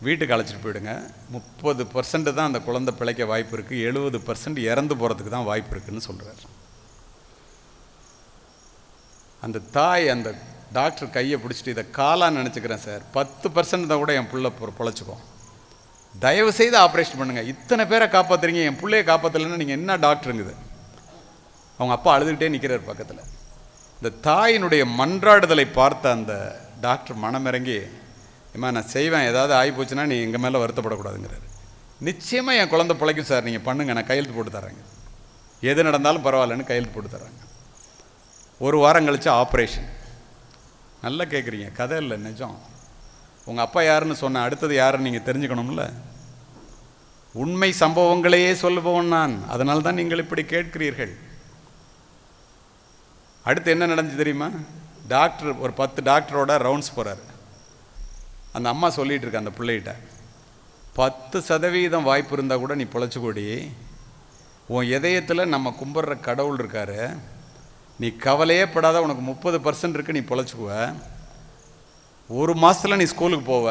வீட்டுக்கு அழைச்சிட்டு போயிடுங்க. 30% தான் அந்த குழந்தை பிழைக்க வாய்ப்பு இருக்குது, 70% இறந்து போகிறதுக்கு தான் வாய்ப்பு இருக்குதுன்னு சொல்கிறார். அந்த தாய் அந்த டாக்டர் கையை பிடிச்சிட்டு, இதை காலான்னு நினச்சிக்கிறேன் சார், 10% தான் கூட என் பிள்ளை பொழைச்சிக்கும், தயவு செய்து ஆப்ரேஷன் பண்ணுங்கள், இத்தனை பேரை காப்பாற்றுறீங்க, என் பிள்ளையை காப்பாற்றலைன்னா நீங்கள் என்ன டாக்டருங்குது. அவங்க அப்பா அழுதுகிட்டே நிற்கிறார் பக்கத்தில். இந்த தாயினுடைய மன்றாடுதலை பார்த்த அந்த டாக்டர் மனமிறங்கி, ஏம்மா நான் செய்வேன், ஏதாவது ஆகி போச்சுன்னா நீ எங்கள் மேலே வருத்தப்படக்கூடாதுங்கிறாரு. நிச்சயமாக என் குழந்தை பிழைக்கும் சார், நீங்கள் பண்ணுங்கள், நான் கையெழுத்து போட்டு தர்றேங்க, எது நடந்தாலும் பரவாயில்லன்னு கையெழுத்து போட்டு தர்றாங்க. 1 வாரம் கழிச்சு ஆப்ரேஷன். நல்லா கேட்குறீங்க, கதை இல்லை நிஜம். உங்கள் அப்பா யாருன்னு சொன்ன அடுத்தது யாருன்னு நீங்கள் தெரிஞ்சுக்கணும்ல. உண்மை சம்பவங்களையே சொல்லுவோம் நான், அதனால தான் நீங்கள் இப்படி கேட்கிறீர்கள். அடுத்து என்ன நடந்துச்சு தெரியுமா? டாக்டர் ஒரு 10 டாக்டரோட ரவுண்ட்ஸ் போகிறார். அந்த அம்மா சொல்லிகிட்டு இருக்க அந்த பிள்ளைகிட்ட, 10% வாய்ப்பு இருந்தால் கூட நீ பொழைச்சிக்கூடி, உன் இதயத்தில் நம்ம கும்பிட்ற கடவுள் இருக்காரு, நீ கவலையே படாத, உனக்கு 30% இருக்குது, நீ பொழைச்சிக்குவ, 1 மாதத்தில் நீ ஸ்கூலுக்கு போவ,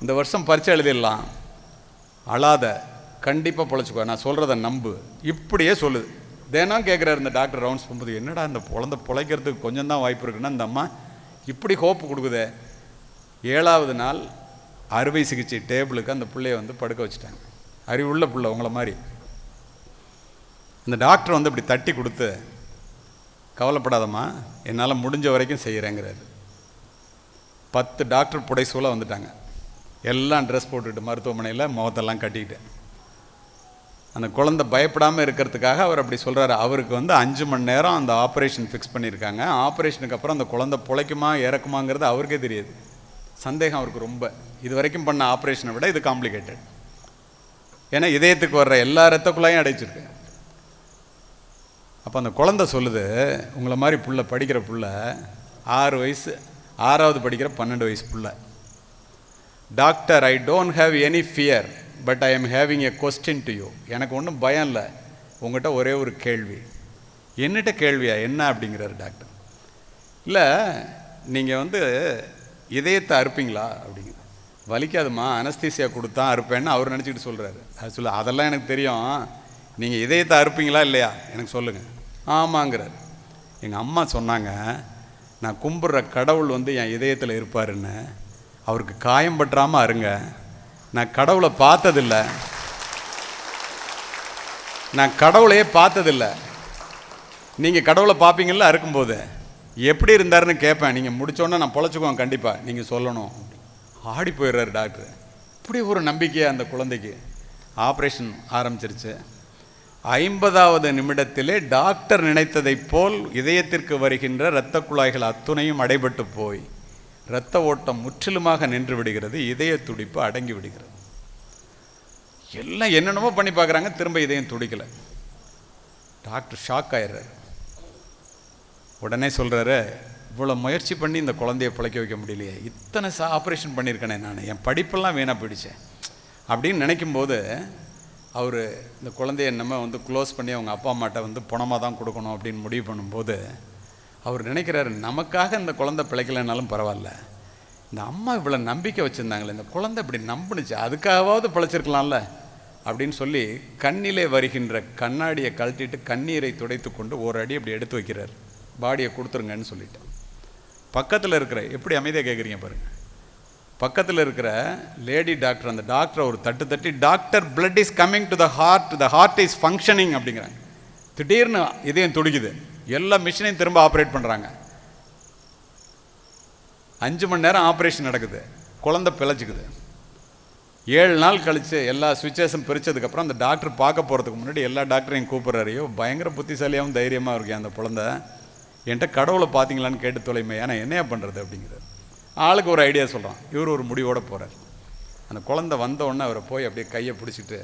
இந்த வருஷம் பரீட்சை எழுதிடலாம், அழாத, கண்டிப்பாக பொழைச்சிக்குவ, நான் சொல்கிறத நம்பு, இப்படியே சொல்லுது. தினம் கேட்குறாரு இந்த டாக்டர் ரவுண்ட்ஸ் போகும்போது, என்னடா இந்த குழந்தை பொழைக்கிறதுக்கு கொஞ்சம் தான் வாய்ப்பு இருக்குன்னா இந்த அம்மா இப்படி ஹோப்பு கொடுக்குதே. 7வது நாள் அறுவை சிகிச்சை டேபிளுக்கு அந்த பிள்ளைய வந்து படுக்க வச்சுட்டாங்க. அறிவுள்ள பிள்ளை உங்களை மாதிரி. அந்த டாக்டர் வந்து இப்படி தட்டி கொடுத்து, கவலைப்படாதம்மா, என்னால் முடிஞ்ச வரைக்கும் செய்கிறேங்கிறாரு. 10 டாக்டர் புடைசூழ வந்துட்டாங்க. எல்லாம் ட்ரெஸ் போட்டுக்கிட்டு மருத்துவமனையில் முகத்தெல்லாம் கட்டிக்கிட்டு. அந்த குழந்தை பயப்படாமல் இருக்கிறதுக்காக அவர் அப்படி சொல்கிறாரு. அவருக்கு வந்து 5 மணி நேரம் அந்த ஆப்ரேஷன் ஃபிக்ஸ் பண்ணியிருக்காங்க. ஆப்ரேஷனுக்கு அப்புறம் அந்த குழந்தை பிழைக்குமா இறக்குமாங்கிறது அவருக்கே தெரியாது. சந்தேகம் அவருக்கு ரொம்ப. இது வரைக்கும் பண்ண ஆப்ரேஷனை விட இது காம்ப்ளிகேட்டட். ஏன்னா இதயத்துக்கு வர்ற எல்லா இரத்த குழாயும் அடைச்சிருக்கு. அப்போ அந்த குழந்தை சொல்லுது, உங்களை மாதிரி புள்ள படிக்கிற புள்ள, 6 வயசு, 6வது படிக்கிற 12 வயசு புள்ள, doctor I don't have any fear but I am having a question to you. எனக்கு ஒன்றும் பயம் இல்லை, உங்கள்கிட்ட ஒரே ஒரு கேள்வி. என்னட்ட கேள்வியா? என்ன அப்படிங்கிறாரு டாக்டர். இல்லை, நீங்கள் வந்து இதயத்தை அறுப்பீங்களா அப்படிங்கிற. வலிக்காதுமா, அனஸ்தீசியா கொடுத்தா அறுப்பேன்னு அவர் நினச்சிக்கிட்டு சொல்கிறாரு. அது சொல்ல, அதெல்லாம் எனக்கு தெரியும், நீங்கள் இதயத்தை அறுப்பீங்களா இல்லையா எனக்கு சொல்லுங்கள். ஆமாங்கிறார். எங்கள் அம்மா சொன்னாங்க, நான் கும்பிட்ற கடவுள் வந்து என் இதயத்தில் இருப்பாருன்னு, அவருக்கு காயம் பற்றாமல் அருங்க. நான் கடவுளை பார்த்ததில்லை, நான் கடவுளையே பார்த்ததில்லை. நீங்கள் கடவுளை பார்ப்பீங்களா அறுக்கும்போது, எப்படி இருந்தாருன்னு கேட்பேன், நீங்கள் முடித்தோன்னே நான் பொழைச்சிக்குவேன் கண்டிப்பாக, நீங்கள் சொல்லணும். ஆடி போயிடுறாரு டாக்டர். இப்படி ஒரு நம்பிக்கை அந்த குழந்தைக்கு. ஆப்ரேஷன் ஆரம்பிச்சிருச்சு. 50வது நிமிடத்திலே டாக்டர் நினைத்ததைப் போல் இதயத்திற்கு வருகின்ற இரத்த குழாய்கள் அத்துணையும் அடைபட்டு போய் இரத்த ஓட்டம் முற்றிலுமாக நின்று விடுகிறது. இதய துடிப்பு அடங்கி விடுகிறது. எல்லாம் என்னென்னமோ பண்ணி பார்க்குறாங்க, திரும்ப இதயம் துடிக்கலை. டாக்டர் ஷாக் ஆயிடுறாரு. உடனே சொல்கிறாரு, இவ்வளோ முயற்சி பண்ணி இந்த குழந்தைய பிழைக்க வைக்க முடியலையே, இத்தனை ஆப்ரேஷன் பண்ணியிருக்கேனே நான், என் படிப்பெல்லாம் வீணாக போயிடுச்சேன் அப்படின்னு நினைக்கும்போது, அவர் இந்த குழந்தைய நம்ம வந்து க்ளோஸ் பண்ணி அவங்க அப்பா அம்மாட்ட வந்து பணமாக தான் கொடுக்கணும் அப்படின்னு முடிவு பண்ணும்போது, அவர் நினைக்கிறாரு, நமக்காக இந்த குழந்தை பிழைக்கலைனாலும் பரவாயில்ல, இந்த அம்மா இவ்வளோ நம்பிக்கை வச்சுருந்தாங்களே, இந்த குழந்தை இப்படி நம்பினுச்சு, அதுக்காகவாவது பிழைச்சிருக்கலாம்ல அப்படின்னு சொல்லி கண்ணிலே வருகின்ற கண்ணாடியை கழட்டிட்டு கண்ணீரை துடைத்து கொண்டு ஒரு அடி அப்படி எடுத்து வைக்கிறார். பாடியை கொடுத்துருங்கன்னு சொல்லிட்டு. பக்கத்தில் இருக்கிற, எப்படி அமைதியாக கேட்குறீங்க பாருங்கள், பக்கத்தில் இருக்கிற லேடி டாக்டர், அந்த டாக்டரை ஒரு தட்டு தட்டி, doctor blood is coming to the heart is functioning அப்படிங்கிறாங்க. திடீர்னு இதயம் துடிக்குது. எல்லா மிஷினையும் திரும்ப ஆப்ரேட் பண்ணுறாங்க. 5 மணி நேரம் ஆப்ரேஷன் நடக்குது. குழந்தை பிழைச்சிக்குது. 7 நாள் கழித்து எல்லா சுவிச்சஸும் பிரித்ததுக்கப்புறம் அந்த டாக்டர் பார்க்க போகிறதுக்கு முன்னாடி எல்லா டாக்டரையும் கூப்பிட்றாரு. பயங்கர புத்திசாலியாகவும் தைரியமாக இருக்கேன் அந்த குழந்தை, என்கிட்ட கடவுளை பார்த்தீங்களான்னு கேட்டு தொலைமை, ஏன்னா என்னையா பண்ணுறது அப்படிங்கிறார். ஆளுக்கு ஒரு ஐடியா சொல்கிறான். இவர் ஒரு முடிவோடு போகிறார். அந்த குழந்தை வந்த உடனே அவரை போய் அப்படியே கையை பிடிச்சிட்டு,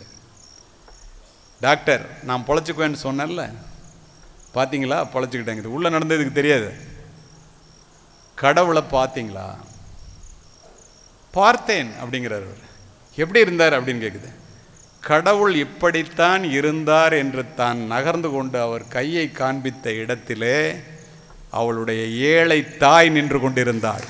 டாக்டர் நான் பொழைச்சிக்குவேன்னு சொன்னேன்ல, பார்த்தீங்களா, பொழைச்சிக்கிட்டேங்க, இது உள்ளே நடந்ததுக்கு தெரியாது, கடவுளை பார்த்தீங்களா? பார்த்தேன் அப்படிங்கிறார். எப்படி இருந்தார் அப்படின்னு கேட்குது. கடவுள் இப்படித்தான் இருந்தார் என்று தான் நகர்ந்து கொண்டு அவர் கையை காண்பித்த இடத்திலே அவளுடைய ஏழை தாய் நின்று கொண்டிருந்தாள்.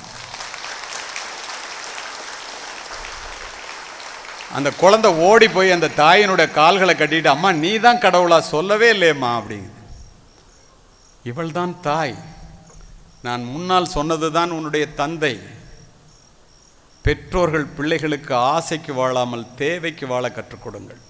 அந்த குழந்தை ஓடி போய் அந்த தாயினுடைய கால்களை கட்டிட்டு, அம்மா நீ தான் கடவுளா? சொல்லவே இல்லையம்மா அப்படிங்குது. இவள் தான் தாய். நான் முன்னால் சொன்னது தான் உன்னுடைய தந்தை. பெற்றோர்கள் பிள்ளைகளுக்கு ஆசைக்கு வாழாமல் தேவைக்கு வாழ கற்றுக் கொடுங்கள்.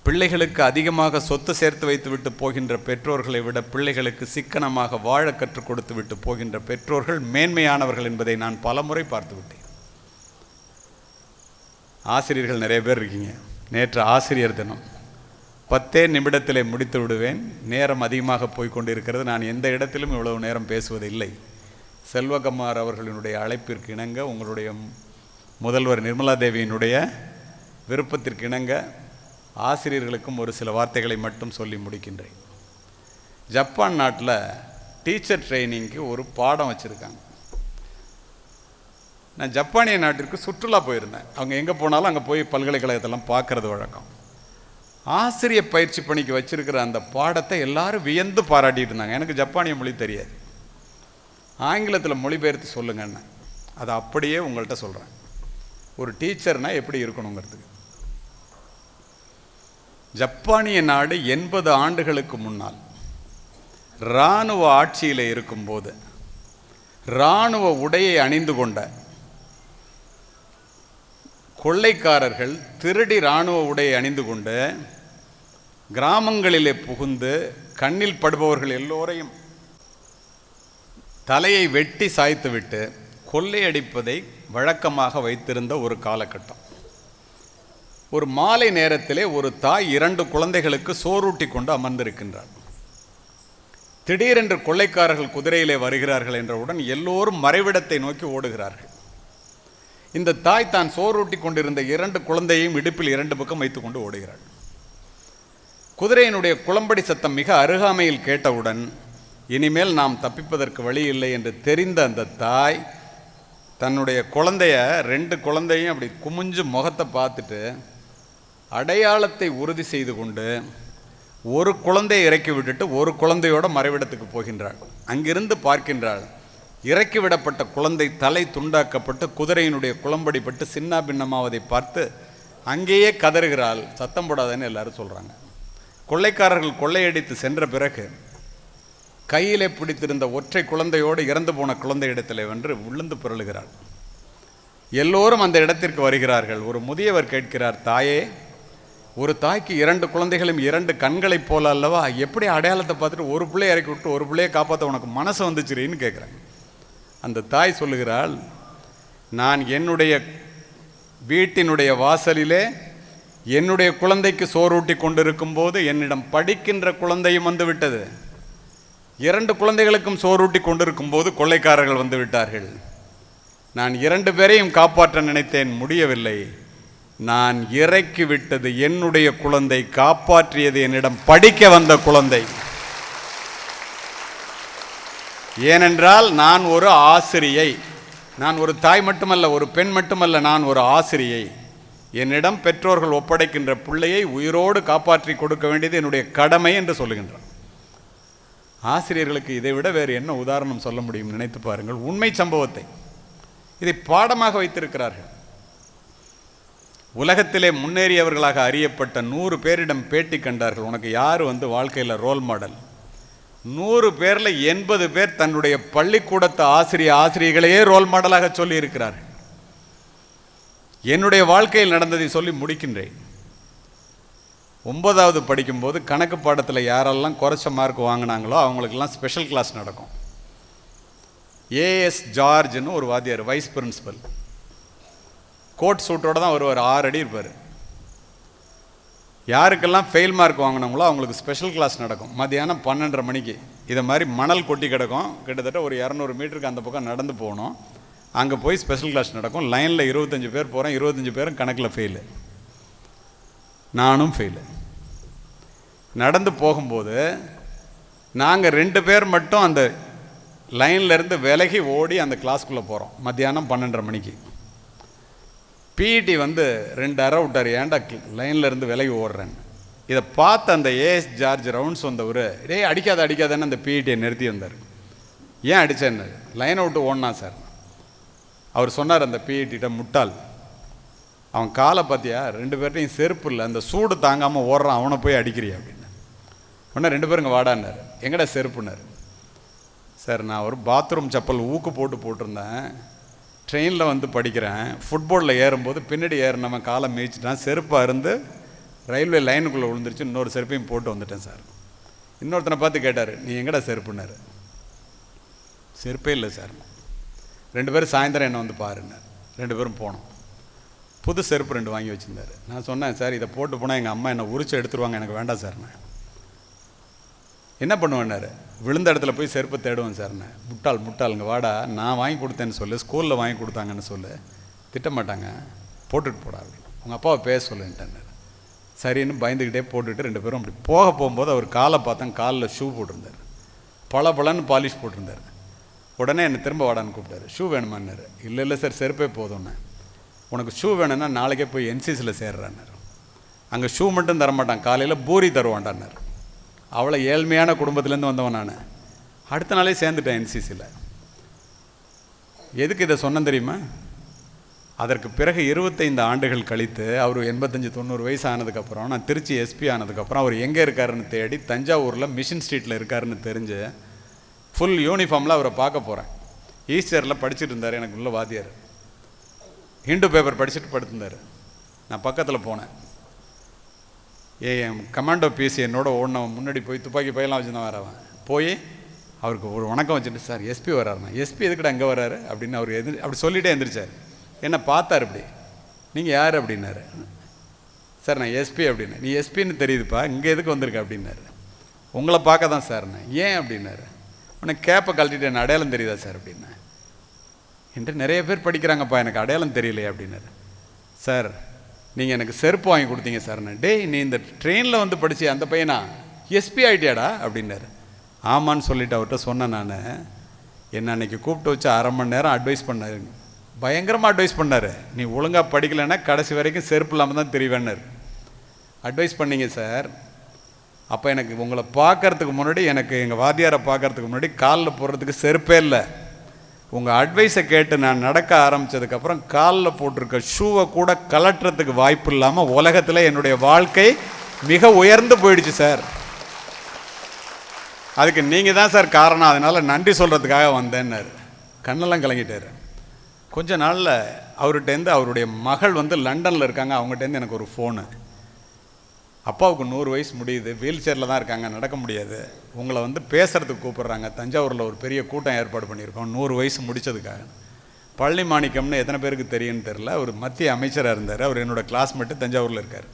பிள்ளைகளுக்கு அதிகமாக சொத்து சேர்த்து வைத்து விட்டு போகின்ற பெற்றோர்களை விட பிள்ளைகளுக்கு சிக்கனமாக வாழ கற்றுக் கொடுத்து விட்டு போகின்ற பெற்றோர்கள் மேன்மையானவர்கள் என்பதை நான் பலமுறை பார்த்து விட்டேன். ஆசிரியர்கள் நிறைய பேர் இருக்கீங்க. நேற்று ஆசிரியர் தினம். 10 நிமிடத்திலே முடித்து விடுவேன். நேரம் அதிகமாக போய்கொண்டிருக்கிறது. நான் எந்த இடத்திலும் இவ்வளவு நேரம் பேசுவதில்லை. செல்வகுமார் அவர்களினுடைய அழைப்பிற்கு இணங்க, உங்களுடைய முதல்வர் நிர்மலா தேவியினுடைய விருப்பத்திற்கு இணங்க ஆசிரியர்களுக்கும் ஒரு சில வார்த்தைகளை மட்டும் சொல்லி முடிக்கின்றேன். ஜப்பான் நாட்டில் டீச்சர் ட்ரைனிங்க்கு ஒரு பாடம் வச்சுருக்காங்க. நான் ஜப்பானிய நாட்டிற்கு சுற்றுலா போயிருந்தேன். அவங்க எங்கே போனாலும் அங்கே போய் பல்கலைக்கழகத்தெல்லாம் பார்க்கறது வழக்கம். ஆசிரியர் பயிற்சி பணிக்கு வச்சிருக்கிற அந்த பாடத்தை எல்லாரும் வியந்து பாராட்டிட்டு இருந்தாங்க. எனக்கு ஜப்பானிய மொழி தெரியாது, ஆங்கிலத்தில் மொழிபெயர்த்து சொல்லுங்கன்னு. அதை அப்படியே உங்கள்கிட்ட சொல்கிறேன். ஒரு டீச்சர்னா எப்படி இருக்கணுங்கிறதுக்கு. ஜப்பானிய நாடு 80 ஆண்டுகளுக்கு முன்னால் இராணுவ ஆட்சியில் இருக்கும்போது இராணுவ உடையை அணிந்து கொண்ட கொள்ளைக்காரர்கள் திருடி இராணுவ உடையை அணிந்து கொண்டு கிராமங்களிலே புகுந்து கண்ணில் படுபவர்கள் எல்லோரையும் தலையை வெட்டி சாய்த்துவிட்டு கொள்ளையடிப்பதை வழக்கமாக வைத்திருந்த ஒரு காலகட்டம். ஒரு மாலை நேரத்திலே ஒரு தாய் 2 குழந்தைகளுக்கு சோறூட்டி கொண்டு அமர்ந்திருக்கின்றார். திடீரென்று கொள்ளைக்காரர்கள் குதிரையிலே வருகிறார்கள் என்றவுடன் எல்லோரும் மறைவிடத்தை நோக்கி ஓடுகிறார்கள். இந்த தாய் தான் சோறூட்டி கொண்டிருந்த 2 குழந்தையையும் இடுப்பில் 2 பக்கம் வைத்துக் கொண்டு ஓடுகிறாள். குதிரையினுடைய குளம்படி சத்தம் மிக அருகாமையில் கேட்டவுடன் இனிமேல் நாம் தப்பிப்பதற்கு வழி இல்லை என்று தெரிந்த அந்த தாய் தன்னுடைய 2 குழந்தையும் அப்படி குமிஞ்சு முகத்தை பார்த்துட்டு அடையாளத்தை உறுதி செய்து கொண்டு ஒரு குழந்தையை இறக்கி விட்டுட்டு ஒரு குழந்தையோட மறைவிடத்துக்கு போகின்றாள். அங்கிருந்து பார்க்கின்றாள், இறக்கி விடப்பட்ட குழந்தை தலை துண்டாக்கப்பட்டு குதிரையினுடைய குளம்படிப்பட்டு சின்ன பின்னமாவதை பார்த்து அங்கேயே கதறுகிறாள். சத்தம் போடாதேன்னு எல்லாரும் சொல்கிறாங்க. கொள்ளைக்காரர்கள் கொள்ளையடித்து சென்ற பிறகு கையிலே பிடித்திருந்த ஒற்றை குழந்தையோடு இறந்து போன குழந்தை இடத்திலே வென்று விழுந்து புரளுகிறாள். எல்லோரும் அந்த இடத்திற்கு வருகிறார்கள். ஒரு முதியவர் கேட்கிறார், தாயே, ஒரு தாய்க்கு 2 குழந்தைகளும் 2 கண்களைப் போல அல்லவா, எப்படி அடையாளத்தை பார்த்துட்டு ஒரு பிள்ளையை இறக்கி விட்டு ஒரு பிள்ளையை காப்பாற்ற உனக்கு மனசு வந்துச்சுன்னு கேட்குறாங்க. அந்த தாய் சொல்லுகிறாள், நான் என்னுடைய வீட்டினுடைய வாசலிலே என்னுடைய குழந்தைக்கு சோறூட்டி கொண்டிருக்கும் போது என்னிடம் படிக்கின்ற குழந்தையும் வந்து விட்டது. 2 குழந்தைகளுக்கும் சோறூட்டி கொண்டிருக்கும் போது கொள்ளைக்காரர்கள் வந்து விட்டார்கள். நான் 2 பேரையும் காப்பாற்ற நினைத்தேன், முடியவில்லை. நான் இறக்கி விட்டது என்னுடைய குழந்தை, காப்பாற்றியது என்னிடம் படிக்க வந்த குழந்தை. ஏனென்றால் நான் ஒரு ஆசிரியை. நான் ஒரு தாய் மட்டுமல்ல, ஒரு பெண் மட்டுமல்ல, நான் ஒரு ஆசிரியை. என்னிடம் பெற்றோர்கள் ஒப்படைக்கின்ற பிள்ளையை உயிரோடு காப்பாற்றி கொடுக்க வேண்டியது என்னுடைய கடமை என்று சொல்லுகின்றார். ஆசிரியர்களுக்கு இதை விட வேறு என்ன உதாரணம் சொல்ல முடியும்? நினைத்து பாருங்கள். உண்மை சம்பவத்தை இதை பாடமாக வைத்திருக்கிறார்கள். உலகத்திலே முன்னேறியவர்களாக அறியப்பட்ட 100 பேரிடம் பேட்டி கண்டார்கள். உனக்கு யார் வாழ்க்கையில் ரோல் மாடல்? 100 பேரில் 80 பேர் தன்னுடைய பள்ளிக்கூடத்து ஆசிரியர்களையே ரோல் மாடலாக சொல்லி இருக்கிறார்கள். என்னுடைய வாழ்க்கையில் நடந்ததை சொல்லி முடிக்கின்றேன். 9வது படிக்கும்போது கணக்கு பாடத்தில் யாரெல்லாம் குறைச்ச மார்க் வாங்கினாங்களோ அவங்களுக்கெல்லாம் ஸ்பெஷல் கிளாஸ் நடக்கும். ஏஎஸ் ஜார்ஜ்னு ஒரு வாத்தியார், வைஸ் பிரின்சிபல், கோட் சூட்டோடு தான் வருவார், 6 அடி இருப்பார். யாருக்கெல்லாம் ஃபெயில் மார்க் வாங்கினாங்களோ அவங்களுக்கு ஸ்பெஷல் கிளாஸ் நடக்கும். மத்தியானம் 12:30 மணிக்கு. இதை மாதிரி மணல் கொட்டி கிடக்கும். கிட்டத்தட்ட ஒரு 200 மீட்டருக்கு அந்த பக்கம் நடந்து போகணும். அங்கே போய் ஸ்பெஷல் கிளாஸ் நடக்கும். லைனில் 25 பேர் போகிறோம். 25 பேரும் கணக்கில் ஃபெயிலு. நானும் ஃபெயிலு. நடந்து போகும்போது நாங்கள் 2 பேர் மட்டும் அந்த லைன்லேருந்து விலகி ஓடி அந்த கிளாஸ்க்குள்ளே போகிறோம். மத்தியானம் 12:30 மணிக்கு. பிஇடி 2 அரை விட்டார், ஏன்டா லைனில் இருந்து விலகி ஓடுறேன்னு. இதை பார்த்து அந்த ஏஎஸ் ஜார்ஜ் ரவுண்ட்ஸ் வந்தவர், டேய் அடிக்காதன்னு அந்த பிஇடியை நிறுத்தி வந்தார். ஏன் அடித்தேன்னு, லைனை விட்டு ஓடினா சார். அவர் சொன்னார் அந்த பிஇடிட்ட, முட்டாள், அவன் காலை பார்த்தியா, 2 பேர்ட்டையும் செருப்பு இல்லை, அந்த சூடு தாங்காமல் ஓடுறான், அவனை போய் அடிக்கிறியா அப்படின்னு. உடனே 2 பேருங்க வாடான்னாரு. எங்கடா செருப்புனாரு. சார் நான் ஒரு பாத்ரூம் செப்பல் ஊக்கு போட்டிருந்தேன், ட்ரெயினில் படிக்கிறேன், ஃபுட்போலில் ஏறும்போது பின்னாடி ஏறினவன் காலை மேய்ச்சிட்டான், செருப்பாக இருந்து ரயில்வே லைனுக்குள்ளே விழுந்துருச்சு, இன்னொரு செருப்பையும் போட்டு வந்துட்டேன் சார். இன்னொருத்தனை பார்த்து கேட்டார், நீ எங்கடா செருப்புனாரு. செருப்பே இல்லை சார். 2 பேரும் சாயந்தரம் என்ன பாருன்னார். 2 பேரும் போனோம். புது செருப்பு 2 வாங்கி வச்சுருந்தார். நான் சொன்னேன், சார் இதை போட்டு போனால் எங்கள் அம்மா என்னை உரிச்சு எடுத்துருவாங்க, எனக்கு வேண்டாம் சார். நான் என்ன பண்ணுவேன்னாரு, விழுந்த இடத்துல போய் செருப்பை தேடுவேன் சார்ண்ணே. முட்டாளுங்க வாடா, நான் வாங்கி கொடுத்தேன்னு சொல்லு, ஸ்கூலில் வாங்கி கொடுத்தாங்கன்னு சொல்லு, திட்டமாட்டாங்க, போட்டுட்டு போடா அப்படின்னு. உங்கள் அப்பாவை பேச சொல்லுன்ட்டார். சரின்னு பயந்துக்கிட்டே போட்டுட்டு 2 பேரும் அப்படி போகும்போது அவர் காலை பார்த்தேன், காலில் ஷூ போட்டிருந்தார், பளபளன்னு பாலிஷ் போட்டிருந்தார். உடனே என்னை திரும்ப வாடான்னு கூப்பிட்டாரு. ஷூ வேணுமான்னாரு. இல்லை சார் செருப்பே போதும்ண்ணே. உனக்கு ஷூ வேணும்னா நாளைக்கே போய் என்சிசியில் சேர்றான்னாரு. அங்கே ஷூ மட்டும் தரமாட்டான், காலையில் பூரி தருவான்டான்னாரு. அவ்வளோ ஏழ்மையான குடும்பத்துலேருந்து வந்தவன் நான். அடுத்த நாளே சேர்ந்துட்டேன் என்சிசியில். எதுக்கு இதை சொன்னேன் தெரியுமா? அதற்கு பிறகு 25 ஆண்டுகள் கழித்து அவர் 85-90 வயசு ஆனதுக்கப்புறம் நான் திருச்சி எஸ்பி ஆனதுக்கப்புறம் அவர் எங்கே இருக்காருன்னு தேடி தஞ்சாவூரில் மிஷின் ஸ்ட்ரீட்டில் இருக்காருன்னு தெரிஞ்சு ஃபுல் யூனிஃபார்மில் அவரை பார்க்க போகிறேன். ஈஸ்டரில் படிச்சுட்டு இருந்தார். எனக்கு உள்ள வாத்தியார் ஹிண்டு பேப்பர் படிச்சுட்டு படுத்திருந்தார். நான் பக்கத்தில் போனேன். என் கமாண்டோ பிசி என்னோட ஓடினவன் முன்னாடி போய் துப்பாக்கி பையெல்லாம் வச்சுருந்தான் வரவன். போய் அவருக்கு ஒரு வணக்கம் வச்சுட்டு, சார் எஸ்பி வர்றாருண்ணா. எஸ்பி எதுக்கிட்ட அங்கே வர்றாரு அப்படின்னு அவர் அப்படி சொல்லிகிட்டே எழுந்திரிச்சார். என்ன பார்த்தார். இப்படி நீங்கள் யார் அப்படின்னாரு. சார் நான் எஸ்பி அப்படின்னு. நீ எஸ்பின்னு தெரியுதுப்பா, இங்கே எதுக்கு வந்திருக்க அப்படின்னாரு. உங்களை பார்க்க தான் சார்ண்ணே. ஏன் அப்படின்னாரு. உனக்கு கேப்பை கழட்டிட்டு என்ன அடையாளம் தெரியுதா சார் அப்படின்னா. என்று நிறைய பேர் படிக்கிறாங்கப்பா, எனக்கு அடையாளம் தெரியலையே அப்படின்னாரு. சார் நீங்கள் எனக்கு செருப்பு வாங்கி கொடுத்தீங்க சார்ண்ணே. டேய் நீ இந்த ட்ரெயினில் வந்து படிச்சு அந்த பையனா எஸ்பி ஆகிட்டியாடா அப்படின்னாரு. ஆமான்னு சொல்லிட்டு அவர்கிட்ட சொன்னேன் நான். என்ன அன்றைக்கி கூப்பிட்டு வச்சு 1/2 மணி நேரம் அட்வைஸ் பண்ணார். பயங்கரமாக அட்வைஸ் பண்ணார். நீ ஒழுங்காக படிக்கலைன்னா கடைசி வரைக்கும் செருப்பு இல்லாமல் தான் தெரிவேன்னார். அட்வைஸ் பண்ணிங்க சார். அப்போ எனக்கு உங்களை பார்க்கறதுக்கு முன்னாடி, எனக்கு எங்கள் வாத்தியாரை பார்க்கறதுக்கு முன்னாடி காலில் போடுறதுக்கு செருப்பே இல்லை. உங்கள் அட்வைஸை கேட்டு நான் நடக்க ஆரம்பித்ததுக்கப்புறம் காலில் போட்டிருக்க ஷூவை கூட கலட்டுறதுக்கு வாய்ப்பு இல்லாமல் உலகத்தில் என்னுடைய வாழ்க்கை மிக உயர்ந்து போயிடுச்சு சார். அதுக்கு நீங்கள் தான் சார் காரணம், அதனால் நன்றி சொல்கிறதுக்காக வந்தேன்னாரு. கண்ணெல்லாம் கலங்கிட்டார். கொஞ்ச நாளில் அவர்கிட்டேருந்து அவருடைய மகள் வந்து லண்டனில் இருக்காங்க. அவங்ககிட்டேருந்து எனக்கு ஒரு ஃபோனு. அப்பாவுக்கு 100 வயசு முடியுது, வீல் சேரில் தான் இருக்காங்க, நடக்க முடியாது, உங்களை வந்து பேசுகிறதுக்கு கூப்பிட்றாங்க. தஞ்சாவூரில் ஒரு பெரிய கூட்டம் ஏற்பாடு பண்ணியிருக்கோம் 100 வயசு முடித்ததுக்காக. பழனி மாணிக்கம்னு எத்தனை பேருக்கு தெரியும்னு தெரில. அவர் மத்திய அமைச்சராக இருந்தார். அவர் என்னோடய கிளாஸ்மேட்டு, தஞ்சாவூரில் இருக்கார்.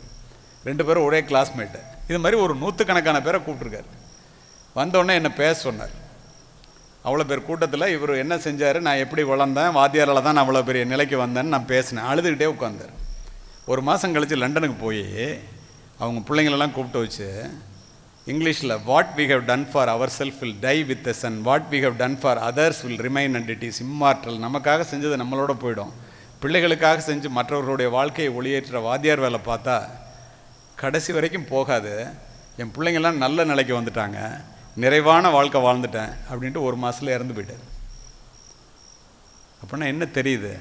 2 பேரும் ஒரே கிளாஸ்மேட்டு. இது மாதிரி ஒரு 100கணக்கான பேரை கூப்பிட்ருக்காரு. வந்தோடனே என்னை பேச சொன்னார். அவ்வளோ பேர் கூட்டத்தில் இவர் என்ன செஞ்சார், நான் எப்படி வளர்ந்தேன், வாத்தியாரால் தான் நான் அவ்வளோ பெரிய நிலைக்கு வந்தேன்னு நான் பேசினேன். அழுதுகிட்டே உட்காந்தார். 1 மாதம் கழித்து லண்டனுக்கு போய் அவங்க பிள்ளைங்களெல்லாம் கூப்பிட்டு வச்சு இங்கிலீஷில் what we have done for our self will die with us and what we have done for others will remain and it is immortal. நமக்காக செஞ்சது நம்மளோட போயிடும். பிள்ளைகளுக்காக செஞ்சு மற்றவர்களுடைய வாழ்க்கையை ஒளியேற்ற வாத்தியார் வேலை பார்த்தா கடைசி வரைக்கும் போகாது. என் பிள்ளைங்கள்லாம் நல்ல நிலைக்கு வந்துட்டாங்க, நிறைவான வாழ்க்கை வாழ்ந்துட்டேன் அப்படின்ட்டு 1 மாதத்தில் இறந்து போயிட்டார். அப்படின்னா என்ன தெரியுது?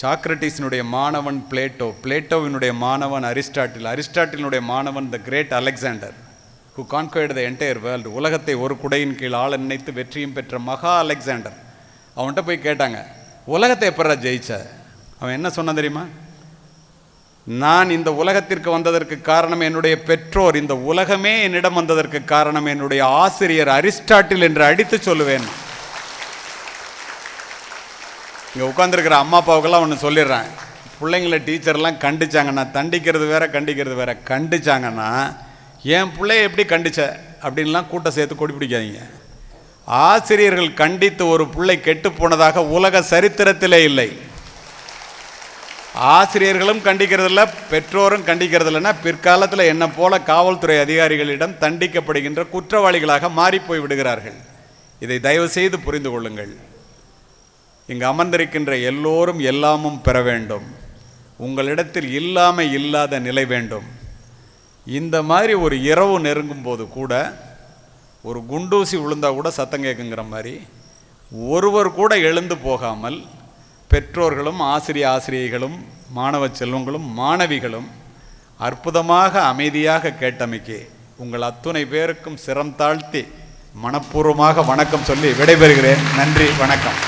சாக்ரட்டிஸினுடைய மாணவன் பிளேட்டோ, பிளேட்டோவினுடைய மாணவன் அரிஸ்டாட்டில், அரிஸ்டாட்டிலுடைய மாணவன் the great Alexander who conquered the entire world. உலகத்தை ஒரு குடையின் கீழ் ஆள நினைத்து வெற்றியும் பெற்ற மகா அலெக்சாண்டர். அவன்கிட்ட போய் கேட்டாங்க, உலகத்தை எப்படா ஜெயிச்ச? அவன் என்ன சொன்னான் தெரியுமா? நான் இந்த உலகத்திற்கு வந்ததற்கு காரணம் என்னுடைய பெற்றோர், இந்த உலகமே என்னிடம் வந்ததற்கு காரணம் என்னுடைய ஆசிரியர் அரிஸ்டாட்டில் என்று அடித்து சொல்லுவேன். இங்கே உட்காந்துருக்கிற அம்மா அப்பாவுக்கெல்லாம் ஒன்று சொல்லிடுறேன். பிள்ளைங்கள டீச்சர்லாம் கண்டிச்சாங்கன்னா, தண்டிக்கிறது வேற கண்டிக்கிறது வேற. கண்டிச்சாங்கன்னா என் பிள்ளைய எப்படி கண்டிச்ச அப்படின்லாம் கூட்டம் சேர்த்து கொடி பிடிக்காதீங்க. ஆசிரியர்கள் கண்டித்து ஒரு பிள்ளை கெட்டு போனதாக உலக சரித்திரத்திலே இல்லை. ஆசிரியர்களும் கண்டிக்கிறதில்ல, பெற்றோரும் கண்டிக்கிறதில்லைன்னா பிற்காலத்தில் என்ன போல காவல்துறை அதிகாரிகளிடம் தண்டிக்கப்படுகின்ற குற்றவாளிகளாக மாறிப்போய் விடுகிறார்கள். இதை தயவு செய்து புரிந்து கொள்ளுங்கள். இங்கு அமர்ந்திருக்கின்ற எல்லோரும் எல்லாமும் பெற வேண்டும். உங்களிடத்தில் இல்லாத நிலை வேண்டும். இந்த மாதிரி ஒரு இரவு நெருங்கும் போது கூட ஒரு குண்டூசி விழுந்தா கூட சத்தம் கேட்குங்கிற மாதிரி ஒருவர் கூட எழுந்து போகாமல் பெற்றோர்களும் ஆசிரியைகளும் மாணவ செல்வங்களும் மாணவிகளும் அற்புதமாக அமைதியாக கேட்டமைக்கு உங்கள் அத்துணை பேருக்கும் சிரம் தாழ்த்தி மனப்பூர்வமாக வணக்கம் சொல்லி விடைபெறுகிறேன். நன்றி, வணக்கம்.